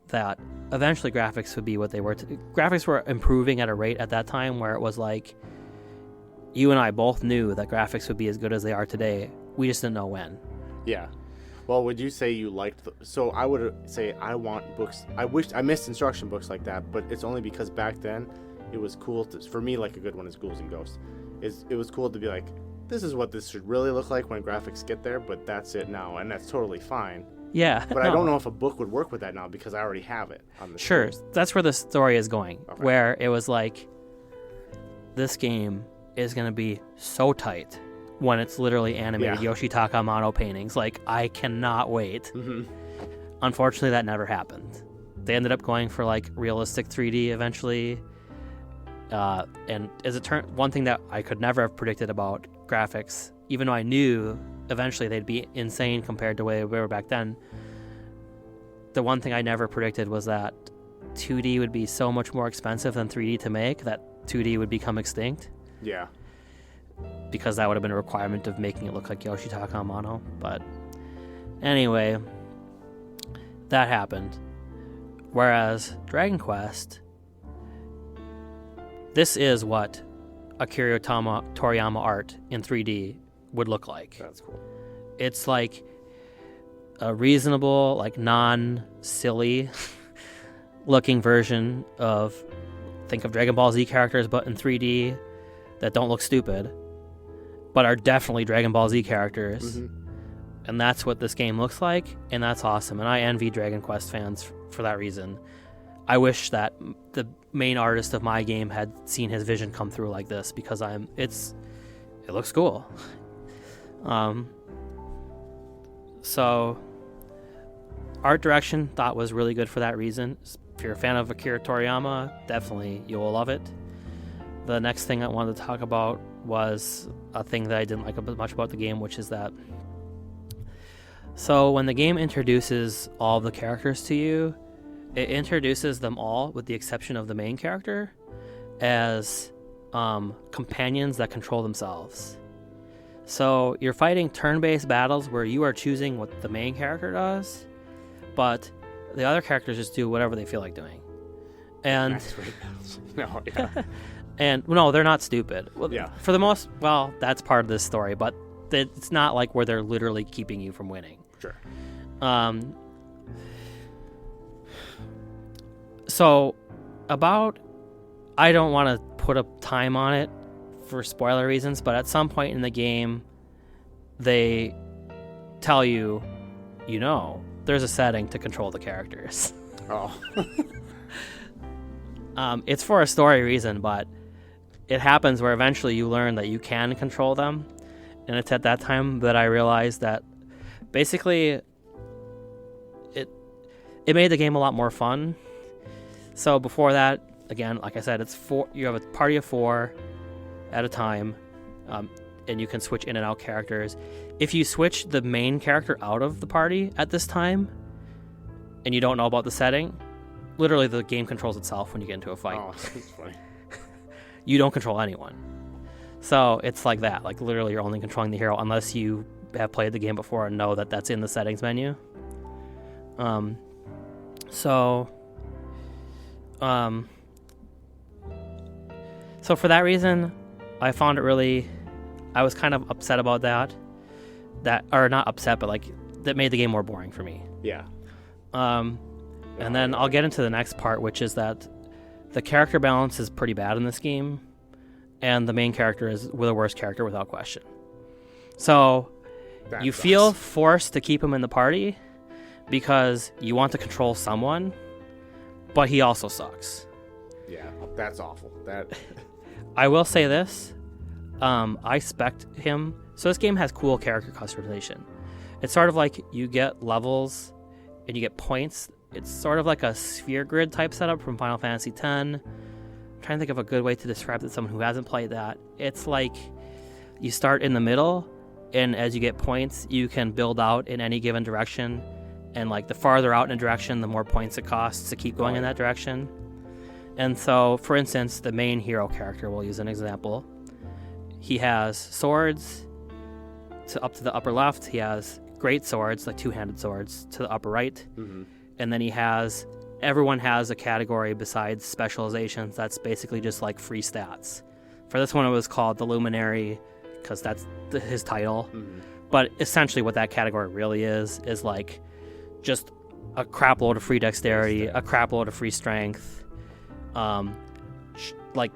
that eventually graphics would be what they were. Graphics were improving at a rate at that time where it was like, you and I both knew that graphics would be as good as they are today. We just didn't know when. Yeah. Well, would you say you liked so I would say I want books. I missed instruction books like that, but it's only because back then it was cool for me, like a good one is Ghouls and Ghosts. It was cool to be like, this is what this should really look like when graphics get there, but that's it now, and that's totally fine. Yeah. But I don't know if a book would work with that now because I already have it on the Sure. screen. That's where the story is going, okay. Where it was like, this game is going to be so tight when it's literally animated Yoshitaka Amano paintings. Like, I cannot wait. Mm-hmm. Unfortunately, that never happened. They ended up going for like realistic 3D eventually, And as it turned, one thing that I could never have predicted about graphics, even though I knew eventually they'd be insane compared to where we were back then, the one thing I never predicted was that 2D would be so much more expensive than 3D to make that 2D would become extinct. Yeah. Because that would have been a requirement of making it look like Yoshitaka Amano. But anyway, that happened. Whereas Dragon Quest, this is what Akira Toriyama art in 3D would look like. That's cool. It's like a reasonable, like non-silly looking version of, think of Dragon Ball Z characters, but in 3D that don't look stupid, but are definitely Dragon Ball Z characters. Mm-hmm. And that's what this game looks like, and that's awesome. And I envy Dragon Quest fans for that reason. I wish that the main artist of my game had seen his vision come through like this, because it looks cool. So art direction thought was really good for that reason. If you're a fan of Akira Toriyama, definitely you will love it. The next thing I wanted to talk about was a thing that I didn't like much about the game, which is that, so when the game introduces all the characters to you, it introduces them all, with the exception of the main character, as companions that control themselves. So you're fighting turn-based battles where you are choosing what the main character does, but the other characters just do whatever they feel like doing. And no, yeah. And no, they're not stupid. Well, yeah. For the most, well, that's part of this story, but it's not like where they're literally keeping you from winning. Sure. So about, I don't want to put a time on it for spoiler reasons, but at some point in the game, they tell you, there's a setting to control the characters. Oh. It's for a story reason, but it happens where eventually you learn that you can control them. And it's at that time that I realized that basically it made the game a lot more fun. So before that, again, like I said, you have a party of 4 at a time, and you can switch in and out characters. If you switch the main character out of the party at this time, and you don't know about the setting, literally the game controls itself when you get into a fight. Oh, that's funny. You don't control anyone. So it's like that. Like literally you're only controlling the hero unless you have played the game before and know that that's in the settings menu. So for that reason, I found it really, I was kind of upset about that, or not upset, but like that made the game more boring for me. Yeah. And then I'll get into the next part, which is that the character balance is pretty bad in this game, and the main character is the worst character without question. So you feel forced to keep him in the party because you want to control someone, but he also sucks. Yeah, that's awful. I will say this. I spec'd him. So this game has cool character customization. It's sort of like you get levels and you get points. It's sort of like a sphere grid type setup from Final Fantasy X. I'm trying to think of a good way to describe it to someone who hasn't played that. It's like you start in the middle, and as you get points, you can build out in any given direction. And like the farther out in a direction, the more points it costs to keep going in that direction. And so, for instance, the main hero character, we'll use an example. He has swords up to the upper left. He has great swords, like two-handed swords, to the upper right. Mm-hmm. And then everyone has a category besides specializations that's basically just like free stats. For this one, it was called the Luminary, because that's his title. Mm-hmm. But essentially what that category really is like just a crap load of free dexterity, a crap load of free strength, like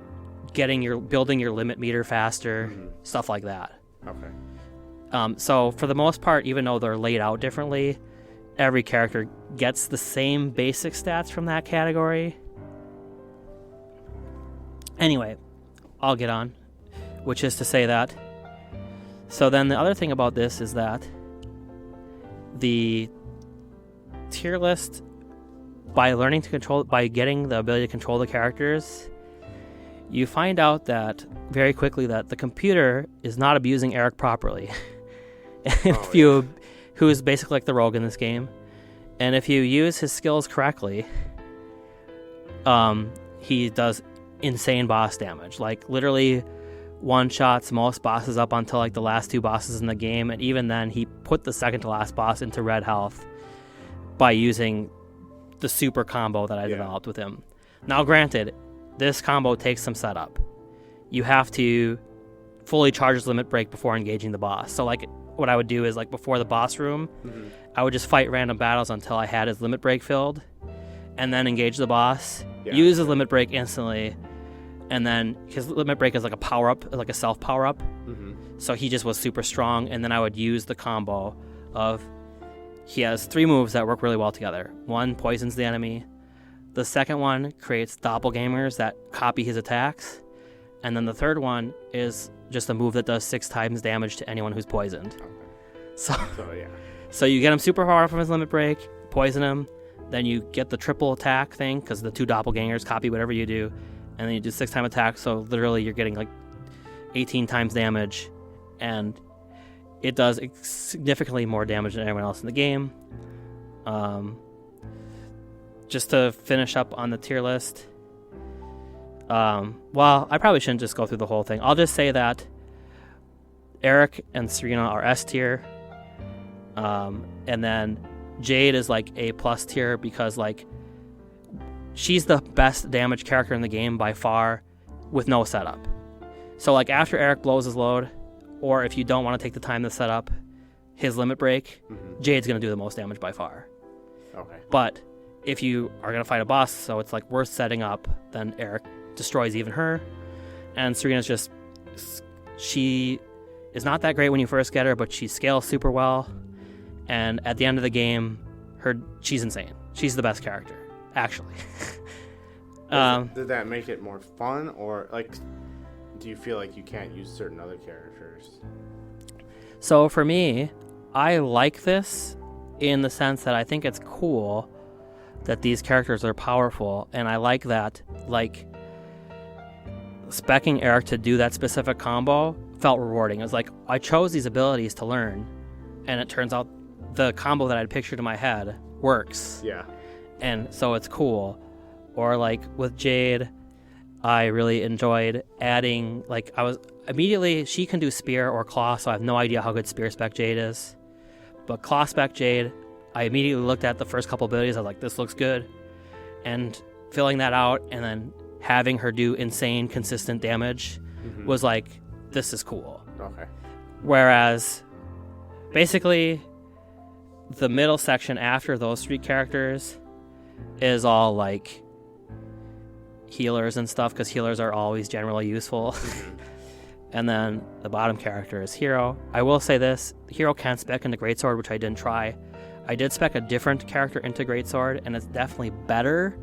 building your limit meter faster, mm-hmm. stuff like that. Okay. So for the most part, even though they're laid out differently, every character gets the same basic stats from that category. Anyway, I'll get on, which is to say that. So then the other thing about this is that the tier list, by getting the ability to control the characters, you find out that very quickly that the computer is not abusing Eric properly. Who is basically like the rogue in this game. And if you use his skills correctly, he does insane boss damage. Like, literally one-shots most bosses up until like the last 2 bosses in the game, and even then he put the second to last boss into red health by using the super combo that I developed with him. Now granted, this combo takes some setup. You have to fully charge his limit break before engaging the boss. So like what I would do is, like, before the boss room, I would just fight random battles until I had his limit break filled, and then engage the boss, use his limit break instantly, and then his limit break is like a power-up, like a self power-up. So he just was super strong, and then I would use the combo of, he has 3 moves that work really well together. 1 poisons the enemy. The second one creates doppelgangers that copy his attacks. And then the third one is just a move that does 6 times damage to anyone who's poisoned. So you get him super hard from his limit break, poison him, then you get the triple attack thing, because the 2 doppelgangers copy whatever you do, and then you do 6-time attack, so literally you're getting like 18 times damage, and it does significantly more damage than everyone else in the game. Just to finish up on the tier list, well, I probably shouldn't just go through the whole thing. I'll just say that Eric and Serena are S tier, and then Jade is like A+ tier, because like she's the best damage character in the game by far with no setup. So like after Eric blows his load, or if you don't want to take the time to set up his limit break, Jade's going to do the most damage by far. Okay. But if you are going to fight a boss, so it's like worth setting up, then Eric destroys even her. And Serena's just, she is not that great when you first get her, but she scales super well. And at the end of the game, she's insane. She's the best character, actually. Did that make it more fun, or like, do you feel like you can't use certain other characters? So for me, I like this in the sense that I think it's cool that these characters are powerful, and I like that, like, speccing Eric to do that specific combo felt rewarding. It was like, I chose these abilities to learn, and it turns out the combo that I'd pictured in my head works. Yeah. And so it's cool. Or like with Jade, I really enjoyed adding, like, she can do spear or claw, so I have no idea how good spear spec Jade is. But claw spec Jade, I immediately looked at the first couple abilities, I was like, this looks good. And filling that out and then having her do insane consistent damage was like, this is cool. Okay. Whereas basically the middle section after those 3 characters is all like healers and stuff, because healers are always generally useful. And then the bottom character is Hero. I will say this, Hero can spec into Greatsword, which I didn't try. I did spec a different character into Greatsword, and it's definitely better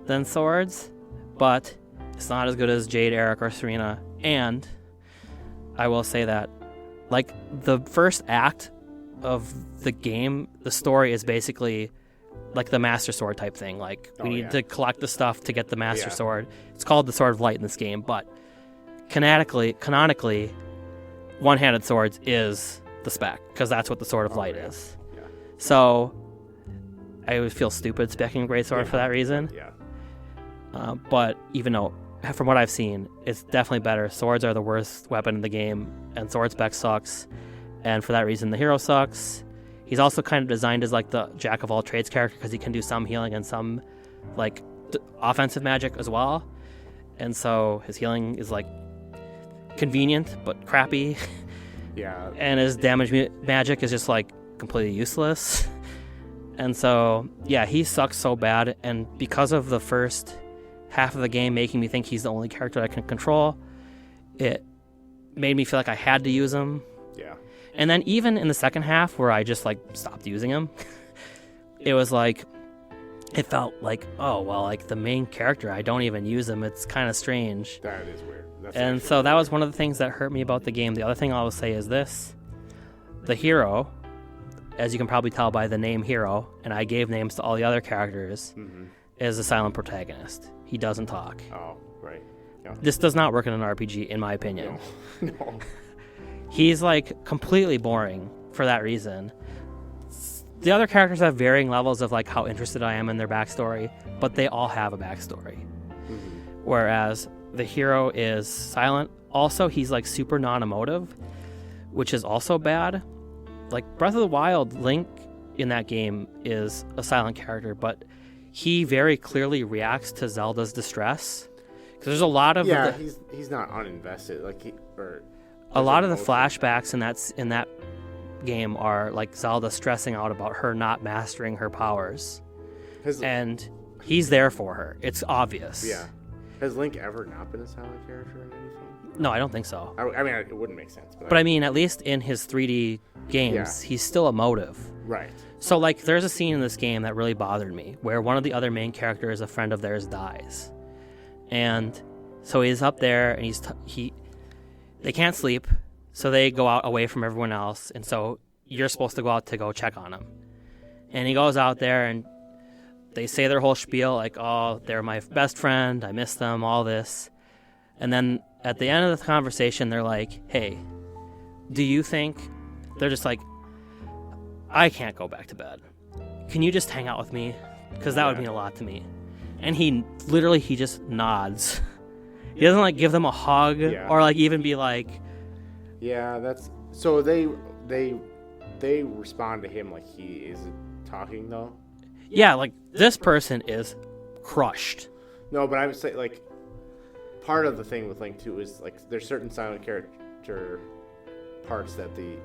than Swords, but it's not as good as Jade, Eric, or Serena. And I will say that, like, the first act of the game, the story is basically like the Master Sword type thing. Like, we need to collect the stuff to get the Master Sword. It's called the Sword of Light in this game, but canonically, one-handed swords is the spec, because that's what the Sword of Light is. Yeah. So I would feel stupid specking Greatsword for that reason. Yeah. But even though, from what I've seen, it's definitely better. Swords are the worst weapon in the game, and sword spec sucks. And for that reason, the hero sucks. He's also kind of designed as like the jack of all trades character, because he can do some healing and some like offensive magic as well. And so his healing is like convenient but crappy. Yeah. And his damage magic is just like completely useless. And so yeah, he sucks so bad. And because of the first half of the game making me think he's the only character I can control, it made me feel like I had to use him. Yeah. And then even in the second half, where I just like stopped using him, it was like, it felt like, oh, well, like the main character, I don't even use him. It's kind of strange. That is weird. And so that was one of the things that hurt me about the game. The other thing I will say is this. The hero, as you can probably tell by the name Hero, and I gave names to all the other characters, is a silent protagonist. He doesn't talk. Oh, right. Yeah. This does not work in an RPG, in my opinion. No. He's like completely boring for that reason. The other characters have varying levels of like how interested I am in their backstory, but they all have a backstory. Mm-hmm. Whereas the hero is silent. Also, he's like super non-emotive, which is also bad. Like Breath of the Wild, Link in that game is a silent character, but he very clearly reacts to Zelda's distress. Because there's a lot of he's not uninvested. A lot of the flashbacks in that game are like Zelda stressing out about her not mastering her powers, and he's there for her. It's obvious. Yeah. Has Link ever not been a silent character in anything? No, I don't think so. I mean, it wouldn't make sense. But I mean, at least in his 3D games, he's still emotive. Right. So, like, there's a scene in this game that really bothered me where one of the other main characters, a friend of theirs, dies. And so he's up there, and they can't sleep, so they go out away from everyone else. And so you're supposed to go out to go check on him. And he goes out there, and they say their whole spiel, like, oh, they're my best friend, I miss them, all this. And then at the end of the conversation, they're like, hey, do you think... They're just like, I can't go back to bed. Can you just hang out with me? Because that would mean a lot to me. And he just nods. He doesn't, like, give them a hug or, like, even be like... Yeah, that's... So they respond to him like he isn't talking, though? Yeah, like, this person is crushed. No, but I would say, like, part of the thing with Link 2 is, like, there's certain silent character parts that the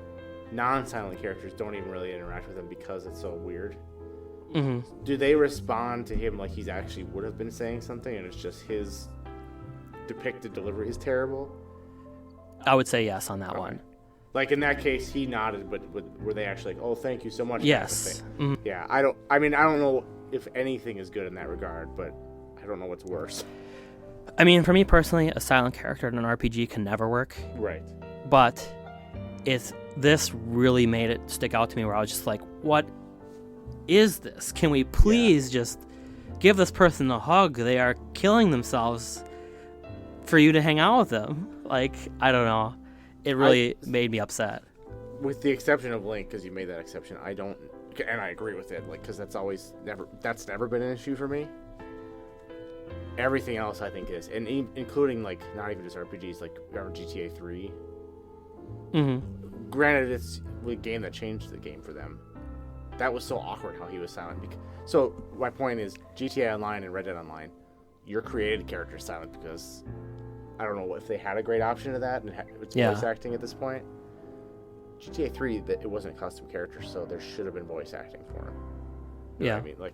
non-silent characters don't even really interact with him because it's so weird. Mm-hmm. Do they respond to him like he's actually would have been saying something and it's just his depicted delivery is terrible? I would say yes on that one. Like, in that case, he nodded, but were they actually like, oh, thank you so much? Yes. Mm-hmm. Yeah, I don't know if anything is good in that regard, but I don't know what's worse. I mean, for me personally, a silent character in an RPG can never work. Right. But this really made it stick out to me where I was just like, what is this? Can we please just give this person a hug? They are killing themselves for you to hang out with them. Like, I don't know. It really made me upset. With the exception of Link, because you made that exception, I don't, and I agree with it, like, because that's never been an issue for me. Everything else I think is, and including, like, not even just RPGs, like GTA 3. Mm-hmm. Granted, it's a game that changed the game for them. That was so awkward how he was silent. So my point is, GTA Online and Red Dead Online, your created character is silent because I don't know if they had a great option of that and it's voice acting at this point. GTA 3, it wasn't a custom character, so there should have been voice acting for him. You know what I mean? Like,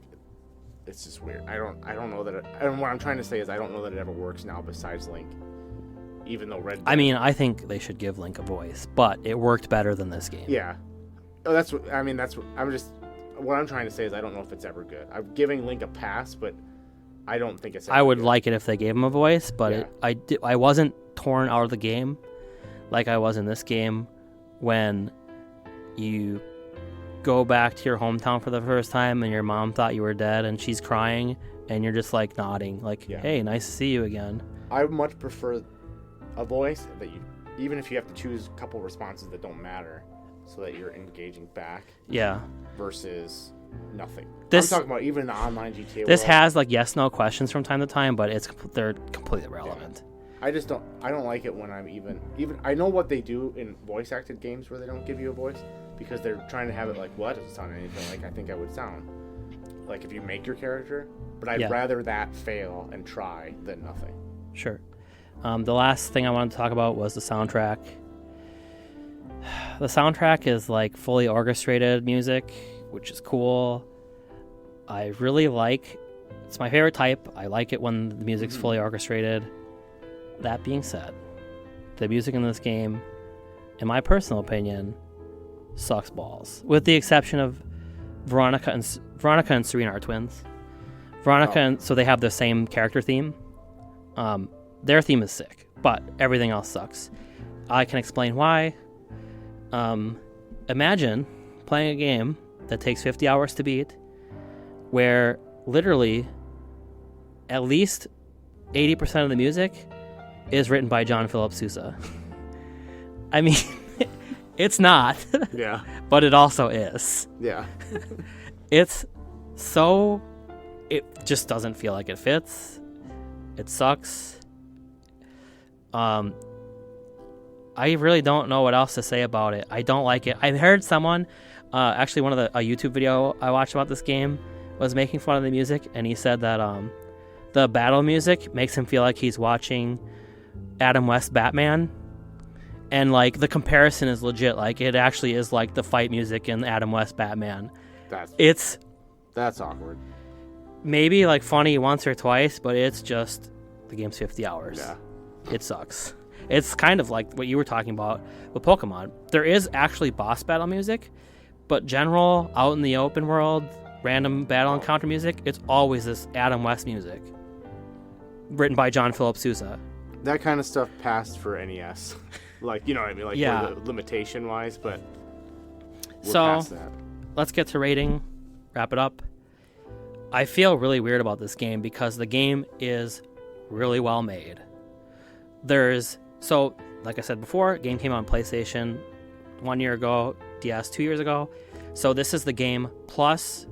it's just weird. I don't know that and what I'm trying to say is I don't know that it ever works now besides Link. Even though Red Dead... I mean, I think they should give Link a voice, but it worked better than this game. Yeah. Oh, what I'm trying to say is I don't know if it's ever good. I'm giving Link a pass, but I don't think it's ever I would good. like it if they gave him a voice, but I wasn't torn out of the game like I was in this game when you go back to your hometown for the first time and your mom thought you were dead and she's crying and you're just like nodding like, hey, nice to see you again. I would much prefer a voice that you, even if you have to choose a couple responses that don't matter so that you're engaging back. Yeah. Versus nothing. I'm talking about even the online GTA This world. has like yes/no questions from time to time, but they're completely irrelevant. I don't like it when I'm even I know what they do in voice acted games where they don't give you a voice because they're trying to have it like, well, that doesn't sound anything like I think I would sound. Like if you make your character, but I'd rather that fail and try than nothing. Sure. The last thing I wanted to talk about was the soundtrack. The soundtrack is like fully orchestrated music, which is cool. I really it's my favorite type. I like it when the music's fully orchestrated. That being said, the music in this game, in my personal opinion, sucks balls. With the exception of Veronica and Serena are twins. So they have the same character theme. Their theme is sick, but everything else sucks. I can explain why. Imagine playing a game that takes 50 hours to beat, where literally at least 80% of the music is written by John Philip Sousa. I mean, it's not. Yeah. But it also is. Yeah. It's so... It just doesn't feel like it fits. It sucks. I really don't know what else to say about it. I don't like it. I heard someone, actually a YouTube video I watched about this game was making fun of the music, and he said that the battle music makes him feel like he's watching Adam West Batman. And, like, the comparison is legit. Like, it actually is like the fight music in Adam West Batman. That's awkward. Maybe, like, funny once or twice, but it's just the game's 50 hours. Yeah. It sucks. It's kind of like what you were talking about with Pokemon. There is actually boss battle music, but general, out in the open world, random battle encounter music, it's always this Adam West music. Written by John Philip Sousa. That kind of stuff passed for NES. Like, you know what I mean? Like, yeah. Limitation-wise, but we're so, past that. Let's get to rating. Wrap it up. I feel really weird about this game because the game is really well made. So, like I said before, game came out on PlayStation 1 year ago, DS 2 years ago. So this is the game plus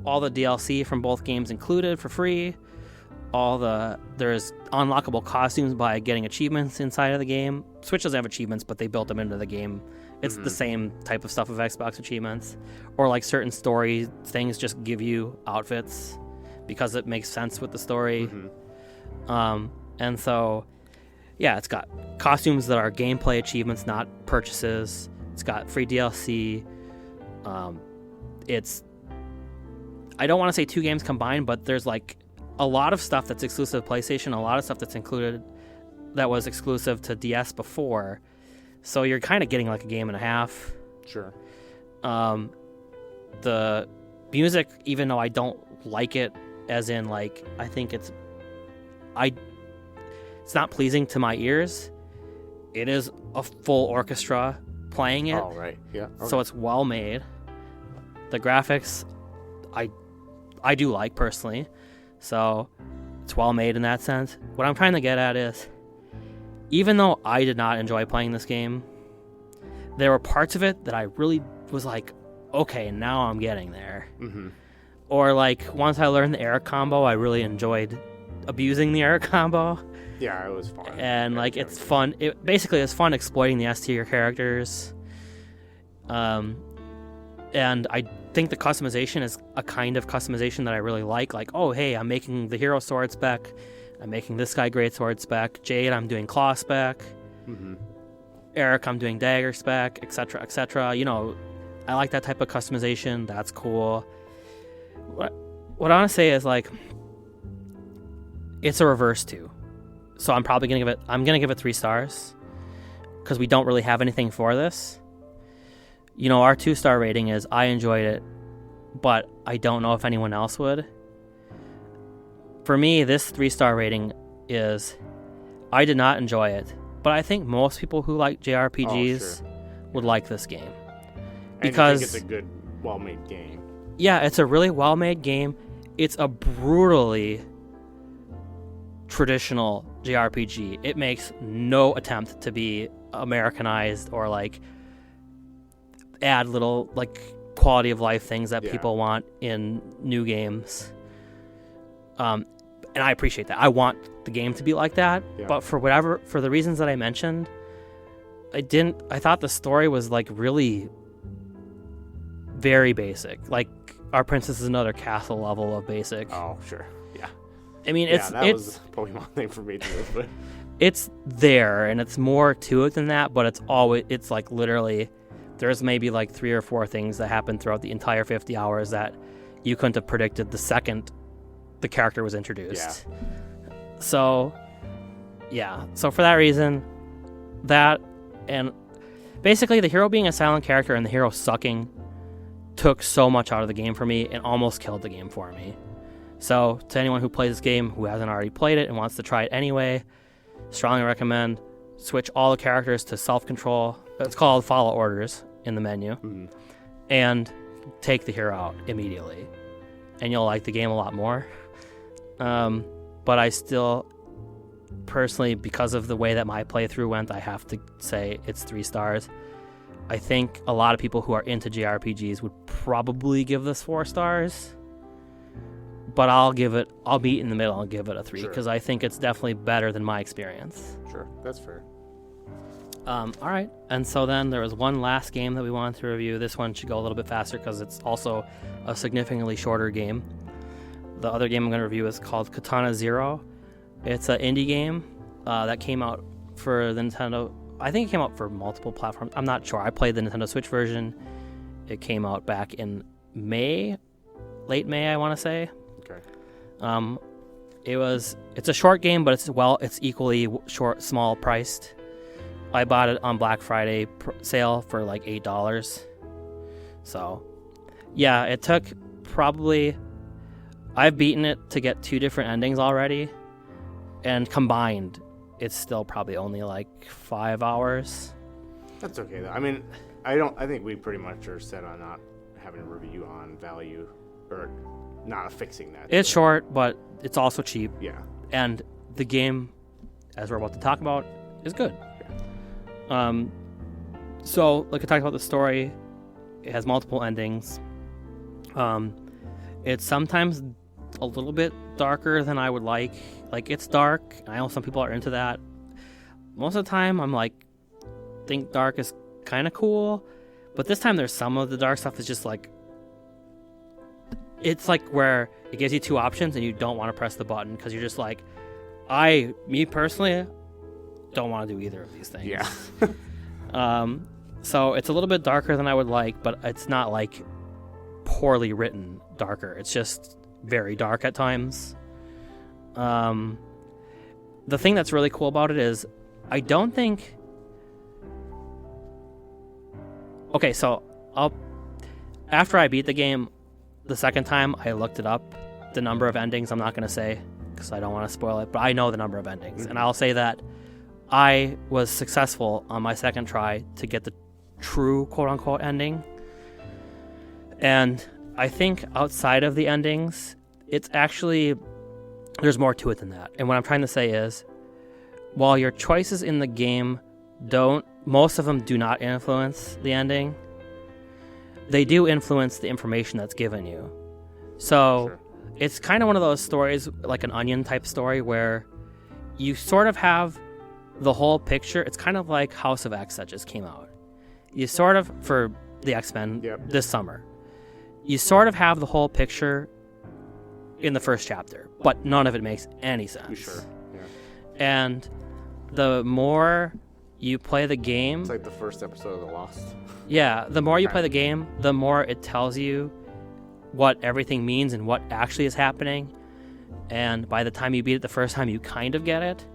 all the DLC from both games included for free. There's unlockable costumes by getting achievements inside of the game. Switch doesn't have achievements, but they built them into the game. It's the same type of stuff of Xbox achievements. Or like certain story things just give you outfits because it makes sense with the story. And so, yeah, it's got costumes that are gameplay achievements, not purchases. It's got free DLC. I don't want to say two games combined, but there's like a lot of stuff that's exclusive to PlayStation, a lot of stuff that's included that was exclusive to DS before. So you're kind of getting like a game and a half. Sure. The music, even though I don't like it, as in like I think it's not pleasing to my ears. It is a full orchestra playing it. Oh, right. Yeah. Okay. So it's well made. The graphics, I do like personally. So it's well made in that sense. What I'm trying to get at is, even though I did not enjoy playing this game, there were parts of it that I really was like, okay, now I'm getting there. Or like once I learned the air combo, I really enjoyed abusing the air combo. Yeah, it was fun. And like it's fun. It basically is fun exploiting the S tier characters. And I think the customization is a kind of customization that I really like. Like, oh, hey, I'm making the hero sword spec. I'm making this guy great sword spec. Jade, I'm doing claw spec. Eric, I'm doing dagger spec, etc., etc. You know, I like that type of customization. That's cool. What I want to say is, like, it's a reverse 2. So I'm probably going to give it 3 stars because we don't really have anything for this. You know, our 2-star rating is I enjoyed it, but I don't know if anyone else would. For me, this 3-star rating is I did not enjoy it, but I think most people who like JRPGs would like this game. Because and you think it's a good, well-made game. Yeah, it's a really well-made game. It's a brutally traditional JRPG. It makes no attempt to be Americanized or like add little like quality of life things that people want in new games. And I appreciate that. I want the game to be like that. But for the reasons that I mentioned, I thought the story was like really very basic. Like Our Princess is Another Castle level of basic. Oh, sure. Yeah. I mean, that was a Pokemon thing for me too, but it's there and it's more to it than that, but it's like literally there's maybe like 3 or 4 things that happen throughout the entire 50 hours that you couldn't have predicted the second the character was introduced. Yeah. So for that reason, that and basically the hero being a silent character and the hero sucking took so much out of the game for me and almost killed the game for me. So to anyone who plays this game who hasn't already played it and wants to try it anyway, strongly recommend switch all the characters to self-control. It's called follow orders in the menu. And take the hero out immediately. And you'll like the game a lot more. But I still personally, because of the way that my playthrough went, I have to say it's 3 stars. I think a lot of people who are into JRPGs would probably give this 4 stars. But I'll meet in the middle and give it a 3 because I think it's definitely better than my experience. Sure, that's fair. All right, and so then there was one last game that we wanted to review. This one should go a little bit faster because it's also a significantly shorter game. The other game I'm going to review is called Katana Zero. It's an indie game that came out for the Nintendo. I think it came out for multiple platforms. I'm not sure. I played the Nintendo Switch version. It came out back in May, late May, I want to say. Okay. It's a short game, but it's equally short, small priced. I bought it on Black Friday sale for like $8. So, yeah, it took probably. I've beaten it to get 2 different endings already, and combined, it's still probably only like 5 hours. That's okay though. I mean, I think we pretty much are set on not having a review on value or not fixing that. It's short, but it's also cheap. Yeah. And the game, as we're about to talk about, is good. Yeah. So, like I talked about the story, it has multiple endings. It's sometimes a little bit darker than I would like. Like, it's dark. I know some people are into that. Most of the time, I'm like, think dark is kind of cool. But this time, there's some of the dark stuff is just like, it's like where it gives you 2 options and you don't want to press the button because you're just like, me personally, don't want to do either of these things. Yeah. So it's a little bit darker than I would like, but it's not like poorly written darker. It's just very dark at times. The thing that's really cool about it is I don't think... Okay, so after I beat the game the second time, I looked it up. The number of endings, I'm not going to say because I don't want to spoil it, but I know the number of endings. Mm-hmm. And I'll say that I was successful on my second try to get the true quote-unquote ending. And I think outside of the endings, it's actually... there's more to it than that. And what I'm trying to say is, while your choices in the game most of them do not influence the ending, they do influence the information that's given you. So sure. It's kind of one of those stories, like an Onion type story, where you sort of have the whole picture. It's kind of like House of X that just came out. You sort of, for the X-Men this summer, you sort of have the whole picture in the first chapter, but none of it makes any sense. Sure. Yeah. And the more you play the game... It's like the first episode of The Lost. Yeah, the more you play the game, the more it tells you what everything means and what actually is happening. And by the time you beat it the first time, you kind of get it.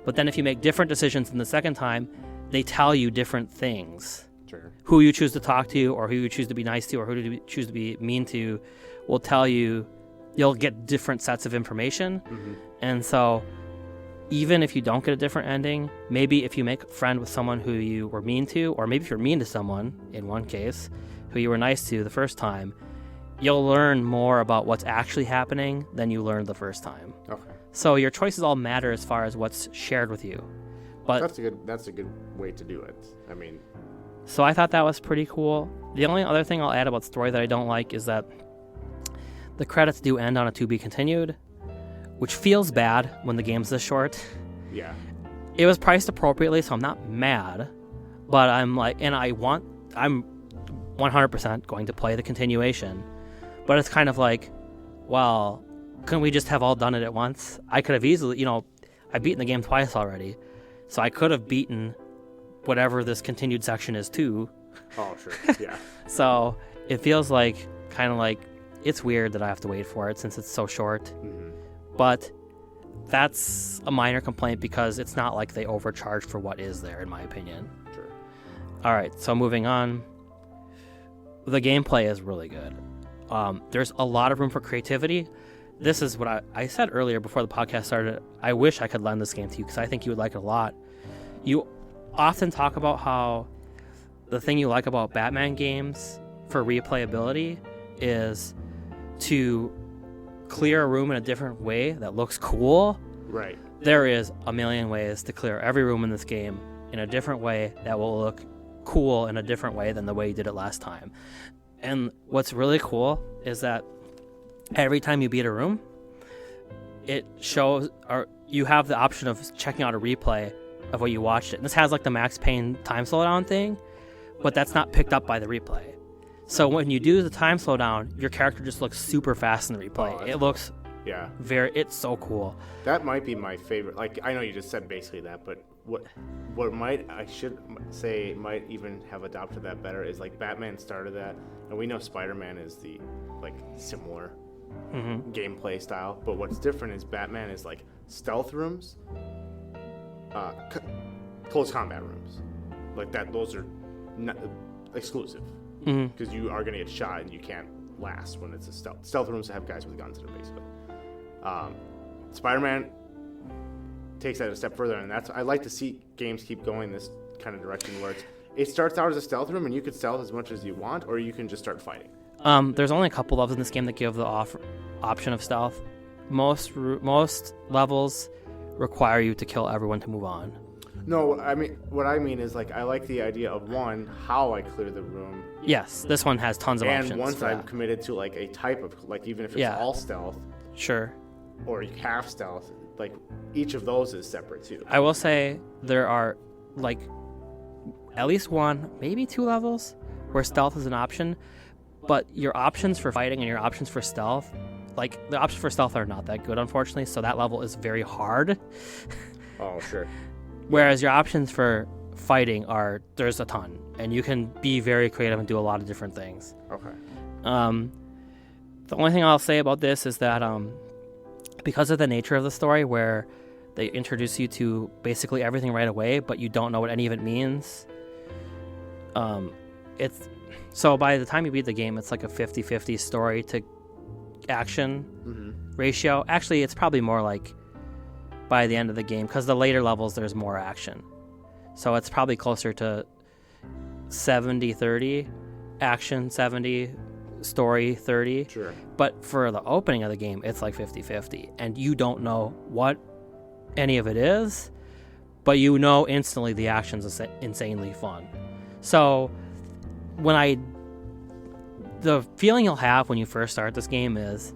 But then if you make different decisions in the second time, they tell you different things. Sure. Who you choose to talk to, or who you choose to be nice to, or who you choose to be mean to, will tell you... You'll get different sets of information. Mm-hmm. And so even if you don't get a different ending, maybe if you make a friend with someone who you were mean to, or maybe if you're mean to someone, in one case, who you were nice to the first time, you'll learn more about what's actually happening than you learned the first time. Okay. So your choices all matter as far as what's shared with you. But that's a good way to do it. I mean... So I thought that was pretty cool. The only other thing I'll add about the story that I don't like is that the credits do end on a to be continued, which feels bad when the game's this short. Yeah. It was priced appropriately, so I'm not mad, but I'm 100% going to play the continuation. But it's kind of like, well, couldn't we just have all done it at once? I could have easily, I've beaten the game twice already, so I could have beaten whatever this continued section is too. Oh, sure, yeah. So it feels like, kind of like, it's weird that I have to wait for it since it's so short. Mm-hmm. But that's a minor complaint because it's not like they overcharged for what is there, in my opinion. Sure. All right, so moving on. The gameplay is really good. There's a lot of room for creativity. This is what I said earlier before the podcast started. I wish I could lend this game to you because I think you would like it a lot. You often talk about how the thing you like about Batman games for replayability is to clear a room in a different way that looks cool. Right. There is a million ways to clear every room in this game in a different way that will look cool in a different way than the way you did it last time. And what's really cool is that every time you beat a room, it shows, or you have the option of checking out a replay of what you watched it. And this has like the Max Payne time slowdown thing, but that's not picked up by the replay. So when you do the time slowdown, your character just looks super fast in the replay. It looks it's so cool. That might be my favorite. Like, I know you just said basically that, but what I should say might even have adopted that better is like Batman started that, and we know Spider-Man is the like similar gameplay style. But what's different is Batman is like stealth rooms, close combat rooms, like that. Those are not exclusive because you are gonna get shot and you can't last when it's a stealth rooms that have guys with guns in it basically. Spider-Man takes that a step further, and I like to see games keep going this kind of direction where it starts out as a stealth room and you can stealth as much as you want, or you can just start fighting. There's only a couple levels in this game that give the option of stealth. Most levels require you to kill everyone to move on. No, I mean, what I mean is, like, I like the idea of, one, how I clear the room. Yes, this one has tons of options. And once I'm committed to, like, a type of, like, even if it's all stealth. Sure. Or half stealth, like, each of those is separate, too. I will say there are, like, at least one, maybe two levels where stealth is an option, but your options for fighting and your options for stealth, like, the options for stealth are not that good, unfortunately, so that level is very hard. Oh, sure. Whereas your options for fighting there's a ton, and you can be very creative and do a lot of different things. Okay. The only thing I'll say about this is that because of the nature of the story, where they introduce you to basically everything right away, but you don't know what any of it means, so by the time you beat the game, it's like a 50-50 story to action ratio. Actually, it's probably more like by the end of the game, because the later levels there's more action, so it's probably closer to 70-30 action, 70 story, 30. Sure. But for the opening of the game, it's like 50-50, and you don't know what any of it is, but you know instantly the action's insanely fun. So the feeling you'll have when you first start this game is,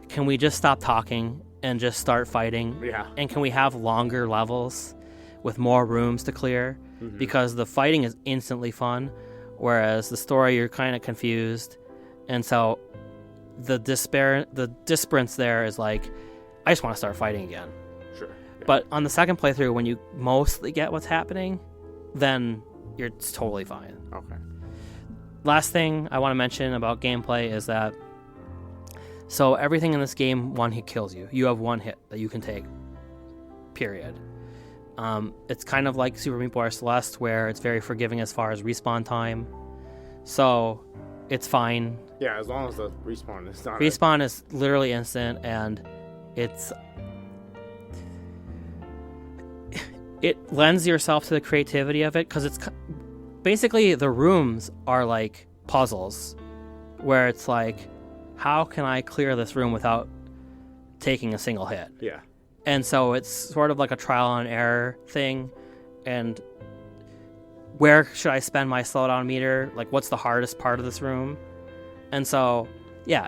can we just stop talking and just start fighting? Yeah. And can we have longer levels with more rooms to clear? Because the fighting is instantly fun, whereas the story, you're kind of confused. And so the disparance there is like, I just want to start fighting again. Sure. Yeah. But on the second playthrough, when you mostly get what's happening, then it's totally fine. Okay. Last thing I want to mention about gameplay is that, so everything in this game, one hit kills you. You have one hit that you can take, period. It's kind of like Super Meat Boy Celeste, where it's very forgiving as far as respawn time. So it's fine. Yeah, as long as the respawn is not... Respawn is literally instant, and it lends yourself to the creativity of it, because it's basically, the rooms are like puzzles, where it's like, how can I clear this room without taking a single hit? Yeah. And so it's sort of like a trial and error thing, and where should I spend my slowdown meter? Like, what's the hardest part of this room? And so, yeah,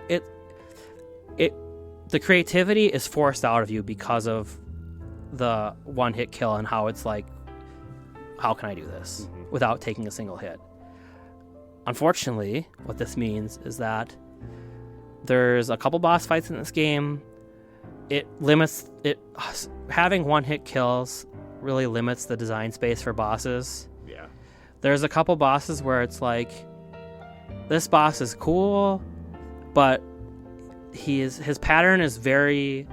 the creativity is forced out of you because of the one-hit kill and how it's like, how can I do this without taking a single hit? Unfortunately, what this means is that there's a couple boss fights in this game. Having one-hit kills really limits the design space for bosses. Yeah. There's a couple bosses where it's like, this boss is cool, but his pattern is very...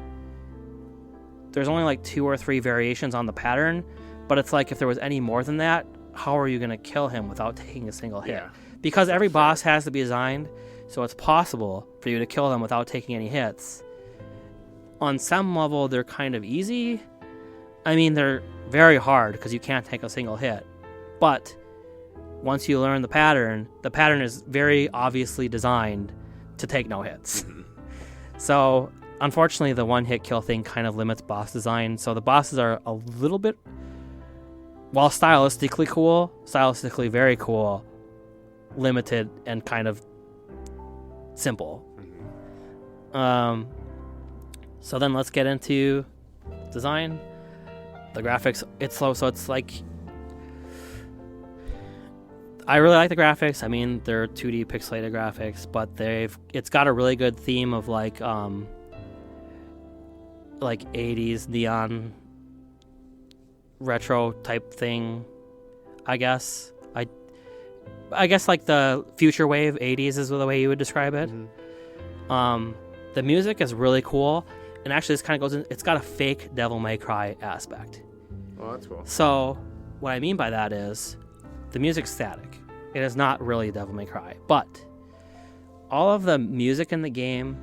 There's only like 2 or 3 variations on the pattern, but it's like, if there was any more than that, how are you going to kill him without taking a single hit? Yeah. Because every boss has to be designed so it's possible for you to kill them without taking any hits. On some level, they're kind of easy. I mean, they're very hard because you can't take a single hit. But once you learn the pattern is very obviously designed to take no hits. So unfortunately, the one-hit kill thing kind of limits boss design. So the bosses are a little bit, while stylistically very cool, limited and kind of simple. So then let's get into design. The graphics, it's slow, so it's like, I really like the graphics. I mean, they're 2D pixelated graphics, but it's got a really good theme of like 80s neon retro type thing, I guess. I guess like the future wave 80s is the way you would describe it. The music is really cool, and actually this kind of goes in, it's got a fake Devil May Cry aspect. Oh, that's cool. So what I mean by that is the music's static. It is not really Devil May Cry, but all of the music in the game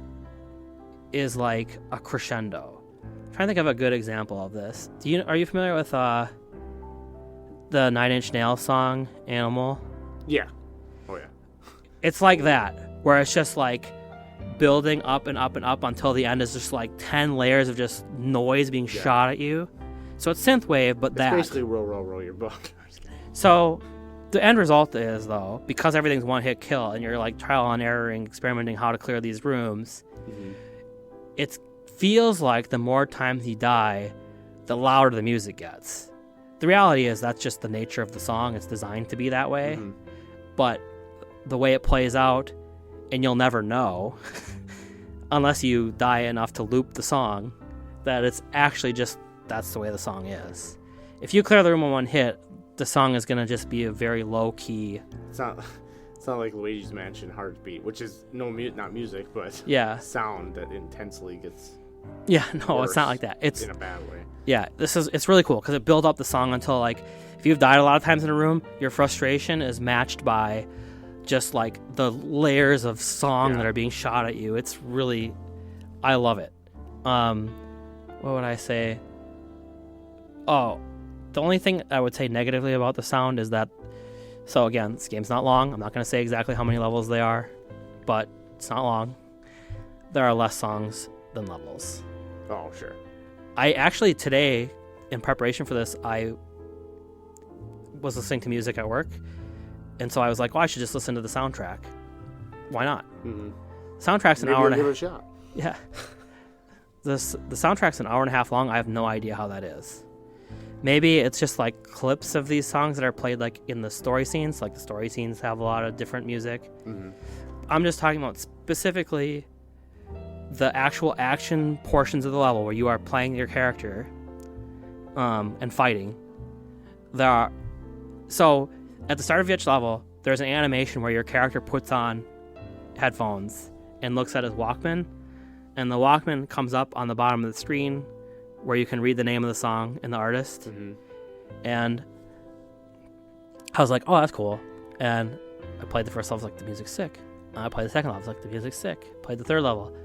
is like a crescendo. I'm trying to think of a good example of this. Are you familiar with the 9 Inch Nails song Animal? Yeah. Oh yeah. It's like that, where it's just like building up and up and up until the end is just like 10 layers of just noise being shot at you. So it's synthwave, but it's basically roll your boat. So the end result is, though, because everything's one-hit kill and you're like trial and erroring, experimenting how to clear these rooms, it feels like the more times you die, the louder the music gets. The reality is that's just the nature of the song. It's designed to be that way. But the way it plays out, and you'll never know, unless you die enough to loop the song, that it's actually just, that's the way the song is. If you clear the room in one hit, the song is going to just be a very low-key... It's not like Luigi's Mansion Heartbeat, which is not music, but sound that intensely gets... Yeah, no, it's not like that. It's in a bad way. Yeah, it's really cool because it builds up the song until, like, if you've died a lot of times in a room, your frustration is matched by just like the layers of song that are being shot at you. It's really, I love it. What would I say? Oh, the only thing I would say negatively about the sound is that, so again, this game's not long. I'm not going to say exactly how many levels they are, but it's not long. There are less songs than levels. Oh, sure. I actually, today, in preparation for this, I was listening to music at work, and so I was like, well, I should just listen to the soundtrack. Why not? Soundtrack's an hour and a half. Give it a shot. Yeah. The soundtrack's an hour and a half long. I have no idea how that is. Maybe it's just like clips of these songs that are played like in the story scenes. Like the story scenes have a lot of different music. I'm just talking about specifically the actual action portions of the level where you are playing your character and fighting. So at the start of each level, there's an animation where your character puts on headphones and looks at his Walkman, and the Walkman comes up on the bottom of the screen where you can read the name of the song and the artist. And I was like, oh, that's cool. And I played the first level, I was like, the music's sick. I played the second level, I was like, the music's sick. Played the third level.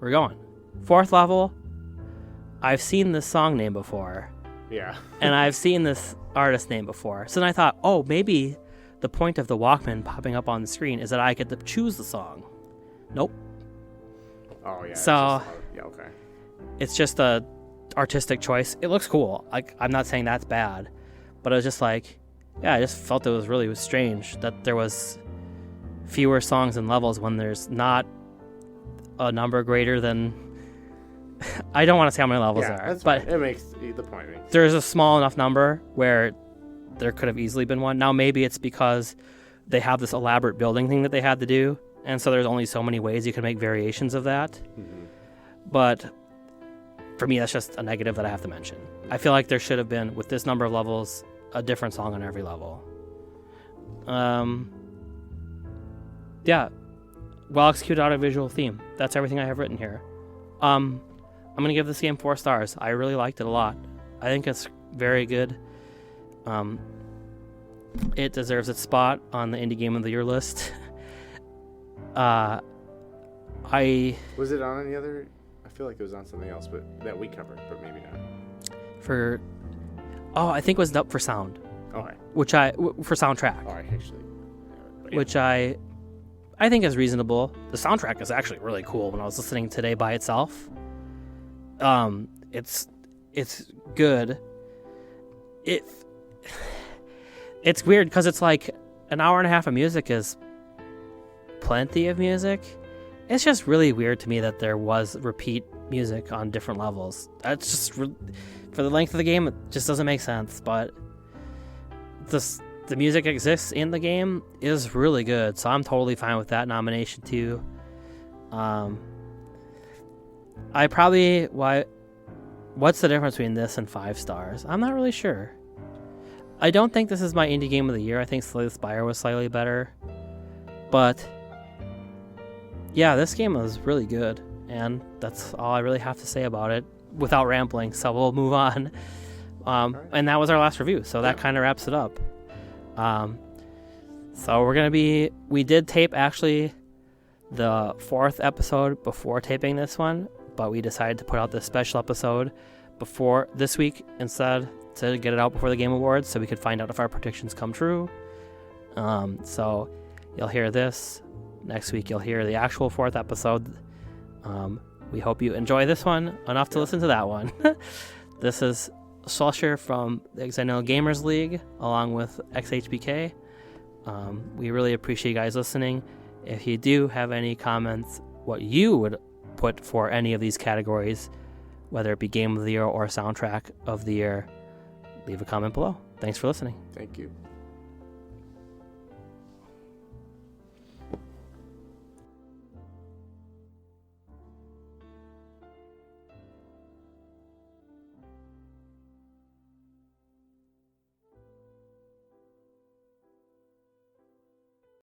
We're going. Fourth level, I've seen this song name before. Yeah. And I've seen this artist name before. So then I thought, oh, maybe the point of the Walkman popping up on the screen is that I get to choose the song. Nope. Oh, yeah. So, okay. It's just a artistic choice. It looks cool. I'm not saying that's bad. But it was just like, yeah, I just felt it was strange that there was fewer songs and levels when there's not a number greater than... I don't want to say how many levels there are, but it makes the point. There's a small enough number where there could have easily been one. Now maybe it's because they have this elaborate building thing that they had to do, and so there's only so many ways you can make variations of that. But for me, that's just a negative that I have to mention. I feel like there should have been, with this number of levels, a different song on every level. Yeah, well executed audiovisual theme. That's everything I have written here. I'm going to give this game 4 stars. I really liked it a lot. I think it's very good. It deserves its spot on the Indie Game of the Year list. Was it on any other? I feel like it was on something else, but that we covered, but maybe not. I think it was up for sound. Okay. For soundtrack. Oh, I actually. Which I I think is reasonable. The soundtrack is actually really cool. When I was listening today by itself, it's good. It's weird because it's like an hour and a half of music is plenty of music. It's just really weird to me that there was repeat music on different levels. That's just for the length of the game, it just doesn't make sense. But the music exists in the game is really good, so I'm totally fine with that nomination too. What's the difference between this and 5 stars? I'm not really sure. I don't think this is my indie game of the year. I think Slay the Spire was slightly better, but yeah, this game was really good, and that's all I really have to say about it without rambling, so we'll move on. And that was our last review, so that kind of wraps it up. So we did tape actually the 4th episode before taping this one, but we decided to put out this special episode before this week instead to get it out before the Game Awards so we could find out if our predictions come true. So you'll hear this. Next week you'll hear the actual 4th episode. We hope you enjoy this one enough to listen to that one. This is Slusher from the Xenneial Gamers League along with XHBK. We really appreciate you guys listening. If you do have any comments, what you would put for any of these categories, whether it be Game of the Year or Soundtrack of the Year, leave a comment below. Thanks for listening. Thank you.